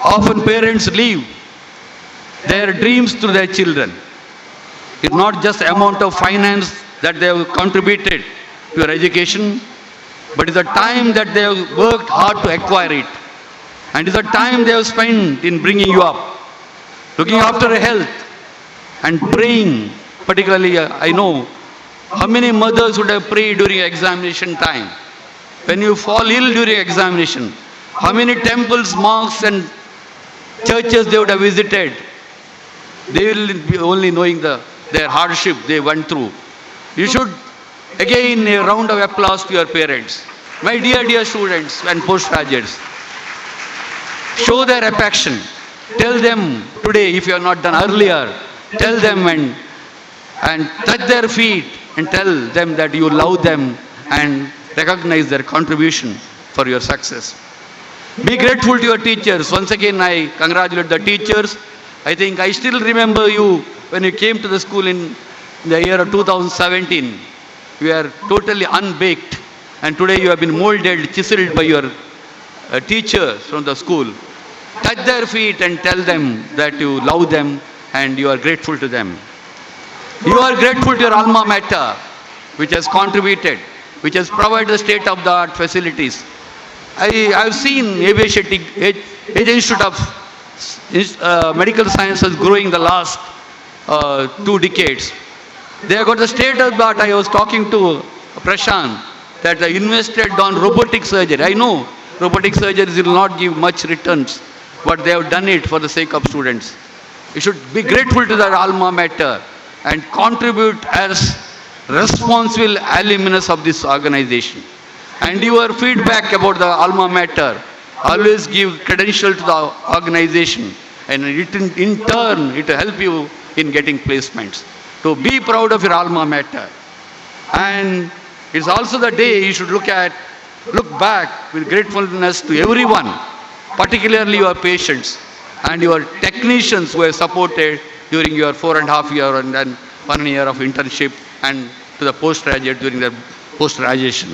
Often parents leave their dreams to their children. It's not just the amount of finance that they have contributed to your education, but it's the time that they have worked hard to acquire it. And it's the time they have spent in bringing you up. looking after health and praying. Particularly, I know how many mothers would have prayed during examination time. When you fall ill during examination, how many temples, mosques and churches they would have visited. They will be only knowing their hardship they went through. You should, again, a round of applause to your parents. My dear students and postgraduates, show their affection. Tell them today, if you have not done earlier, tell them and touch their feet and tell them that you love them and recognize their contribution for your success. Be grateful to your teachers. Once again, I congratulate the teachers. I think I still remember you when you came to the school in the year of 2017. You were totally unbaked, and today you have been molded, chiseled by your teachers from the school. Touch their feet and tell them that you love them and you are grateful to them. You are grateful to your alma mater, which has contributed, which has provided the state-of-the-art facilities. I have seen Aviation Institute of Medical Sciences growing the last 2 decades. They have got the state-of-the-art. I was talking to Prashant that they invested on robotic surgery. I know robotic surgeries will not give much returns, but they have done it for the sake of students. You should be grateful to their alma mater and contribute as responsible alumnus of this organization. And your feedback about the alma mater, always give credential to the organization, and in turn it will help you in getting placements. So be proud of your alma mater. And it's also the day you should look back with gratefulness to everyone, particularly your patients and your technicians who have supported during your 4.5 year and then 1 year of internship, and to the postgraduate during their post-graduation.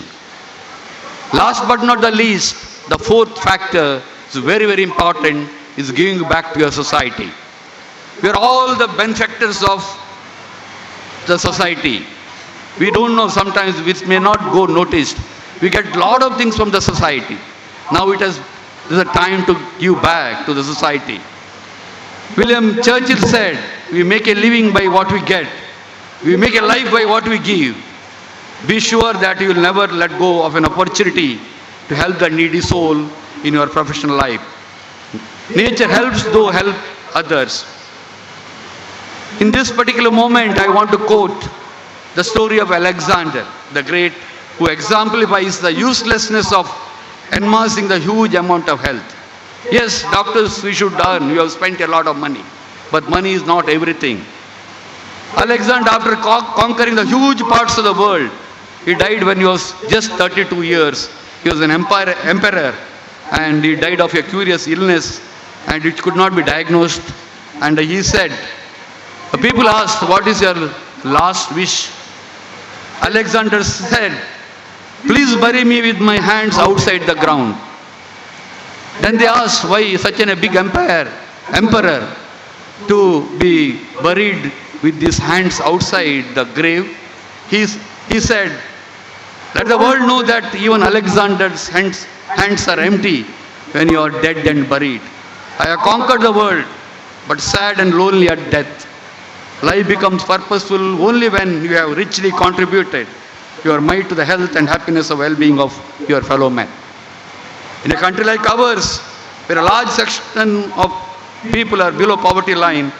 Last but not the least, the 4th factor is very important, is giving back to your society. We are all the benefactors of the society. We don't know sometimes, which may not go noticed. We get a lot of things from the society. Now there's a time to give back to the society. William Churchill said, we make a living by what we get. We make a life by what we give. Be sure that you will never let go of an opportunity to help the needy soul in your professional life. Nature helps, though help others. In this particular moment, I want to quote the story of Alexander the Great, who exemplifies the uselessness of amassing the huge amount of health. Yes, doctors, we should earn. You have spent a lot of money, but money is not everything. Alexander, after conquering the huge parts of the world, he died when he was just 32 years. He was an emperor, and he died of a curious illness, and it could not be diagnosed. And he said, the people asked, what is your last wish? Alexander said, please bury me with my hands outside the ground. Then they asked, why such a big emperor to be buried with his hands outside the grave? He said, let the world know that even Alexander's hands are empty when you are dead and buried. I have conquered the world, but sad and lonely at death. Life becomes purposeful only when you have richly contributed your might to the health and happiness and well-being of your fellow men. In a country like ours, where a large section of people are below poverty line,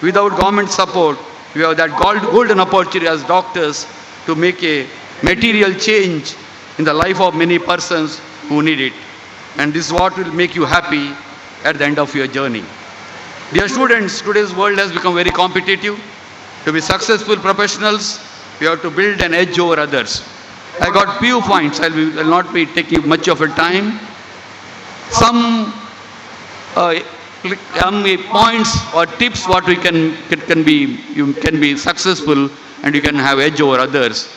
without government support, we have that golden opportunity as doctors to make a material change in the life of many persons who need it. And this is what will make you happy at the end of your journey. Dear students, today's world has become very competitive. To be successful professionals, we have to build an edge over others. I got few points. I will not be taking much of your time. Some points or tips what you can be successful and you can have edge over others.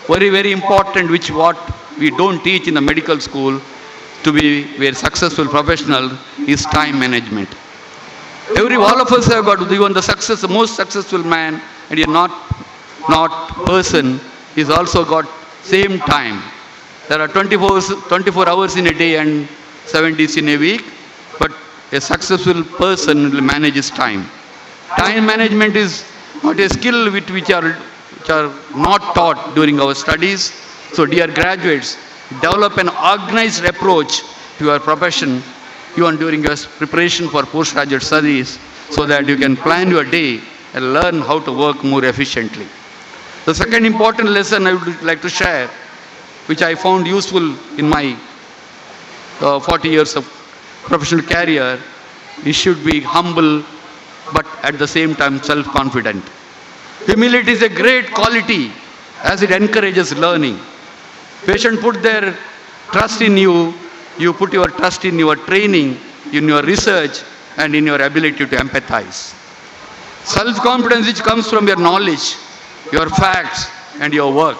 Very important, what we don't teach in the medical school to be a successful professional is time management. All of us have got, even the most successful man and a not person is also got same time. There are 24 hours in a day and 7 days in a week, but a successful person will manage his time. Time management is not a skill which are not taught during our studies. So dear graduates, develop an organized approach to your profession even during your preparation for postgraduate studies so that you can plan your day and learn how to work more efficiently. The second important lesson I would like to share, which I found useful in my 40 years of professional career, you should be humble but at the same time self-confident. Humility is a great quality as it encourages learning. Patients put their trust in you, you put your trust in your training, in your research, and in your ability to empathize. Self-confidence which comes from your knowledge, your facts, and your work.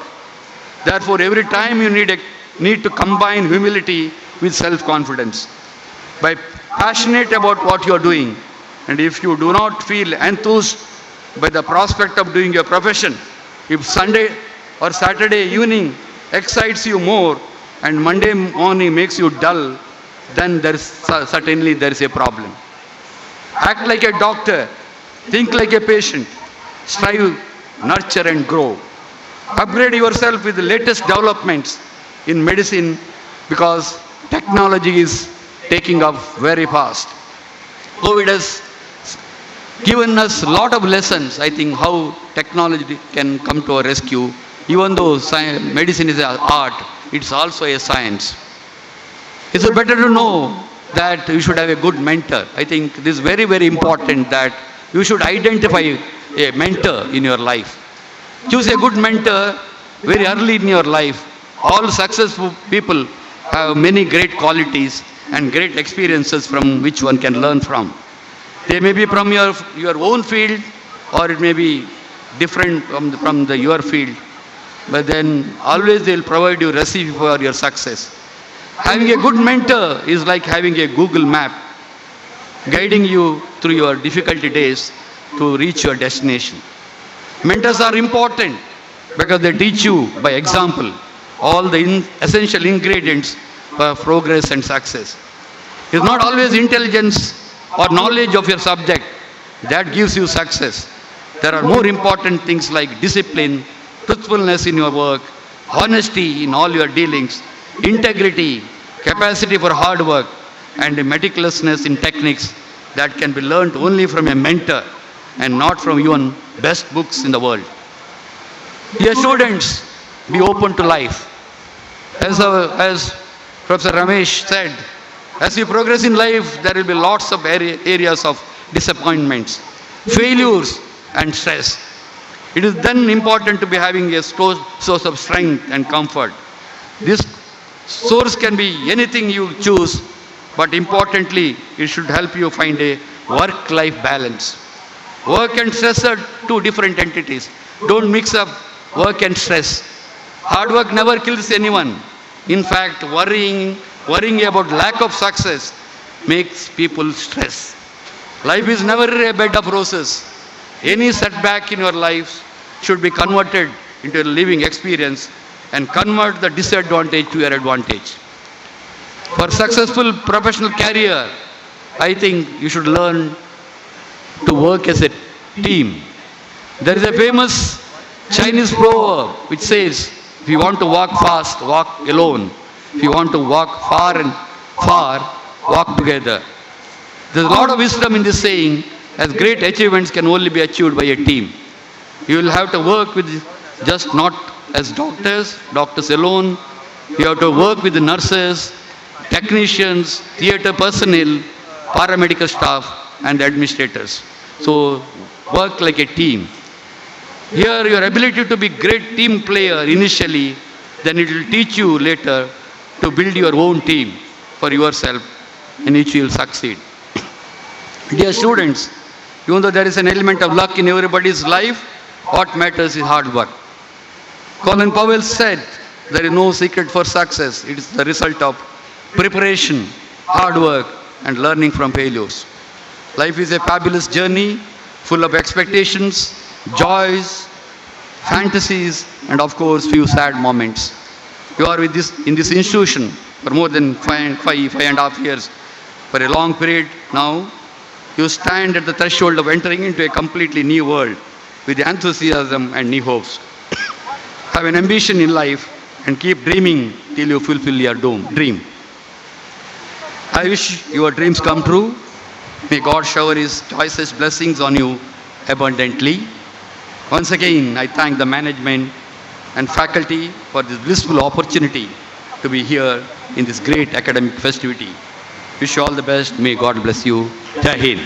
Therefore, every time you need to combine humility with self-confidence. By passionate about what you are doing, and if you do not feel enthused by the prospect of doing your profession, if Sunday or Saturday evening excites you more and Monday morning makes you dull, then certainly there is a problem. Act like a doctor, think like a patient, strive, nurture and grow. Upgrade yourself with the latest developments in medicine because technology is taking off very fast. COVID has given us a lot of lessons, I think, how technology can come to our rescue. Even though medicine is an art, it's also a science. It's better to know that you should have a good mentor. I think this is very, very important that you should identify a mentor in your life. Choose a good mentor very early in your life. All successful people have many great qualities and great experiences from which one can learn from. They may be from your own field or it may be different from your field. But then always they will provide you recipe for your success. Having a good mentor is like having a Google map guiding you through your difficulty days to reach your destination. Mentors are important because they teach you by example all the essential ingredients for progress and success. It's not always intelligence or knowledge of your subject that gives you success. There are more important things like discipline, truthfulness in your work, honesty in all your dealings, integrity, capacity for hard work, and meticulousness in techniques that can be learned only from a mentor and not from even best books in the world. Dear students, be open to life. As Professor Ramesh said, as you progress in life, there will be lots of areas of disappointments, failures, and stress. It is then important to be having a source of strength and comfort. This source can be anything you choose, but importantly, it should help you find a work-life balance. Work and stress are two different entities. Don't mix up work and stress. Hard work never kills anyone. In fact, worrying about lack of success makes people stress. Life is never a bed of roses. Any setback in your life should be converted into a living experience and convert the disadvantage to your advantage. For successful professional career, I think you should learn to work as a team. There is a famous Chinese proverb which says, if you want to walk fast, walk alone. If you want to walk far and far, walk together. There's a lot of wisdom in this saying, as great achievements can only be achieved by a team. You will have to work with just not as doctors alone. You have to work with the nurses, technicians, theatre personnel, paramedical staff, and administrators. So work like a team. Here your ability to be great team player initially, then it will teach you later to build your own team for yourself in which you will succeed. Dear students, even though there is an element of luck in everybody's life, what matters is hard work. Colin Powell said, there is no secret for success. It is the result of preparation, hard work, and learning from failures. Life is a fabulous journey, full of expectations, joys, fantasies, and of course, few sad moments. You are in this institution for more than five and a half years, for a long period now. You stand at the threshold of entering into a completely new world with enthusiasm and new hopes. Have an ambition in life and keep dreaming till you fulfill your dream. I wish your dreams come true. May God shower His choicest blessings on you abundantly. Once again, I thank the management and faculty for this blissful opportunity to be here in this great academic festivity. Wish you all the best. May God bless you. Jai Hind.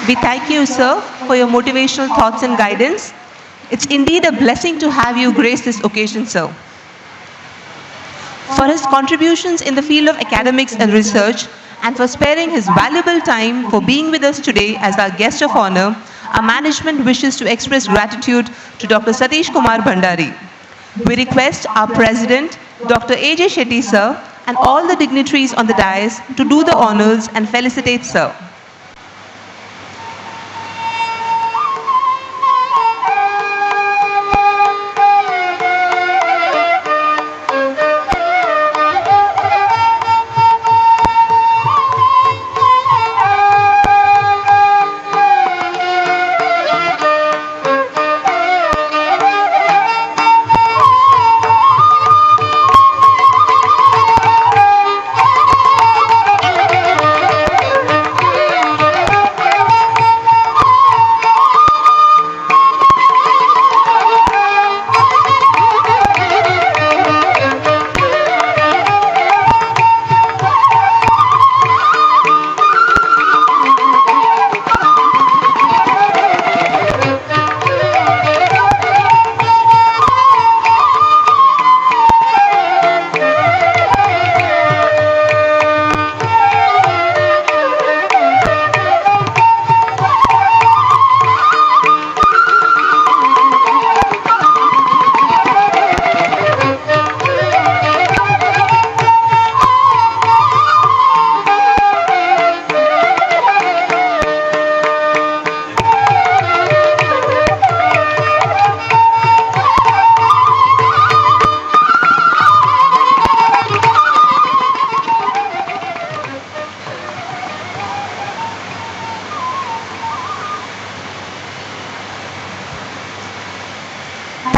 We thank you, sir, for your motivational thoughts and guidance. It's indeed a blessing to have you grace this occasion, sir. For his contributions in the field of academics and research, and for sparing his valuable time for being with us today as our guest of honor, our management wishes to express gratitude to Dr. Satish Kumar Bhandari. We request our President, Dr. A.J. Shetty, sir, and all the dignitaries on the dais to do the honors and felicitate sir.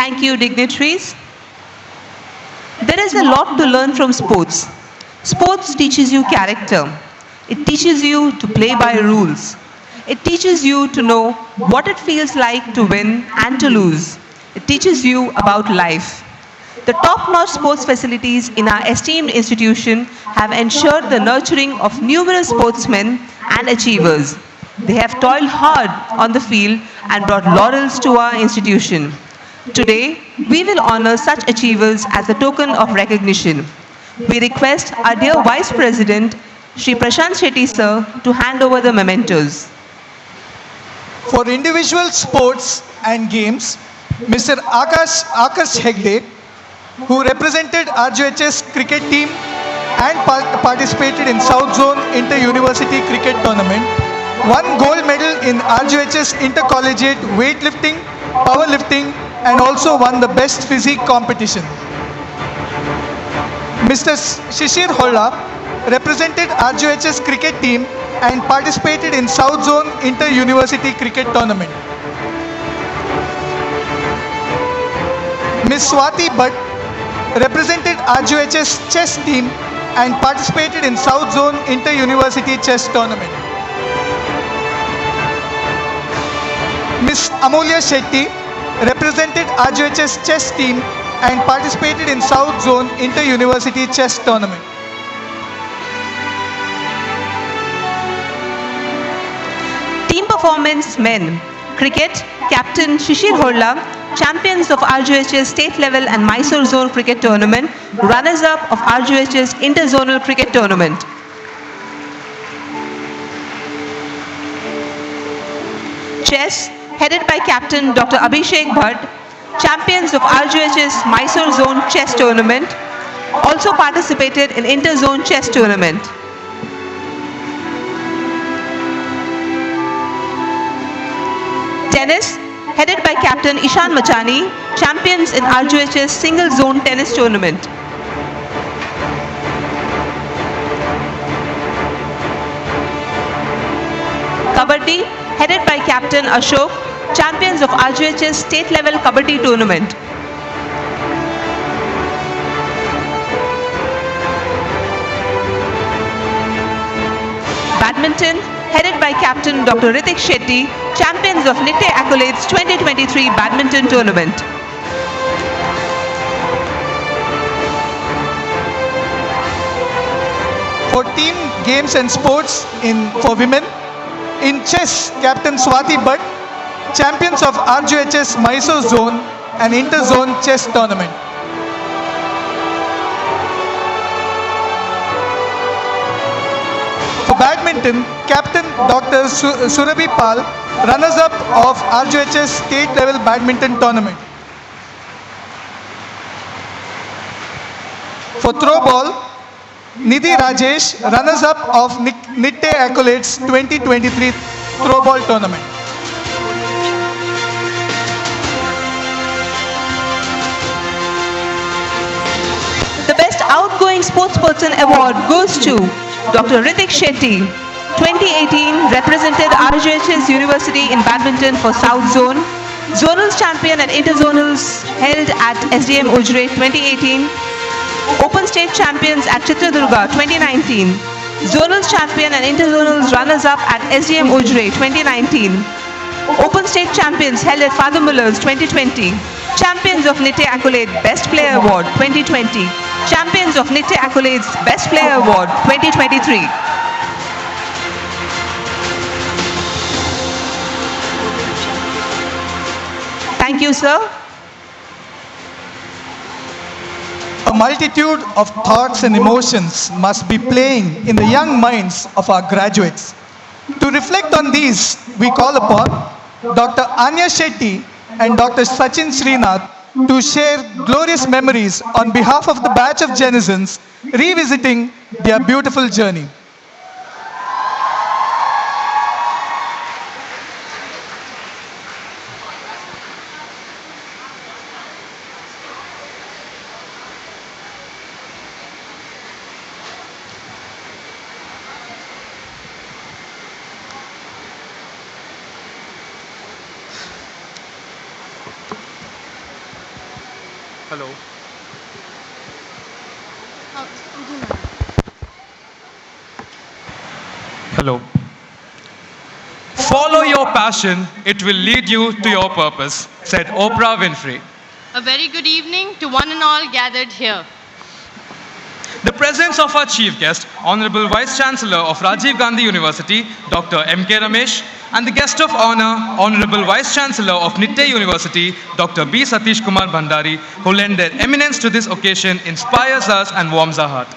Thank you, dignitaries. There is a lot to learn from sports. Sports teaches you character. It teaches you to play by rules. It teaches you to know what it feels like to win and to lose. It teaches you about life. The top-notch sports facilities in our esteemed institution have ensured the nurturing of numerous sportsmen and achievers. They have toiled hard on the field and brought laurels to our institution. Today, we will honor such achievers as a token of recognition. We request our dear Vice President, Shri Prashant Shetty sir, to hand over the mementos. For individual sports and games, Mr. Akash Hegde, who represented RJHS cricket team and participated in South Zone Inter-University Cricket Tournament, won gold medal in RJHS Intercollegiate Weightlifting, Powerlifting, and also won the Best Physique competition. Mr. Shishir Holla represented RJHS cricket team and participated in South Zone Inter-University Cricket Tournament. Ms. Swati Bhatt represented RJHS chess team and participated in South Zone Inter-University Chess Tournament. Ms. Amulya Shetty represented RJHS chess team and participated in South Zone Inter-University Chess Tournament. Team performance men. Cricket, Captain Shishir Holla, champions of RJHS State Level and Mysore Zone Cricket Tournament, runners-up of RJHS Inter-Zonal Cricket Tournament. Chess, headed by Captain Dr. Abhishek Bhatt, champions of RJHS Mysore Zone Chess Tournament, also participated in Inter-Zone Chess Tournament. Tennis, headed by Captain Ishan Machani, champions in RJHS Single Zone Tennis Tournament. headed by Captain Ashok, champions of RGHS state level Kabaddi tournament. Badminton, headed by Captain Dr. Ritik Shetty, champions of Nitte Accolades 2023 Badminton Tournament. For team games and sports for women, in chess, Captain Swati Bhatt, champions of RGHS Mysore Zone and Inter-Zone Chess Tournament. For badminton, Captain Dr. Surabhi Pal, runners-up of RGHS State Level Badminton Tournament. For throwball, Nidhi Rajesh, runners-up of Nitte Accolades 2023 Throwball Tournament. The Best Outgoing Sportsperson Award goes to Dr. Ritik Shetty, 2018 represented RGHS University in badminton for South Zone, Zonals Champion and Interzonals held at SDM Ujre 2018, Open State Champions at Chitradurga 2019, Zonals Champion and Interzonals runners-up at SDM Ujre 2019, Open State Champions held at Father Muller's 2020, Champions of Nitte Accolade Best Player Award 2020, Champions of Nitte Accolades Best Player Award 2023. Thank you, sir. A multitude of thoughts and emotions must be playing in the young minds of our graduates. To reflect on these, we call upon Dr. Anya Shetty and Dr. Sachin Srinath to share glorious memories on behalf of the batch of denizens revisiting their beautiful journey. Hello. Hello. Follow your passion, it will lead you to your purpose, said Oprah Winfrey. A very good evening to one and all gathered here. The presence of our chief guest, Honorable Vice Chancellor of Rajiv Gandhi University, Dr. M.K. Ramesh, and the guest of honor, Honorable Vice Chancellor of Nitte University, Dr. B. Satish Kumar Bhandari, who lend their eminence to this occasion, inspires us and warms our heart.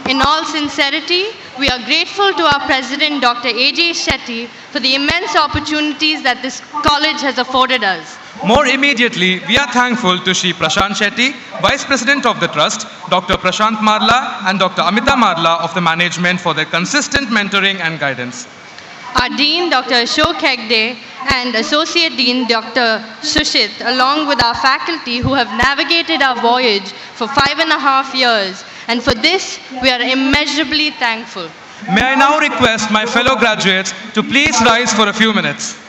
In all sincerity, we are grateful to our President, Dr. A.J. Shetty, for the immense opportunities that this college has afforded us. More immediately, we are thankful to Shri Prashant Shetty, Vice President of the Trust, Dr. Prashant Marla, and Dr. Amita Marla of the management for their consistent mentoring and guidance. Our Dean, Dr. Ashok Hegde, and Associate Dean, Dr. Sushit, along with our faculty who have navigated our voyage for 5.5 years. And for this, we are immeasurably thankful. May I now request my fellow graduates to please rise for a few minutes.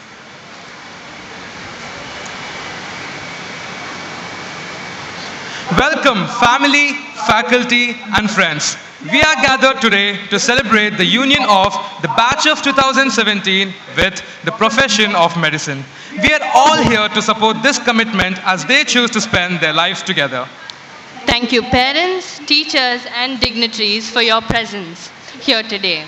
Welcome, family, faculty, and friends. We are gathered today to celebrate the union of the batch of 2017 with the profession of medicine. We are all here to support this commitment as they choose to spend their lives together. Thank you, parents, teachers, and dignitaries for your presence here today.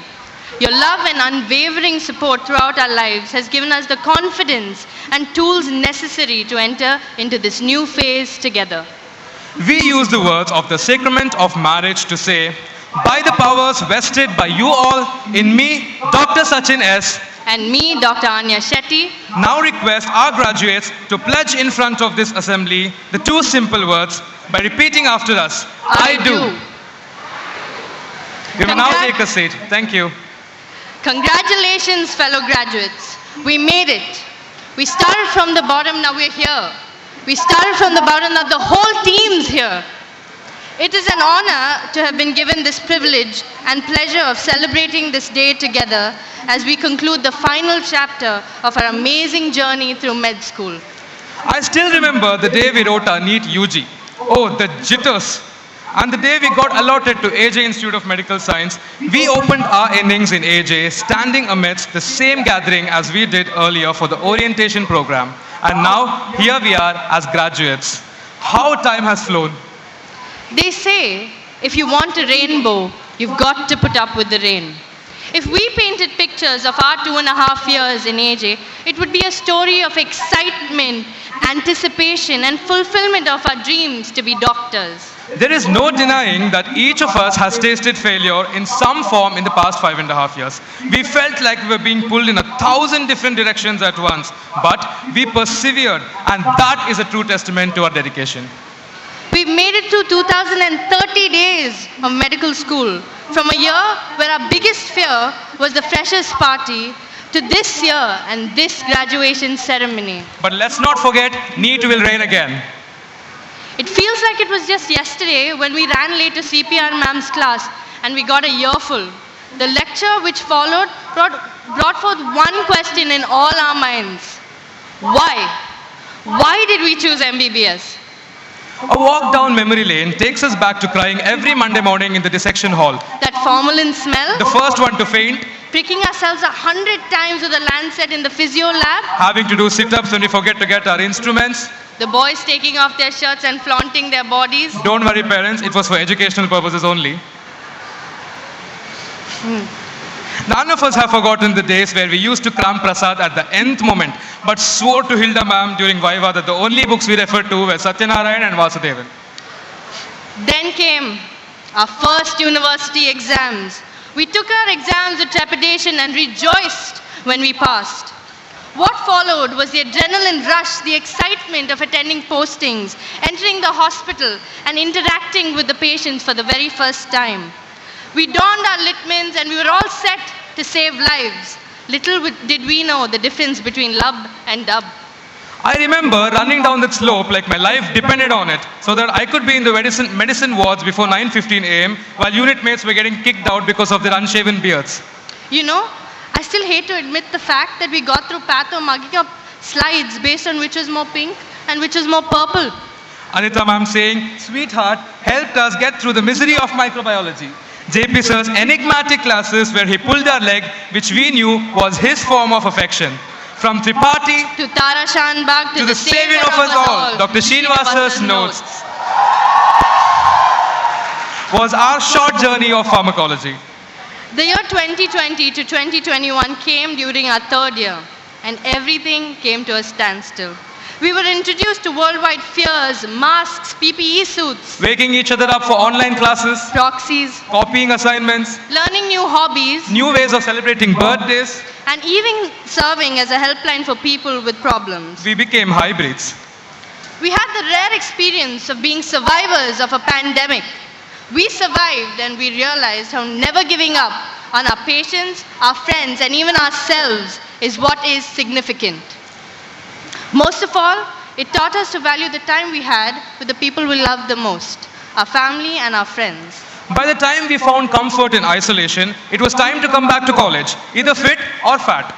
Your love and unwavering support throughout our lives has given us the confidence and tools necessary to enter into this new phase together. We use the words of the sacrament of marriage to say, by the powers vested by you all, in me, Dr. Sachin S. and me, Dr. Anya Shetty, now request our graduates to pledge in front of this assembly the two simple words by repeating after us, I do. We will now take a seat. Thank you. Congratulations, fellow graduates. We made it. We started from the bottom, now we're here. We started from the bottom, now the whole team's here. It is an honor to have been given this privilege and pleasure of celebrating this day together as we conclude the final chapter of our amazing journey through med school. I still remember the day we wrote our NEET UG. Oh, the jitters. And the day we got allotted to AJ Institute of Medical Science, we opened our innings in AJ, standing amidst the same gathering as we did earlier for the orientation program. And now, here we are as graduates. How time has flown. They say, if you want a rainbow, you've got to put up with the rain. If we painted pictures of our 2.5 years in AJ, it would be a story of excitement, anticipation, and fulfillment of our dreams to be doctors. There is no denying that each of us has tasted failure in some form in the past 5.5 years. We felt like we were being pulled in 1,000 different directions at once, but we persevered, and that is a true testament to our dedication. We've made it to 2030 days of medical school. From a year where our biggest fear was the freshers' party to this year and this graduation ceremony. But let's not forget, NEET will reign again. It feels like it was just yesterday when we ran late to CPR ma'am's class and we got a earful. The lecture which followed brought forth one question in all our minds. Why? Why did we choose MBBS? A walk down memory lane takes us back to crying every Monday morning in the dissection hall. That formalin smell? The first one to faint. Pricking ourselves 100 times with a lancet in the physio lab. Having to do sit-ups when we forget to get our instruments. The boys taking off their shirts and flaunting their bodies. Don't worry, parents, it was for educational purposes only. None of us have forgotten the days where we used to cram prasad at the nth moment, but swore to Hilda ma'am during Viva that the only books we referred to were Satyanarayan and Vasudevan. Then came our first university exams. We took our exams with trepidation and rejoiced when we passed. What followed was the adrenaline rush, the excitement of attending postings, entering the hospital, and interacting with the patients for the very first time. We donned our litmins and we were all set to save lives. Little did we know the difference between lub and dub. I remember running down that slope like my life depended on it, so that I could be in the medicine wards before 9:15 a.m. while unit mates were getting kicked out because of their unshaven beards. You know, I still hate to admit the fact that we got through patho mugging up slides based on which was more pink and which was more purple. Anita ma'am saying, "Sweetheart, helped us get through the misery of microbiology." JP sir's enigmatic classes where he pulled our leg, which we knew was his form of affection. From Tripathi to Tara Shanbag to the savior of us all, Dr. Srinivasa's notes was our short journey of pharmacology. The year 2020 to 2021 came during our third year, and everything came to a standstill. We were introduced to worldwide fears, masks, PPE suits, waking each other up for online classes, proxies, copying assignments, learning new hobbies, new ways of celebrating birthdays, and even serving as a helpline for people with problems. We became hybrids. We had the rare experience of being survivors of a pandemic. We survived and we realized how never giving up on our patients, our friends, and even ourselves is what is significant. Most of all, it taught us to value the time we had with the people we loved the most, our family and our friends. By the time we found comfort in isolation, it was time to come back to college, either fit or fat.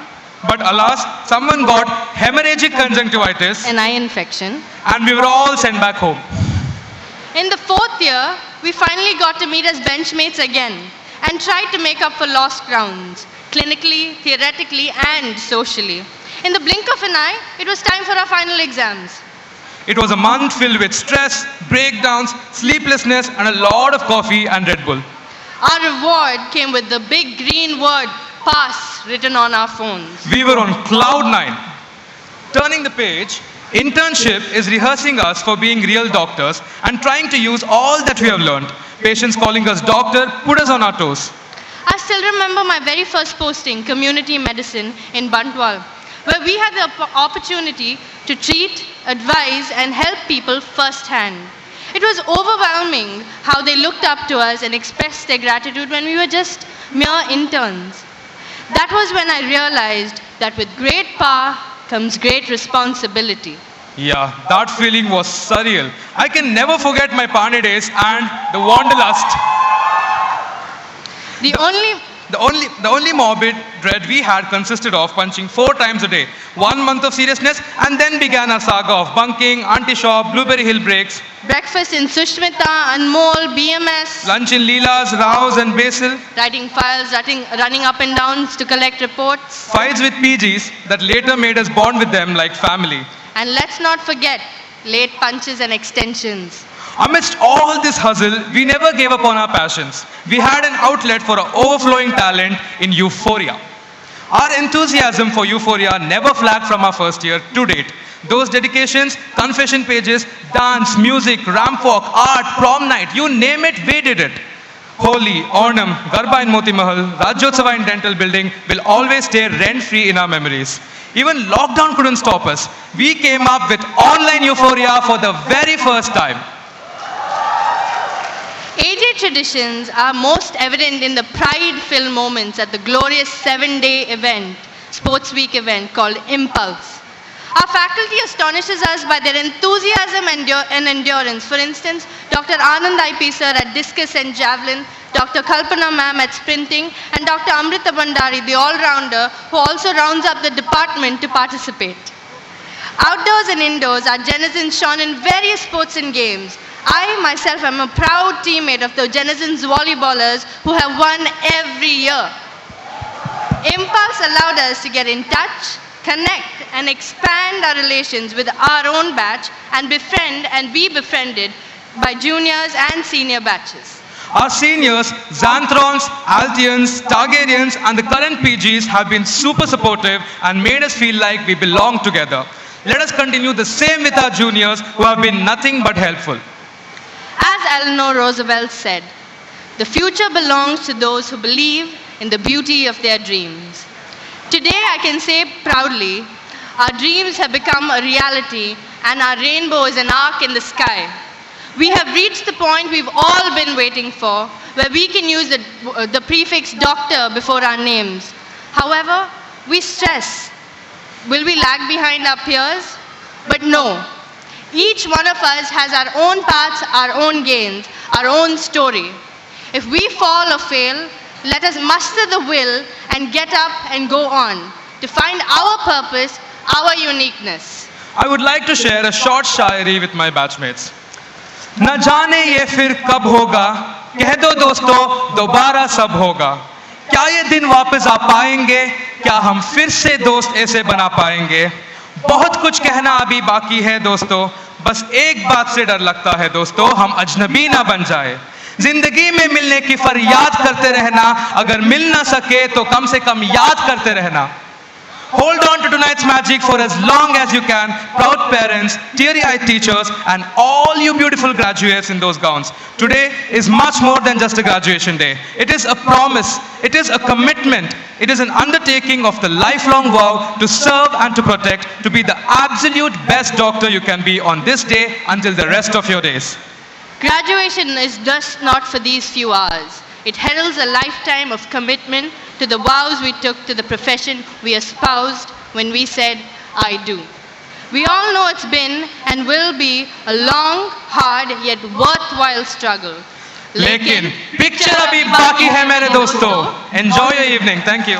But alas, someone got hemorrhagic conjunctivitis, an eye infection, and we were all sent back home. In the fourth year, we finally got to meet as benchmates again and tried to make up for lost grounds, clinically, theoretically, and socially. In the blink of an eye, it was time for our final exams. It was a month filled with stress, breakdowns, sleeplessness, and a lot of coffee and Red Bull. Our reward came with the big green word, pass, written on our phones. We were on cloud 9. Turning the page, internship is rehearsing us for being real doctors and trying to use all that we have learned. Patients calling us doctor put us on our toes. I still remember my very first posting, community medicine, in Bantwal, where we had the opportunity to treat, advise, and help people firsthand. It was overwhelming how they looked up to us and expressed their gratitude when we were just mere interns. That was when I realized that with great power comes great responsibility. Yeah, that feeling was surreal. I can never forget my Pani days and the wanderlust. The only The only morbid dread we had consisted of punching 4 times a day. 1 month of seriousness, and then began our saga of bunking, anti-shop, Blueberry Hill breaks, Breakfast in Sushmita, Anmol, BMS. lunch in Leela's, Rao's and Basil, Writing files, running up and down to collect reports. fights with PGs that later made us bond with them like family. And let's not forget late punches and extensions. Amidst all this hustle, we never gave up on our passions. We had an outlet for our overflowing talent in euphoria. Our enthusiasm for euphoria never flagged from our first year to date. Those dedications, confession pages, dance, music, ramp walk, art, prom night, you name it, we did it. Holi, Onam, Garba in Moti Mahal, Rajyotsava in Dental Building will always stay rent-free in our memories. Even lockdown couldn't stop us. We came up with online euphoria for the very first time. AJ traditions are most evident in the pride-filled moments at the glorious 7-day event, Sports Week event called Impulse. Our faculty astonishes us by their enthusiasm and endurance. For instance, Dr. Anand IP sir at discus and javelin, Dr. Kalpana ma'am at sprinting, and Dr. Amrita Bandari, the all-rounder, who also rounds up the department to participate. Outdoors and indoors, our denizens shone in various sports and games. I myself am a proud teammate of the Denizens volleyballers who have won every year. Impulse allowed us to get in touch, connect and expand our relations with our own batch and befriend and be befriended by juniors and senior batches. Our seniors, Xanthrons, Altians, Targaryens and the current PGs have been super supportive and made us feel like we belong together. Let us continue the same with our juniors who have been nothing but helpful. As Eleanor Roosevelt said, the future belongs to those who believe in the beauty of their dreams. Today I can say proudly, our dreams have become a reality and our rainbow is an arc in the sky. We have reached the point we've all been waiting for, where we can use the prefix doctor before our names. However, we stress, will we lag behind our peers? But no. Each one of us has our own paths, our own gains, our own story. If we fall or fail, let us muster the will and get up and go on to find our purpose, our uniqueness. I would like to share a short shairi with my batchmates. न जाने ये फिर कब होगा, कह दो दोस्तों दोबारा सब होगा. क्या ये दिन वापस आ पाएंगे, क्या हम फिर से दोस्त ऐसे बना पाएंगे. बहुत कुछ कहना अभी बाकी है दोस्तों, बस एक बात से डर लगता है दोस्तों, हम अजनबी ना बन जाए. जिंदगी में मिलने की फरियाद करते रहना, अगर मिल ना सके तो कम से कम याद करते रहना. Hold on to tonight's magic for as long as you can, proud parents, teary-eyed teachers, and all you beautiful graduates in those gowns. Today is much more than just a graduation day. It is a promise, it is a commitment, it is an undertaking of the lifelong vow to serve and to protect, to be the absolute best doctor you can be on this day until the rest of your days. Graduation is just not for these few hours. It heralds a lifetime of commitment to the vows we took to the profession we espoused when we said, I do. We all know it's been and will be a long, hard, yet worthwhile struggle. लेकिन picture अभी बाकी है मेरे दोस्तों. Enjoy your evening. Thank you.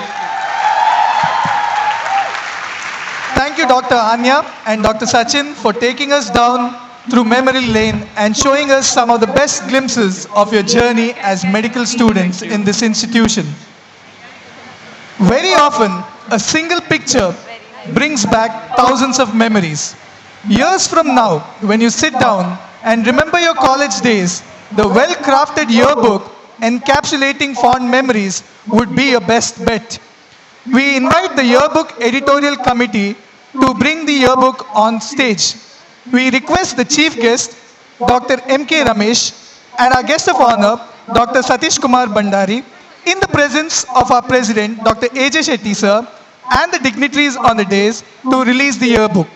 Thank you, Dr. Anya and Dr. Sachin, for taking us down through memory lane and showing us some of the best glimpses of your journey as medical students in this institution. Very often, a single picture brings back thousands of memories. Years from now, when you sit down and remember your college days, the well-crafted yearbook encapsulating fond memories would be your best bet. We invite the yearbook editorial committee to bring the yearbook on stage. We request the chief guest, Dr. M.K. Ramesh, and our guest of honor, Dr. Satish Kumar Bandari, in the presence of our president, Dr. A.J. Shetty sir, and the dignitaries on the dais to release the yearbook.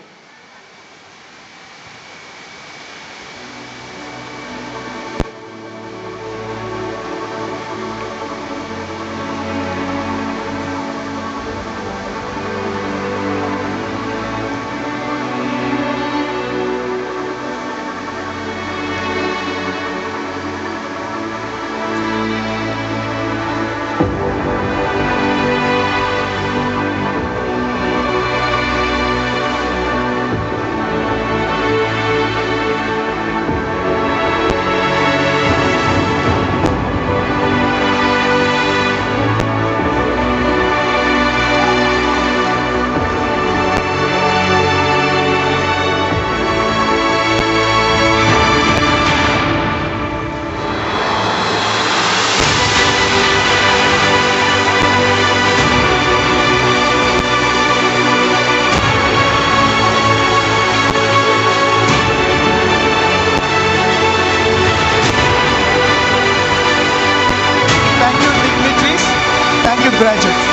Thank you, graduates.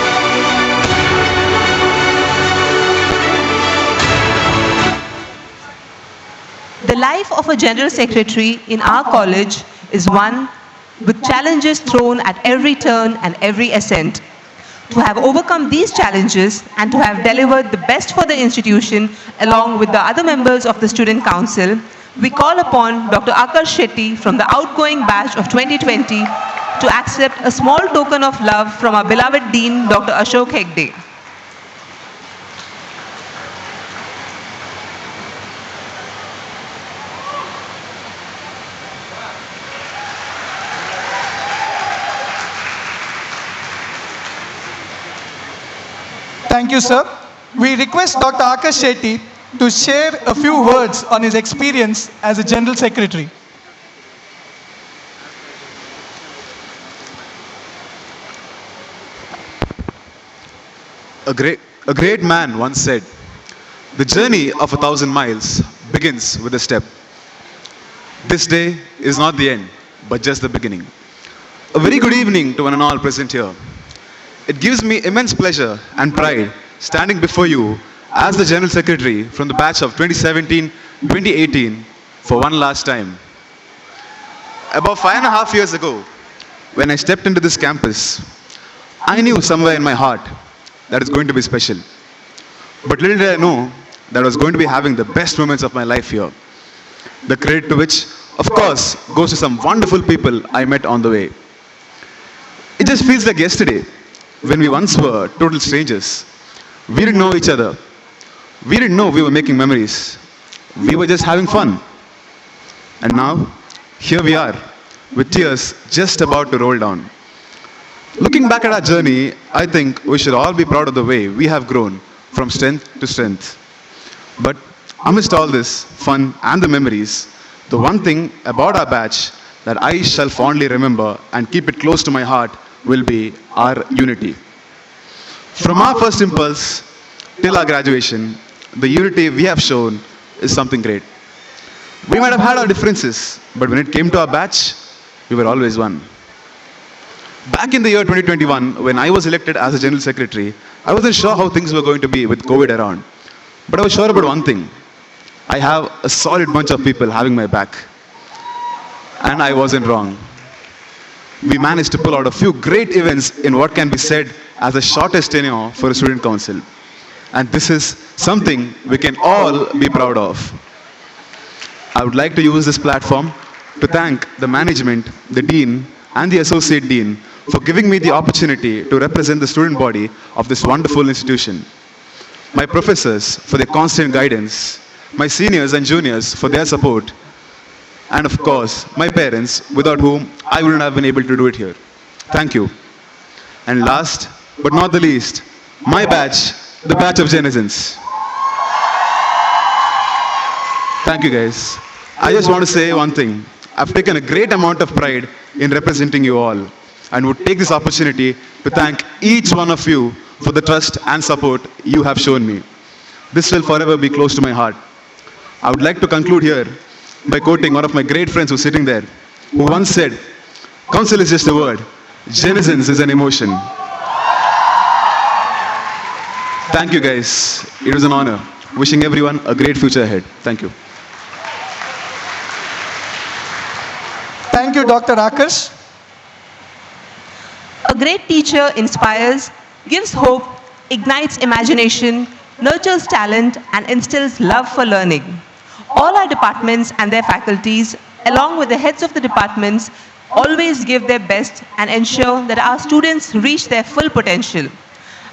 The life of a general secretary in our college is one with challenges thrown at every turn and every ascent. To have overcome these challenges and to have delivered the best for the institution along with the other members of the Student Council, we call upon Dr. Akash Shetty from the outgoing batch of 2020 to accept a small token of love from our beloved Dean, Dr. Ashok Hegde. Thank you, sir. We request Dr. Akash Shetty to share a few words on his experience as a General Secretary. A great man once said, "The journey of 1,000 miles begins with a step." This day is not the end, but just the beginning. A very good evening to one and all present here. It gives me immense pleasure and pride standing before you as the General Secretary from the batch of 2017-2018 for one last time. About 5.5 years ago, when I stepped into this campus, I knew somewhere in my heart that it's going to be special. But little did I know that I was going to be having the best moments of my life here. The credit to which, of course, goes to some wonderful people I met on the way. It just feels like yesterday, when we once were total strangers. We didn't know each other. We didn't know we were making memories. We were just having fun. And now, here we are, with tears just about to roll down. Looking back at our journey, I think we should all be proud of the way we have grown from strength to strength. But amidst all this fun and the memories, the one thing about our batch that I shall fondly remember and keep it close to my heart will be our unity. From our first impulse till our graduation, the unity we have shown is something great. We might have had our differences, but when it came to our batch, we were always one. Back in the year 2021, when I was elected as a General Secretary, I wasn't sure how things were going to be with COVID around. But I was sure about one thing. I have a solid bunch of people having my back. And I wasn't wrong. We managed to pull out a few great events in what can be said as the shortest tenure for a student council. And this is something we can all be proud of. I would like to use this platform to thank the management, the dean, and the associate dean for giving me the opportunity to represent the student body of this wonderful institution. My professors for their constant guidance, my seniors and juniors for their support, and of course, my parents, without whom I wouldn't have been able to do it here. Thank you. And last but not the least, my batch, the batch of Genesans. Thank you guys. I just want to say one thing. I've taken a great amount of pride in representing you all and would take this opportunity to thank each one of you for the trust and support you have shown me. This will forever be close to my heart. I would like to conclude here by quoting one of my great friends who's sitting there, who once said, "Council is just a word, Genesans is an emotion." Thank you guys. It was an honor. Wishing everyone a great future ahead. Thank you. Thank you, Dr. Akash. A great teacher inspires, gives hope, ignites imagination, nurtures talent, and instills love for learning. All our departments and their faculties, along with the heads of the departments, always give their best and ensure that our students reach their full potential.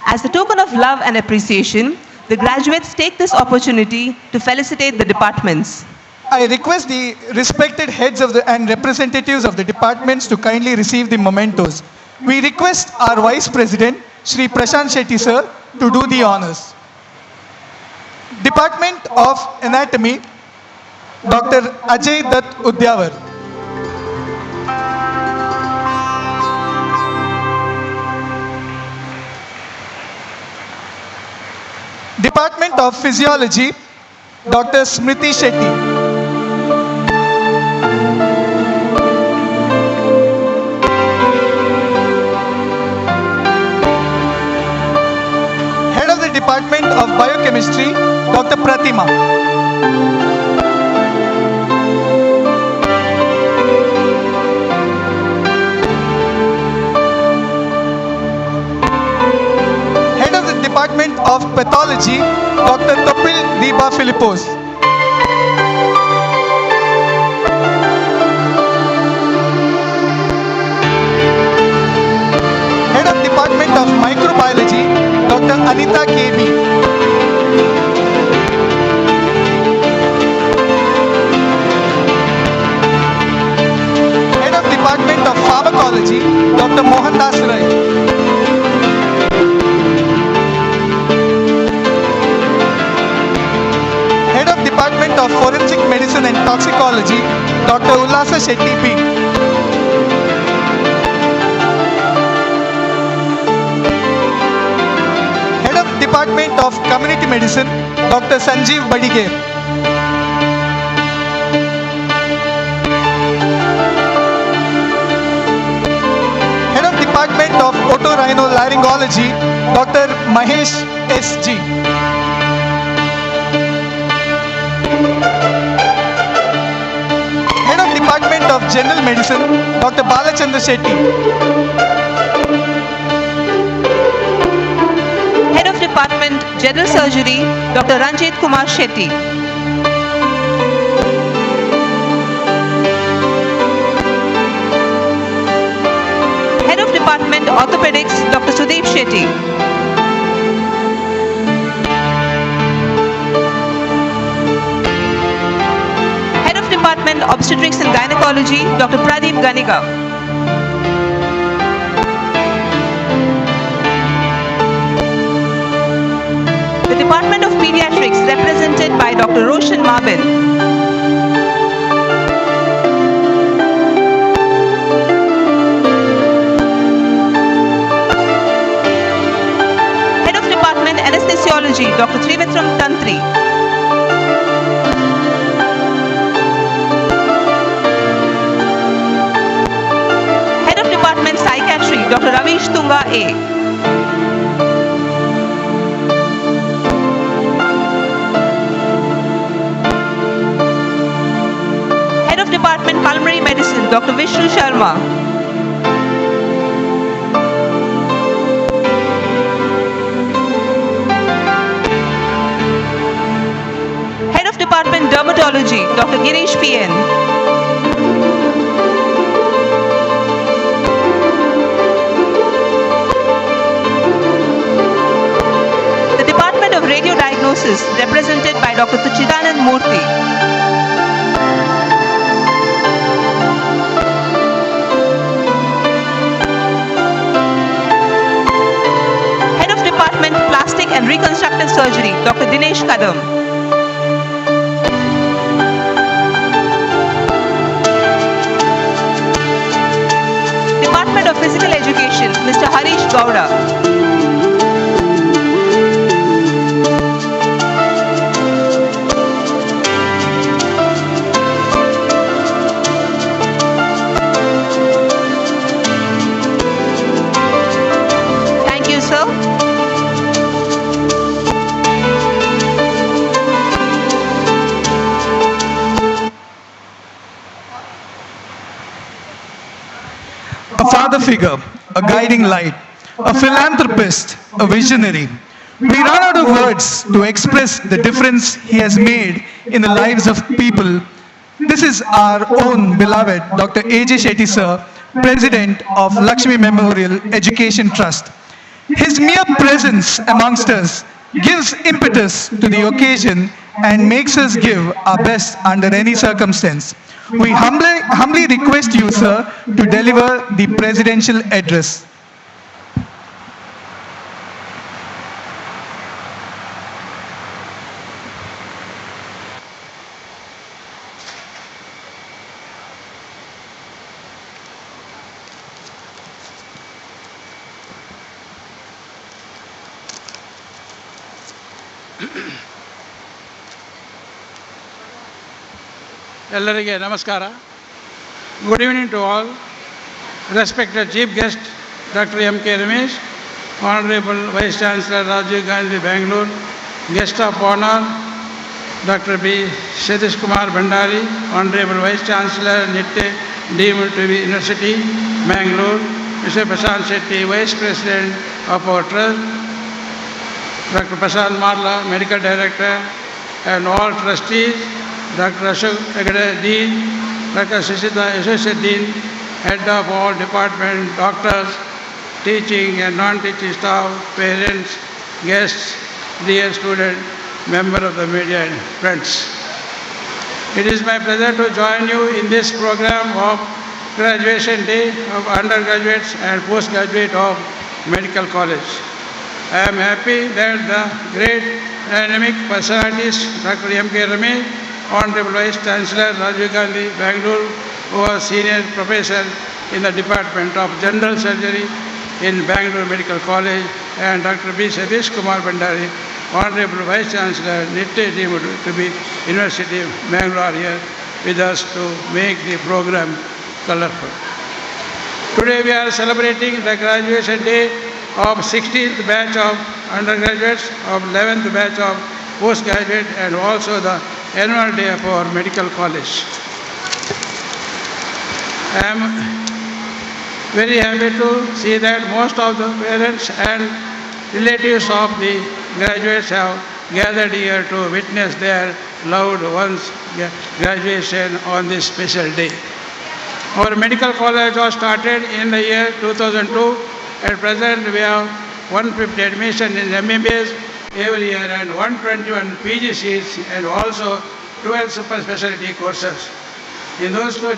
As a token of love and appreciation, the graduates take this opportunity to felicitate the departments. I request the respected heads of and representatives of the departments to kindly receive the mementos. We request our Vice President, Shri Prashant Shetty sir, to do the honors. Department of Anatomy, Dr. Ajay Dutt Udyavar. Department of Physiology, Dr. Smriti Shetty. Department of Biochemistry, Dr. Pratima. Head of the Department of Pathology, Dr. Topil Diba Philippos. Head of Department of Microbiology, Dr. Anita KB. Head of Department of Pharmacology, Dr. Mohandas Rai. Head of Department of Forensic Medicine and Toxicology, Dr. Ullasa Shetty B. Head of Department of Community Medicine, Dr. Sanjeev Badige. Head of Department of Otorhinolaryngology, Dr. Mahesh S.G. Head of Department of General Medicine, Dr. Balachandra Shetty. Head of Department General Surgery, Dr. Ranjit Kumar Shetty. Head of Department Orthopedics, Dr. Sudeep Shetty. Head of Department Obstetrics and Gynecology, Dr. Pradeep Ganiga. The Department of Pediatrics, represented by Dr. Roshan Mabin. Head of Department Anesthesiology, Dr. Trivetram Tantri. Head of Department Psychiatry, Dr. Ravish Tunga A. Head of Department Pulmonary Medicine, Dr. Vishnu Sharma. Head of Department Dermatology, Dr. Girish PN. The Department of Radiodiagnosis, represented by Dr. Tuchidanand Murthy. Head of Department Plastic and Reconstructive Surgery, Dr. Dinesh Kadam. Department of Physical Education, Mr. Harish Gowda. Thank you, sir. A father figure, a guiding light, a philanthropist, a visionary. We run out of words to express the difference he has made in the lives of people. This is our own beloved Dr. A.J. Shetty sir, President of Lakshmi Memorial Education Trust. His mere presence amongst us gives impetus to the occasion and makes us give our best under any circumstance. We humbly request you, sir, to deliver the presidential address. ಎಲ್ಲರಿಗೆ ನಮಸ್ಕಾರ. Good evening to all. Respected Chief Guest Dr. M.K. Ramesh, Honorable Vice Chancellor Rajiv Gandhi, Bangalore. Guest of honor, Dr. B. Satish Kumar Bhandari, Honorable Vice Chancellor, Nitte Deemed to be University, Bangalore. Mr. Prashant Shetty, Vice President of our trust. Dr. Prashant Marla, Medical Director, and all trustees. Dr. Ashok Agade, Dean. Dr. Shishita, Associate Dean, Head of all department, doctors, teaching and non-teaching staff, parents, guests, dear students, members of the media and friends. It is my pleasure to join you in this program of graduation day of undergraduates and postgraduate of medical college. I am happy that the great dynamic personalities, Dr. M.K. Ramesh, Honorable Vice Chancellor Rajiv Gandhi, Bangalore, who was Senior Professor in the Department of General Surgery in Bangalore Medical College, and Dr. B. Satish Kumar Bhandari, Honorable Vice Chancellor, Nitte Deemed to be University of Bangalore, here with us to make the program colorful. Today we are celebrating the graduation day of 16th batch of undergraduates, of 11th batch of postgraduate, and also the annual day of our medical college. I am very happy to see that most of the parents and relatives of the graduates have gathered here to witness their loved ones' graduation on this special day. Our medical college was started in the year 2002. At present, we have 150 admission in MBBS every year and 121 PG seats and also 12 super specialty courses. In those 2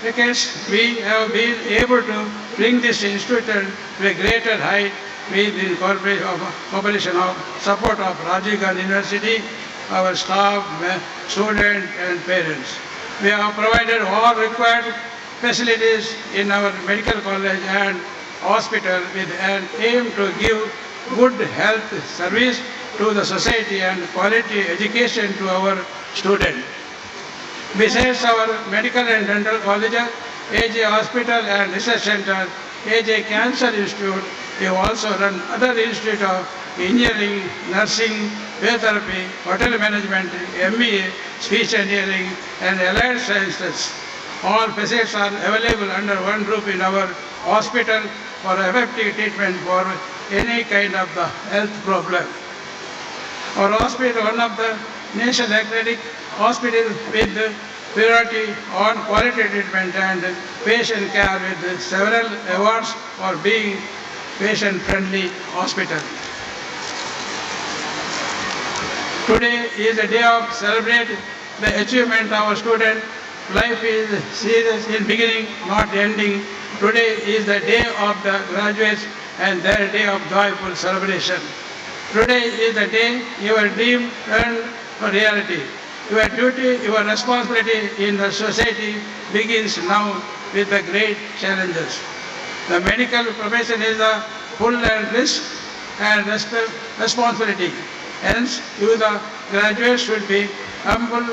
decades, we have been able to bring this institution to a greater height with the cooperation of support of Rajiv Gandhi University, our staff, students and parents. We have provided all required facilities in our medical college and hospital with an aim to give good health service to the society and quality education to our students. Besides our medical and dental colleges, AJ Hospital and Research Center, AJ Cancer Institute, we also run other institutes of engineering, nursing, radiotherapy, hotel management, MBA, speech engineering, and allied sciences. All facilities are available under one roof in our hospital for effective treatment for any kind of the health problem. Our hospital, one of the nation's accredited hospitals with priority on quality treatment and patient care with several awards for being patient-friendly hospital. Today is a day of celebrate the achievement of our student. Life is serious in beginning, not ending. Today is the day of the graduates and their day of joyful celebration. Today is the day your dream turned to reality. Your duty, your responsibility in the society begins now with the great challenges. The medical profession is a full and risk and responsibility. Hence, you the graduates should be humble,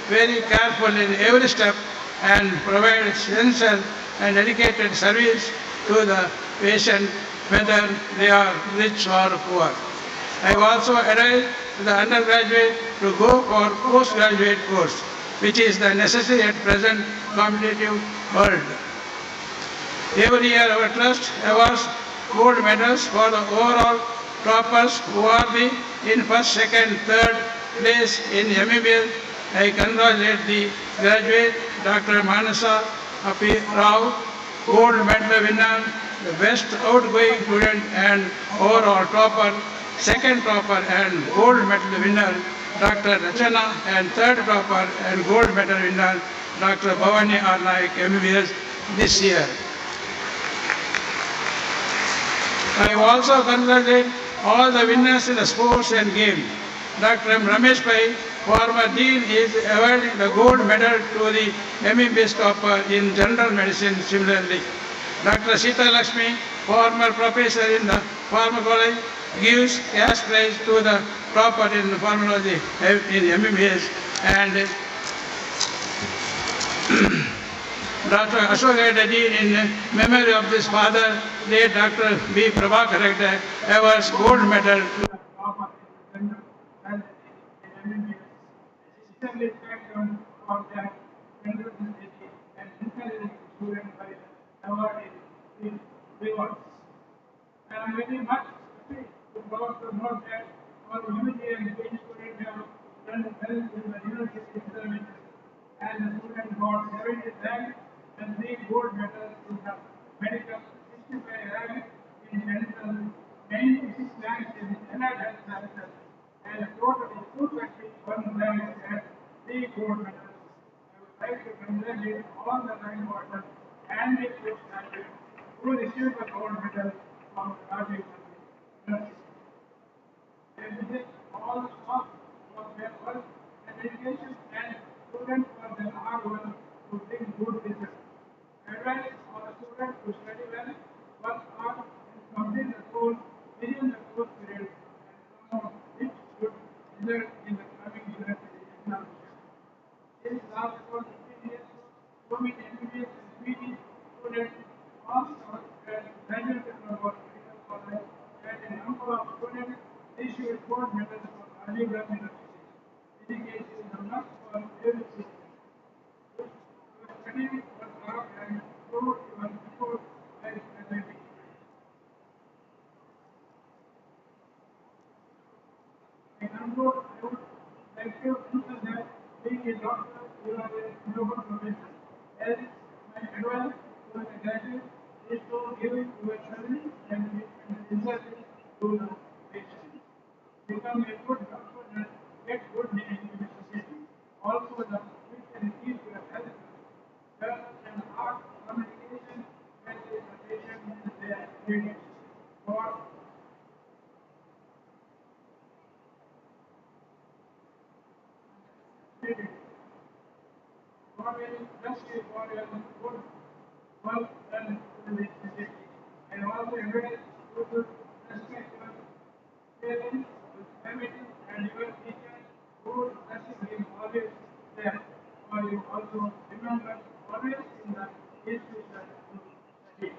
very careful in every step and provide sincere and dedicated service to the patient, whether they are rich or poor. I also advise the undergraduate to go for postgraduate course, which is the necessary at present competitive world. Every year our trust awards gold medals for the overall toppers who are in first, second, third place in MBBS. I congratulate the graduate Dr. Manasa Api Rao, gold medal winner, the best outgoing student and overall topper, second topper and gold medal winner Dr. Rachana, and third topper and gold medal winner Dr. Bhavani R. Naik, MBBS this year. I also congratulate all the winners in the sports and games. Dr. M. Ramesh Pai, former dean, is awarding the gold medal to the MBBS topper in general medicine similarly. Dr. Sita Lakshmi, former professor in the pharmacology, gives cash prize to the topper in pharmacology in MBBS, and Dr. Ashok Reddy in memory of this father, late Dr. B. Prabhakarak, awards gold medal to the top of the general and MMBS. Especially thank them for their generosity and encouraging students by the award in rewards. I am very much happy to proud to note that our unity and peace students have done well in the university examination, and the student got 70 ranks and 3 gold medals in the medical, 65 ranks in dental, 96 ranks in allied health sciences, and totally 221 ranks and 3 gold medals. I would like to congratulate all the rank holders and the postgraduates who received the gold medal from the Rajiv Gandhi. I visit all staff for their work and dedication and students for their hard work to bring good results. I advise all the students to study well, work hard, and complete the course within the course period, and some of which should result in the coming university examination. This last for 15 years, so many MBBS and PG students all served as graduates from our medical college, and a number of students issued gold medals for Rajiv Gandhi University. Education is a must for every student. Your study was hard and proved even before I graduated. In conclude, I would like to mention that being a doctor, you are a noble profession. As my advice to the graduate is to give your service and result to the patient. Become a good doctor and get good name in the society. Also, the which can keep your health, well, and heart communication with the patient and their needs. For God will bless you for your good work done to the society. And also encourage you to respect your parents, your family, and your teachers who blessing him always there. For you also remember always in the institution to study.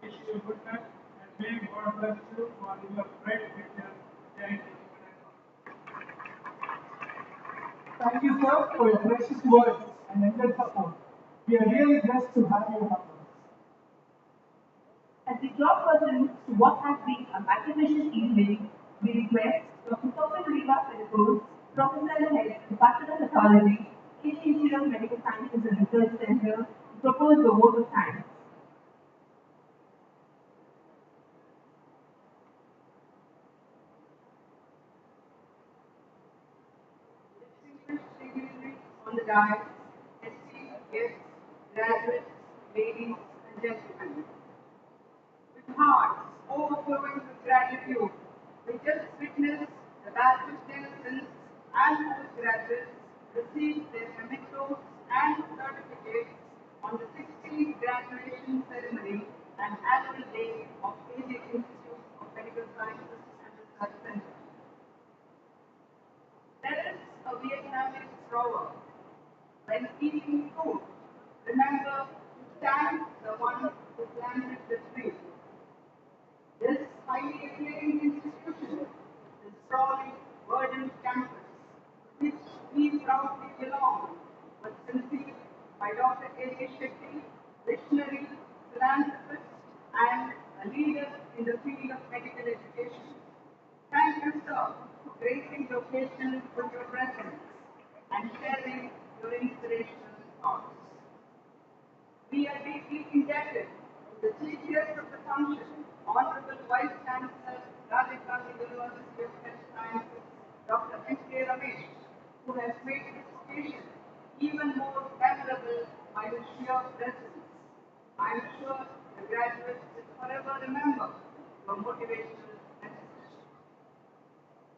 Wish you good luck and may God bless you for your bright future. Thank you. Thank you, sir, for your precious words and endless support. We are really blessed to have you among us. As we draw curtains to what has been a magnificent evening, we request Dr. Sophie Riva Pedicos, Professor and Head, Department of Pathology, Institute of Medical Sciences and Research Center, to propose the vote of thanks. On the dais, esteemed guests, graduates, ladies and gentlemen. With hearts overflowing with gratitude, we just witnessed the batch of citizens and postgraduates receive their mementos and certificates on the 16th graduation ceremony and annual day of AJ Institute of Medical Sciences and Research Center. There is a Vietnamese proverb: when eating food, remember to thank the one who planted the tree. This highly acclaimed institution, this sprawling, verdant campus, to which we proudly belong, was conceived by Dr. A.J. Shetty, visionary, philanthropist, and a leader in the field of medical education. Thank you, sir, for gracing the occasion with your presence and sharing your inspirational thoughts. We are deeply indebted to the chief guest of the function, Honorable Vice Chancellor, Rajiv Gandhi University of Health Sciences, Dr. M.K. Ramesh, who has made this occasion even more memorable by his sheer presence. I am sure the graduates will forever remember your motivational message.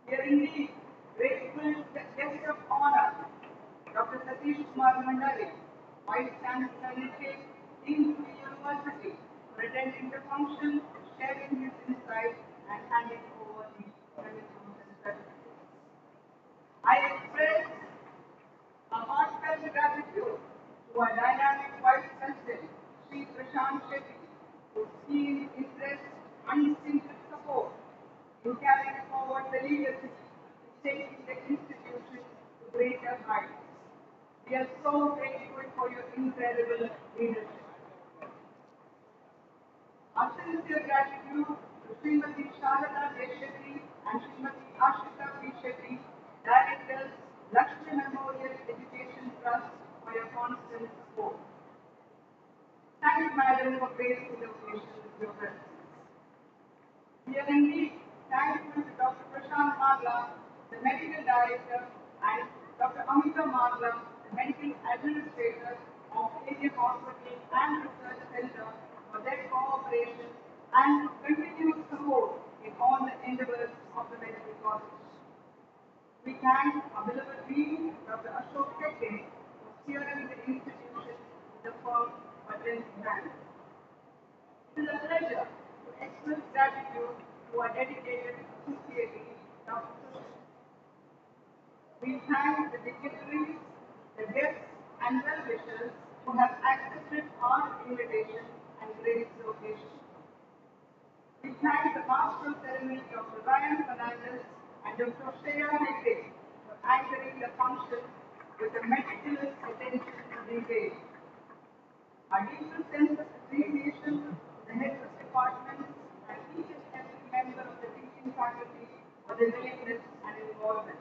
We are indeed grateful to the guest of honor, Dr. Satish Kumar Mandari, Vice Chancellor Nikhil, Dean of the University, for attending the function, sharing his insights, and handing over the mementos and certificates. I express a heartfelt gratitude to our dynamic Vice Chancellor in carrying forward the legacy, taking the institution to greater heights. We are so grateful for your incredible leadership. Our sincere gratitude to Srimati Sharada Shetty and Srimati Ashita Shetty, Directors, Lakshmi Memorial Education Trust, for your constant support. Thank you, Madam, for gracing the occasion with your presence. We are indeed thankful to Dr. Prashant Marla, the Medical Director, and Dr. Amita Marla, the Medical Administrator of AJIMS Hospital and Research Center, for their cooperation and continued support in all the endeavors of the medical college. We thank our beloved Dean, Dr. Ashok Shetty, for steering the institution with the firm but lending hand. It is a pleasure to express gratitude to our dedicated associate, Dr. Sushil. We thank the dignitaries, the guests, and well-wishers who have accepted our invitation and graced the occasion. We thank the Master of Ceremony, Dr. Ryan Fernandez, and Dr. Shreya Hegde for anchoring the function with a meticulous attention to detail. Our deepest sense of appreciation to the heads of departments and each and every member of the teaching faculty for their willingness and involvement.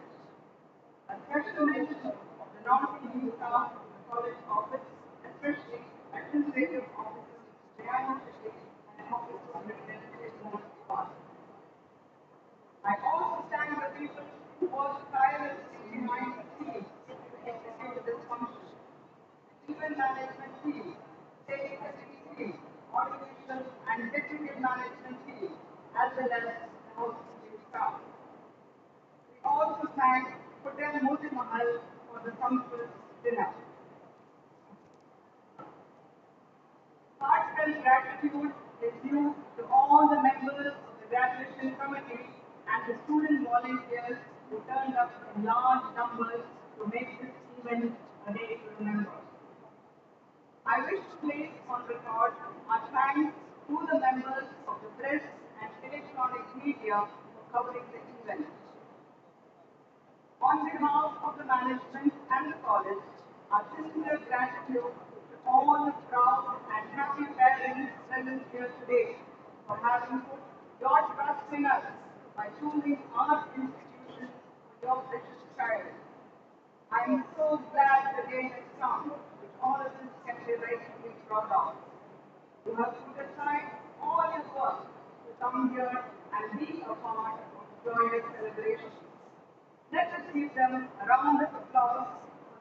A special mention of the non-teaching staff of the college office, especially administrative officers, Diana Shetty, and Office of Representative Department. I also thank the people who worked tirelessly behind the scenes to execute this function. Event management team, state team, audiovisual and technical management team, as well as the housekeeping staff. We also thank Hotel Moti Mahal for the sumptuous dinner. Heartfelt gratitude is due to all the members of the graduation committee and the student volunteers who turned up in large numbers to make this event a day to remember. I wish to place on record our thanks to the members of the press and electronic media for covering the event. On behalf of the management and the college, our sincere gratitude to all the proud and happy parents present here today for having put your trust in us by choosing our institution for your precious child. I am so glad the day has come which all of this can be rightfully proud of. You have put aside all your work to come here and be a part of the joyous celebration. Let us give them a round of applause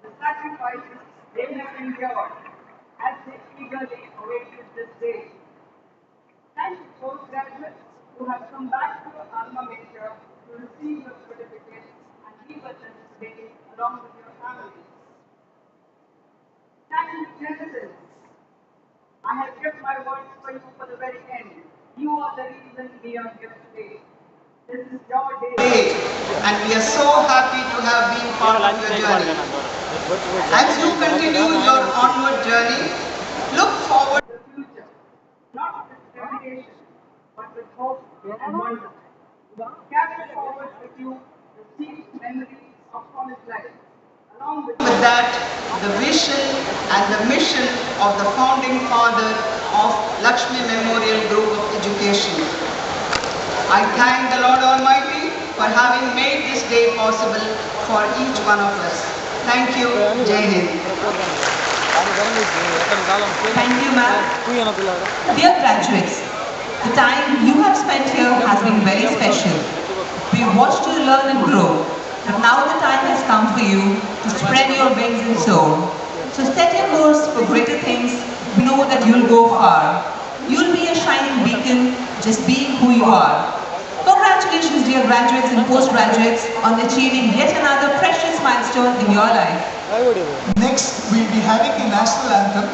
for the sacrifices they have endured as they eagerly awaited this day. Thank you, postgraduates who have come back to your alma mater to receive your certificates and be with us today along with your families. Thank you, Genesis. I have kept my words for you for the very end. You are the reason we are here today. This is your day, and we are so happy to have been part of your journey. As you continue your onward journey, look forward to the future, not with trepidation, but with hope and wonder. Carry forward with you the sweet memories of college life. Along with that, the vision and the mission of the founding father of Lakshmi Memorial Group of Education. I thank the Lord Almighty for having made this day possible for each one of us. Thank you. Jai Hind. Thank you, ma'am. Dear graduates, the time you have spent here has been very special. We watched you learn and grow, but now the time has come for you to spread your wings and soar. So set your course for greater things. We know that you'll go far. You'll be a shining beacon, just being who you are. Congratulations, dear graduates and postgraduates, on achieving yet another precious milestone in your life. Next, we'll be having the national anthem.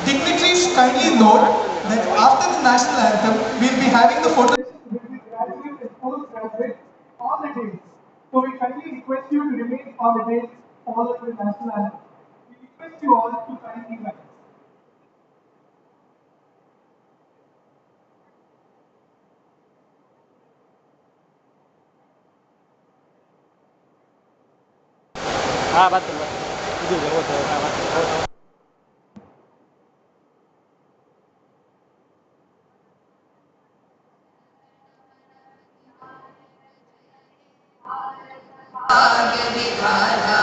Dignitaries kindly note that after the national anthem, we'll be having the photo between graduates and postgraduates on the day. So we kindly request you to remain on the day following the national anthem. We request you all to kindly rise. भाग्यविधाता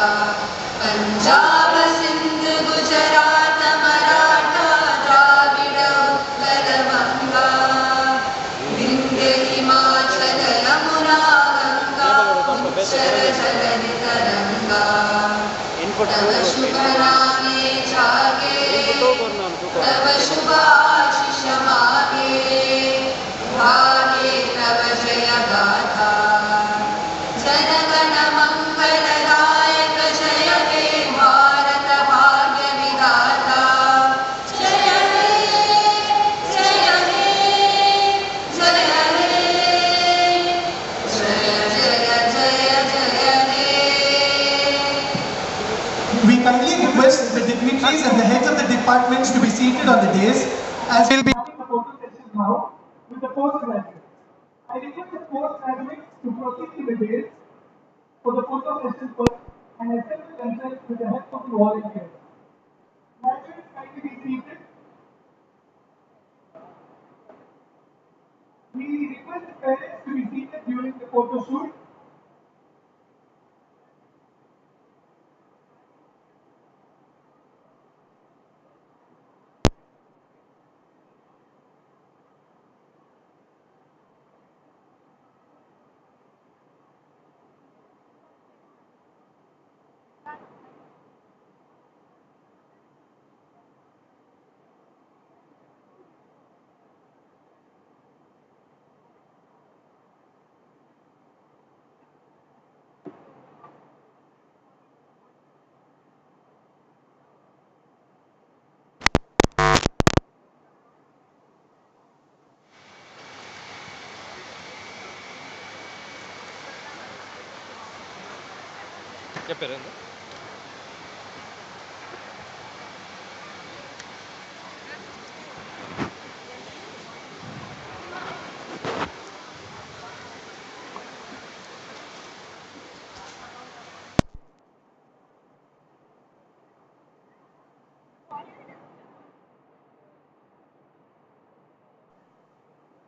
Punjab Sindh Gujarat Maratha Dravid Utkal बंगा विंध्य हिमाचल यमुना गंगा उच्चर जलधि तरंगा तव शुभ नामे जागे तव शुभ आशीष मागे भागे तव जय गाथा जनगण मंगलदायक जय हे भारत भाग्य विधाता जय हे जय हे जय हे जय जय जय जय हे. We kindly request the dignitaries and the heads of the departments to be seated on the dais as we'll be having the photo session now with the postgraduates. I request the postgraduates to proceed to the dais for the photo session first and assemble themselves with the help of the volunteers. Graduates, kindly be seated. We request the parents to be seated during the photo shoot.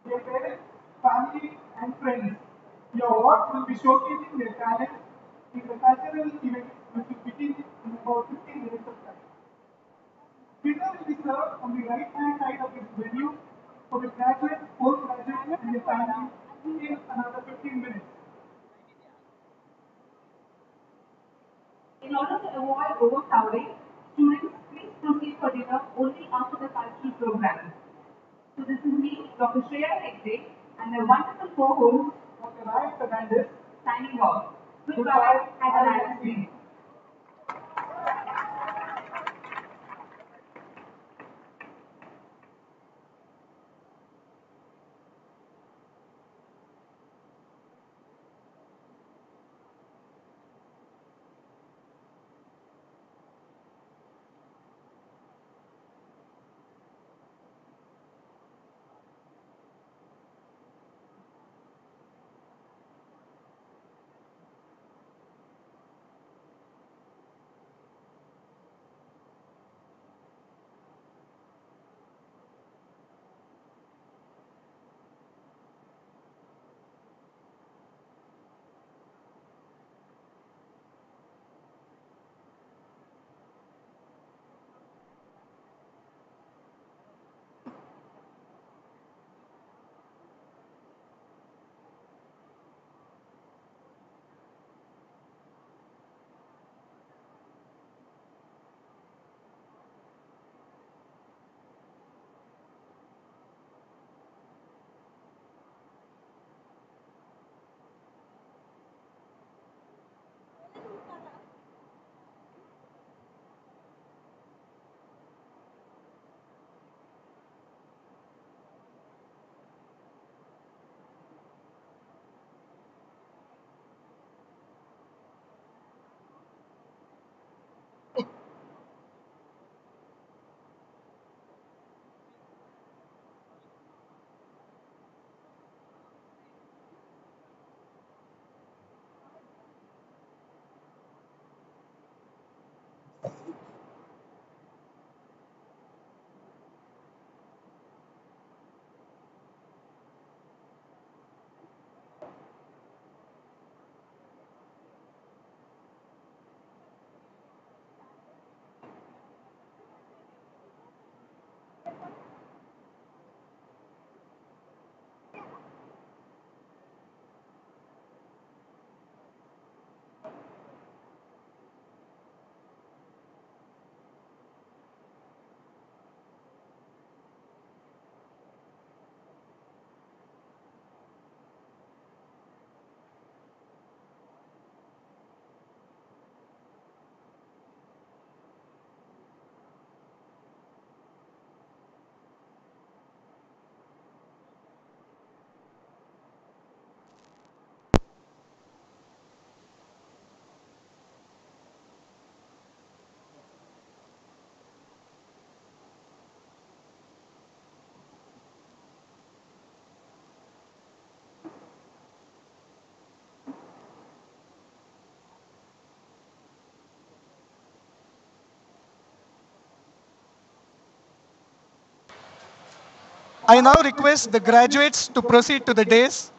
Their parents, family, and friends. Your awards will be showcasing their talent in the cultural event which will begin in about 15 minutes of time. Dinner will be served on the right-hand side of this venue for the graduates, postgraduates, and their families in another 15 minutes. In order to avoid overcrowding, students, please proceed for dinner only after the cultural program. So this is me, Dr. Shreya Hegde, and my wonderful co-host, Dr. Ryan Fernandez, signing off. Goodbye, have a nice evening. I now request the graduates to proceed to the dais.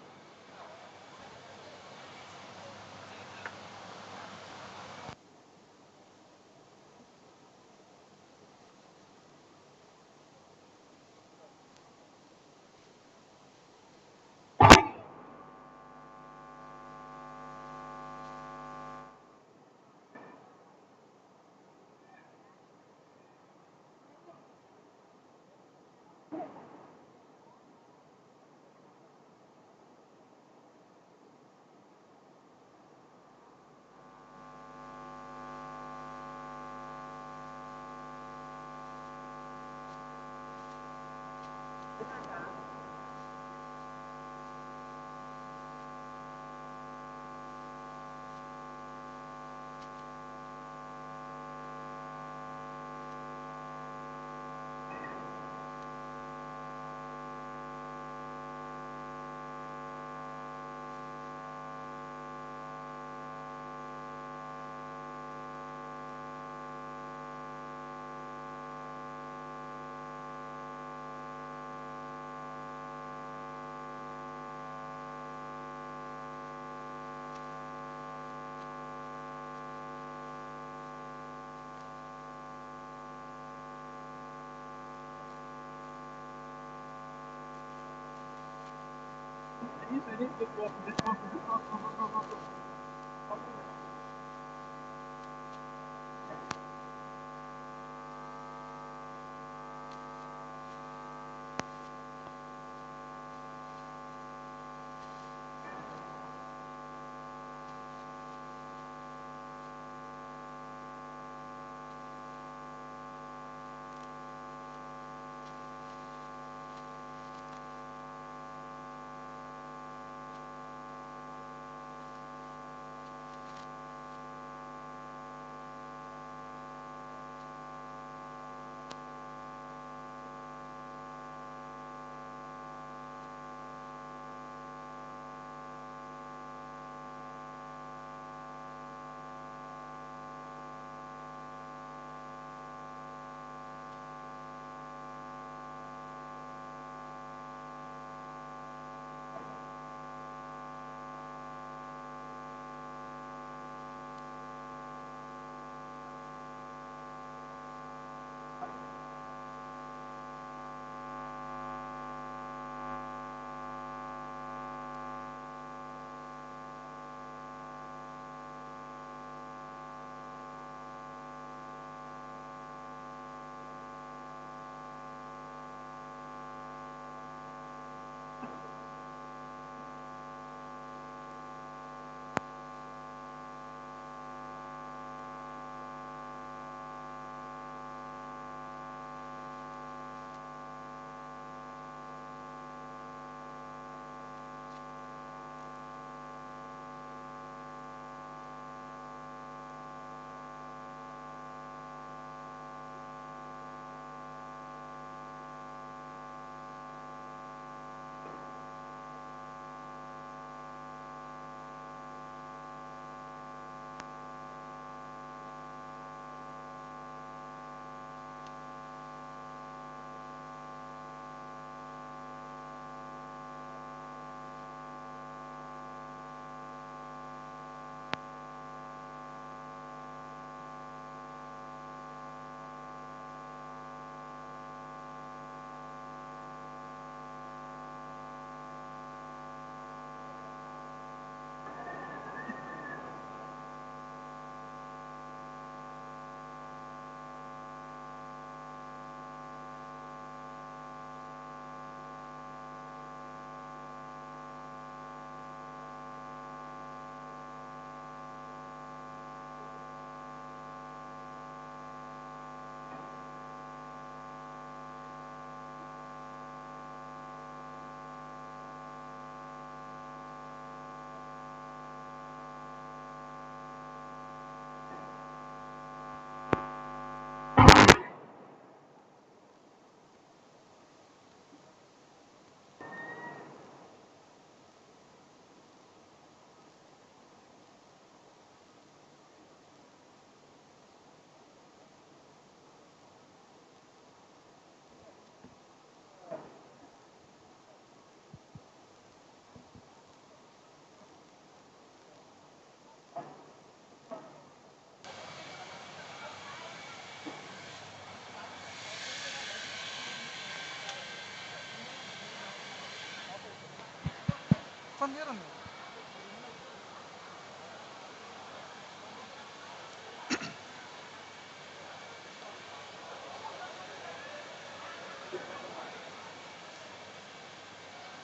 from here only.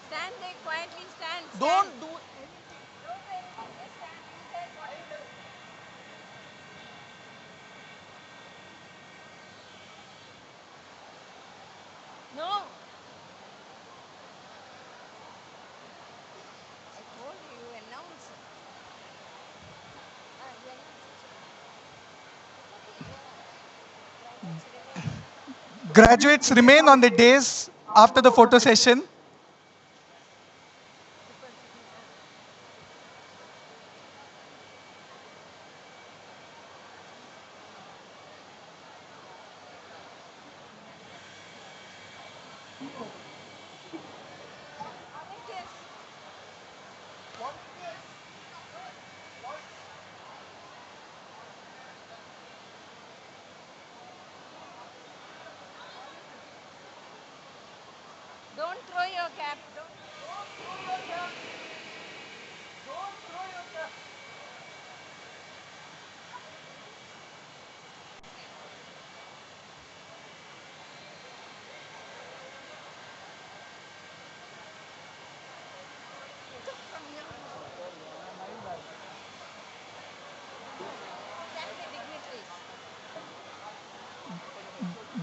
Stand there quietly, stand. Don't do anything. Don't do anything, just stand. You guys what to do. No. I told you, announce it. You announce it. Graduates remain on the days after the photo session. Don't throw your cap. Don't throw your cap. Don't throw your cap.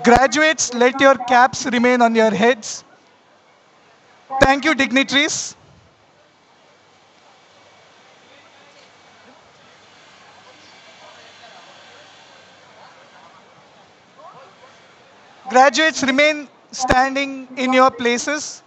Graduates, let your caps remain on your heads. Thank you, dignitaries. Graduates, remain standing in your places.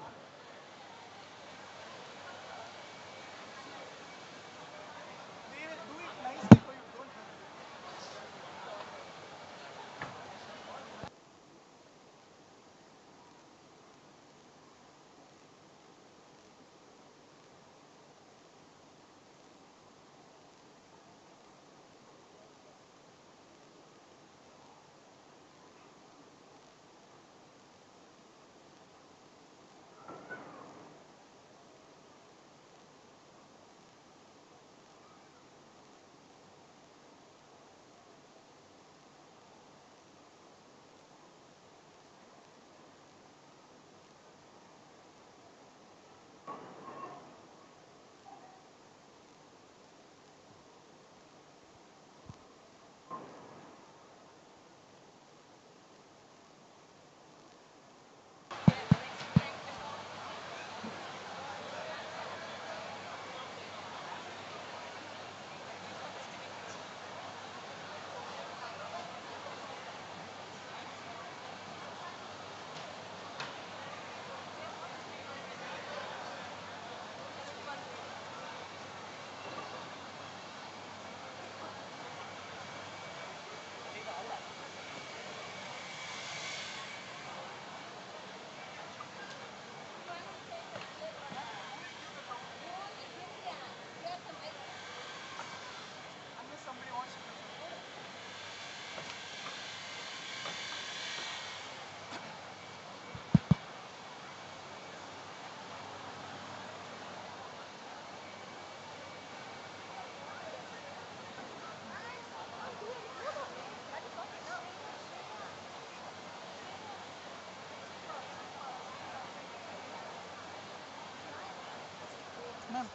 Ma'am,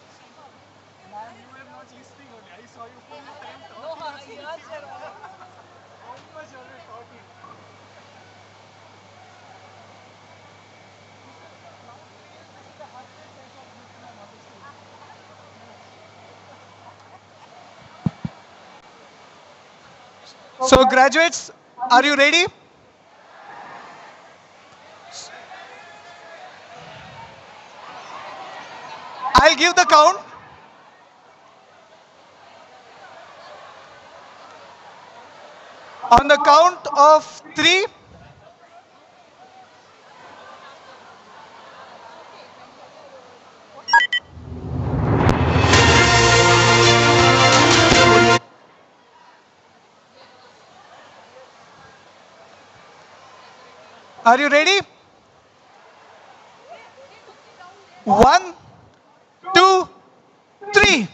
you were not listening only. I saw you full time talking. No, yours are all. How much are you talking? So graduates, are you ready? I'll give the count. On the count of 3. Are you ready? 1, 2, 3.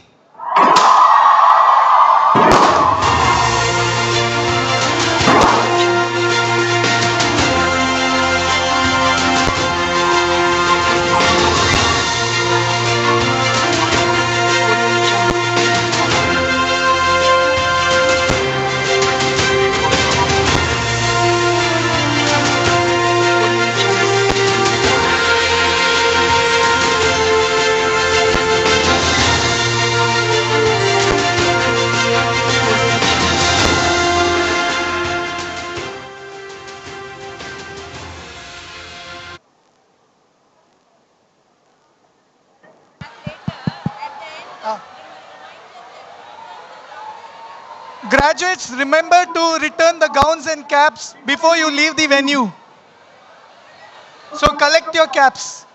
Graduates, remember to return the gowns and caps before you leave the venue. So collect your caps.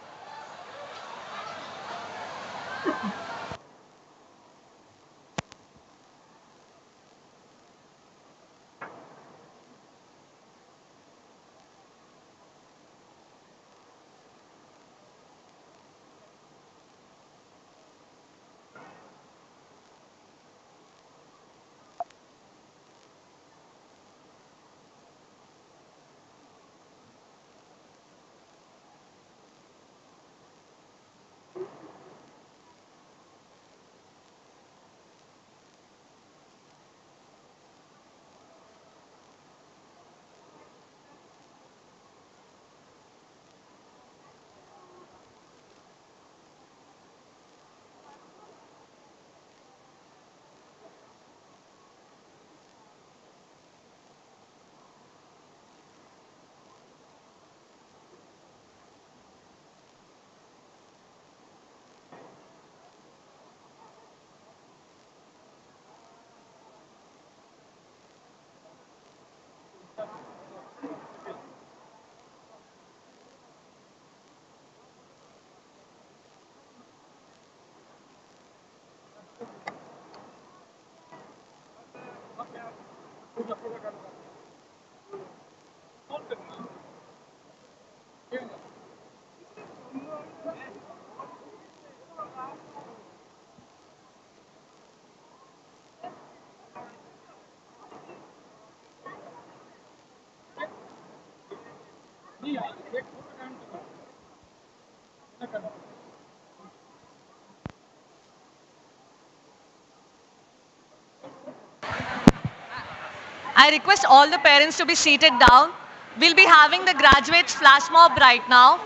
I request all the parents to be seated down. We'll be having the graduates flash mob right now.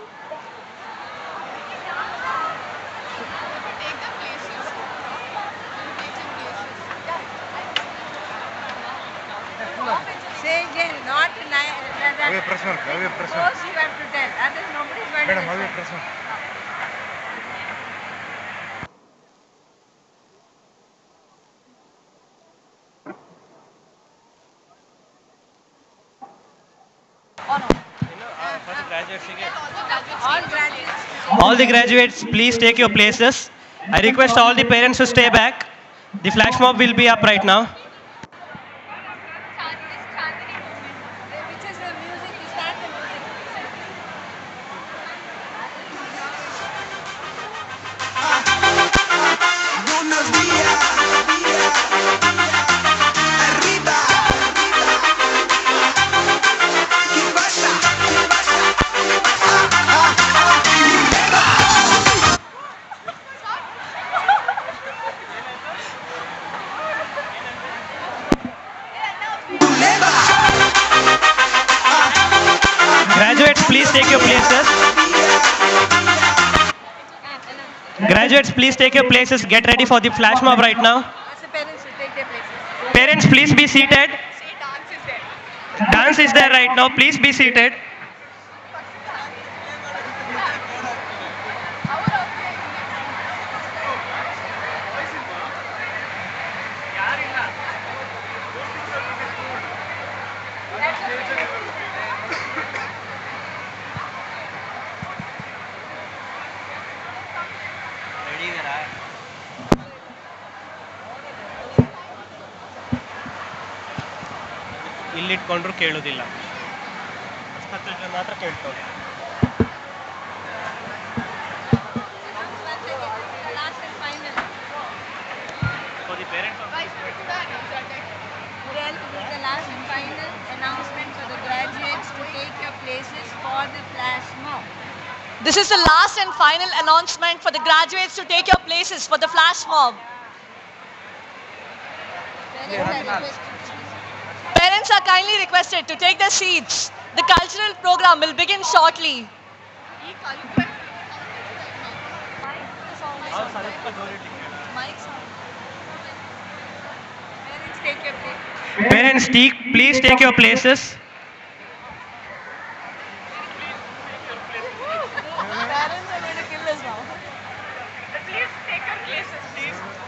Say again, not that. Away press mark, away press mark. First you have to tell, others nobody is going to Madam, listen. away press mark. All the graduates, please take your places. I request all the parents to stay back. The flash mob will be up right now. Graduates, please take your places. Graduates, please take your places. Get ready for the flash mob right now. Ask the parents to take their places. Parents, please be seated. Dance is there right now. Please be seated. ಇಲ್ಲಿಟ್ಕೊಂಡ್ರು ಕೇಳೋದಿಲ್ಲ ಹತ್ತಿರ ಮಾತ್ರ ಕೇಳ್ತಾರೆ. Well, this is the last and final announcement for the graduates to take your places for the flash mob. This is the last and final announcement for the graduates to take your places for the flash mob. Parents are kindly requested to take their seats. The cultural program will begin shortly. Parents, please take your places. Parents are going to kill us now. Please take your places, please.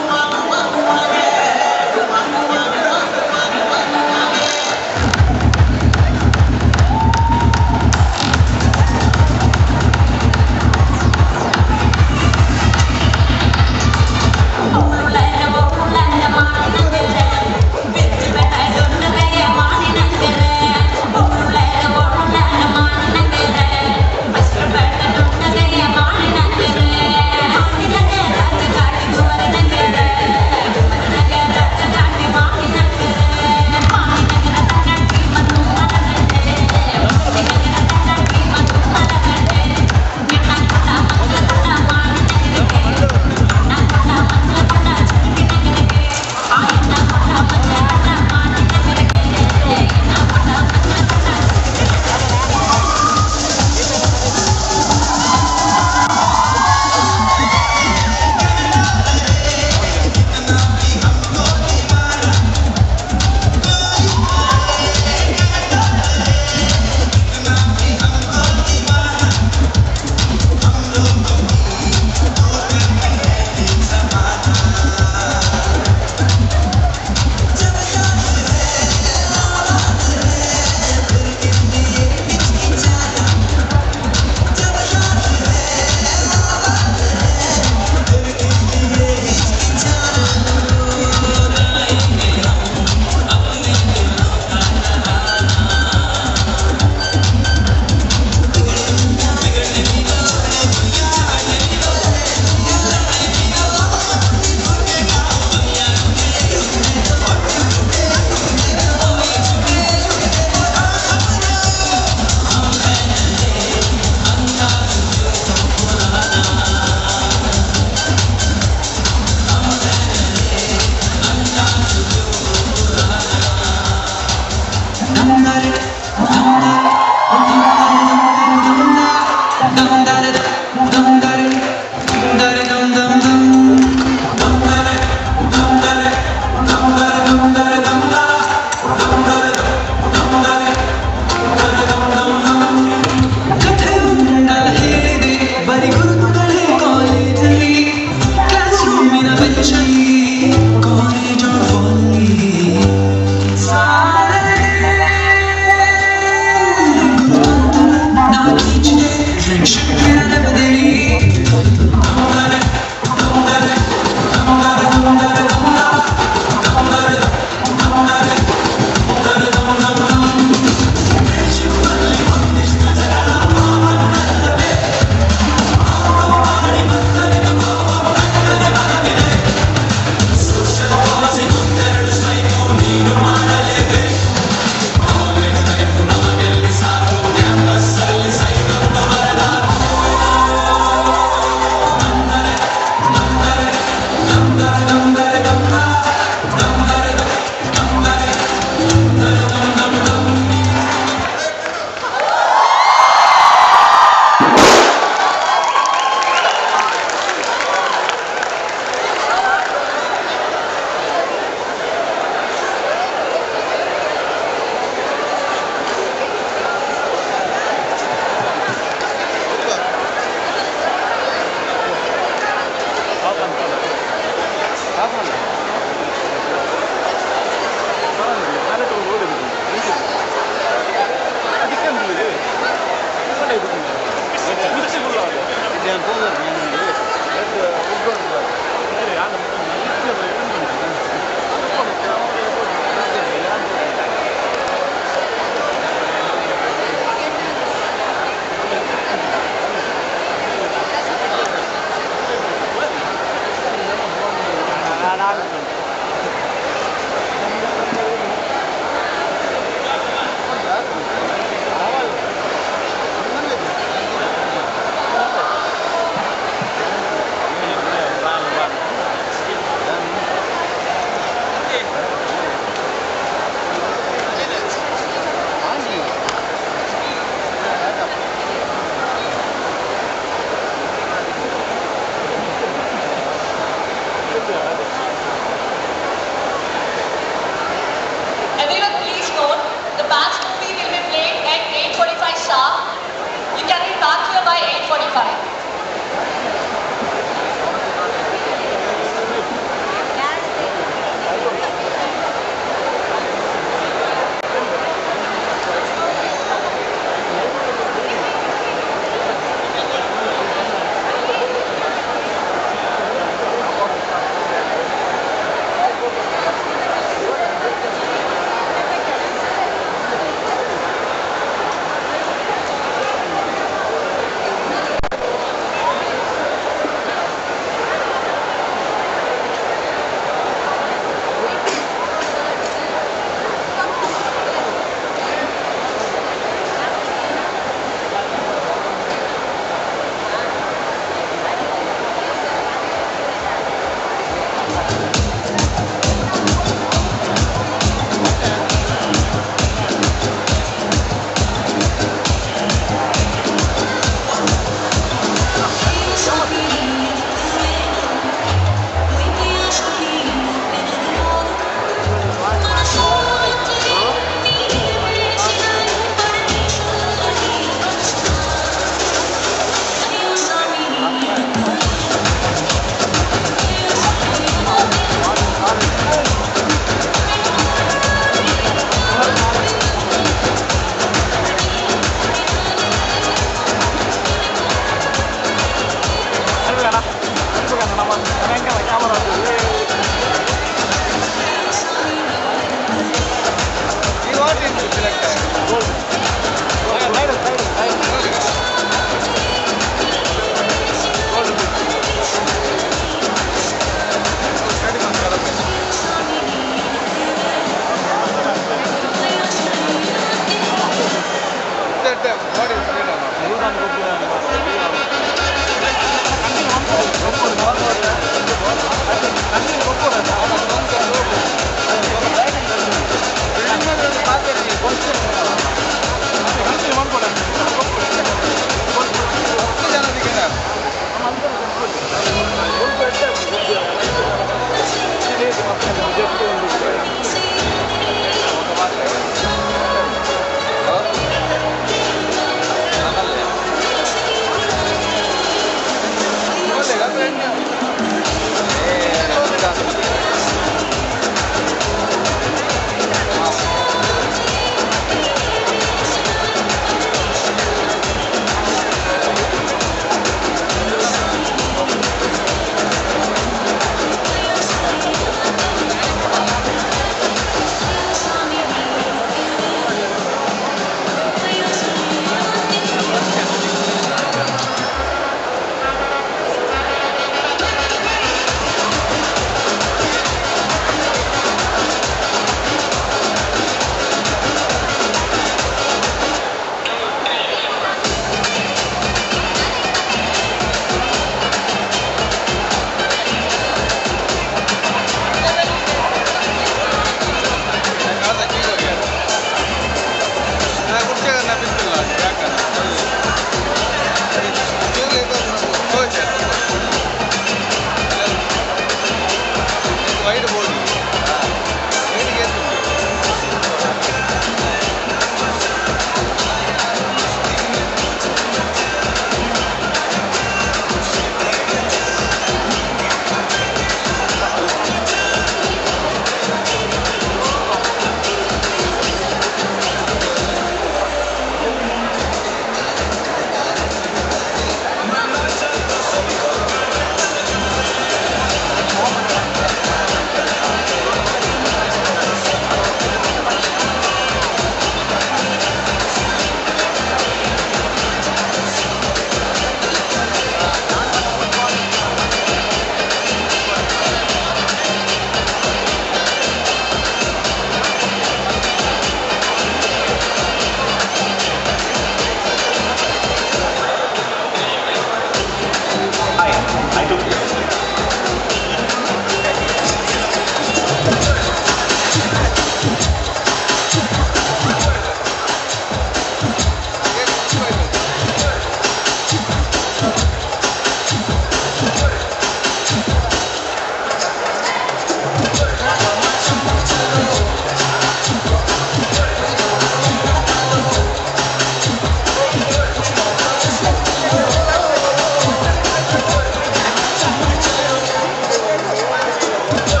Thank you.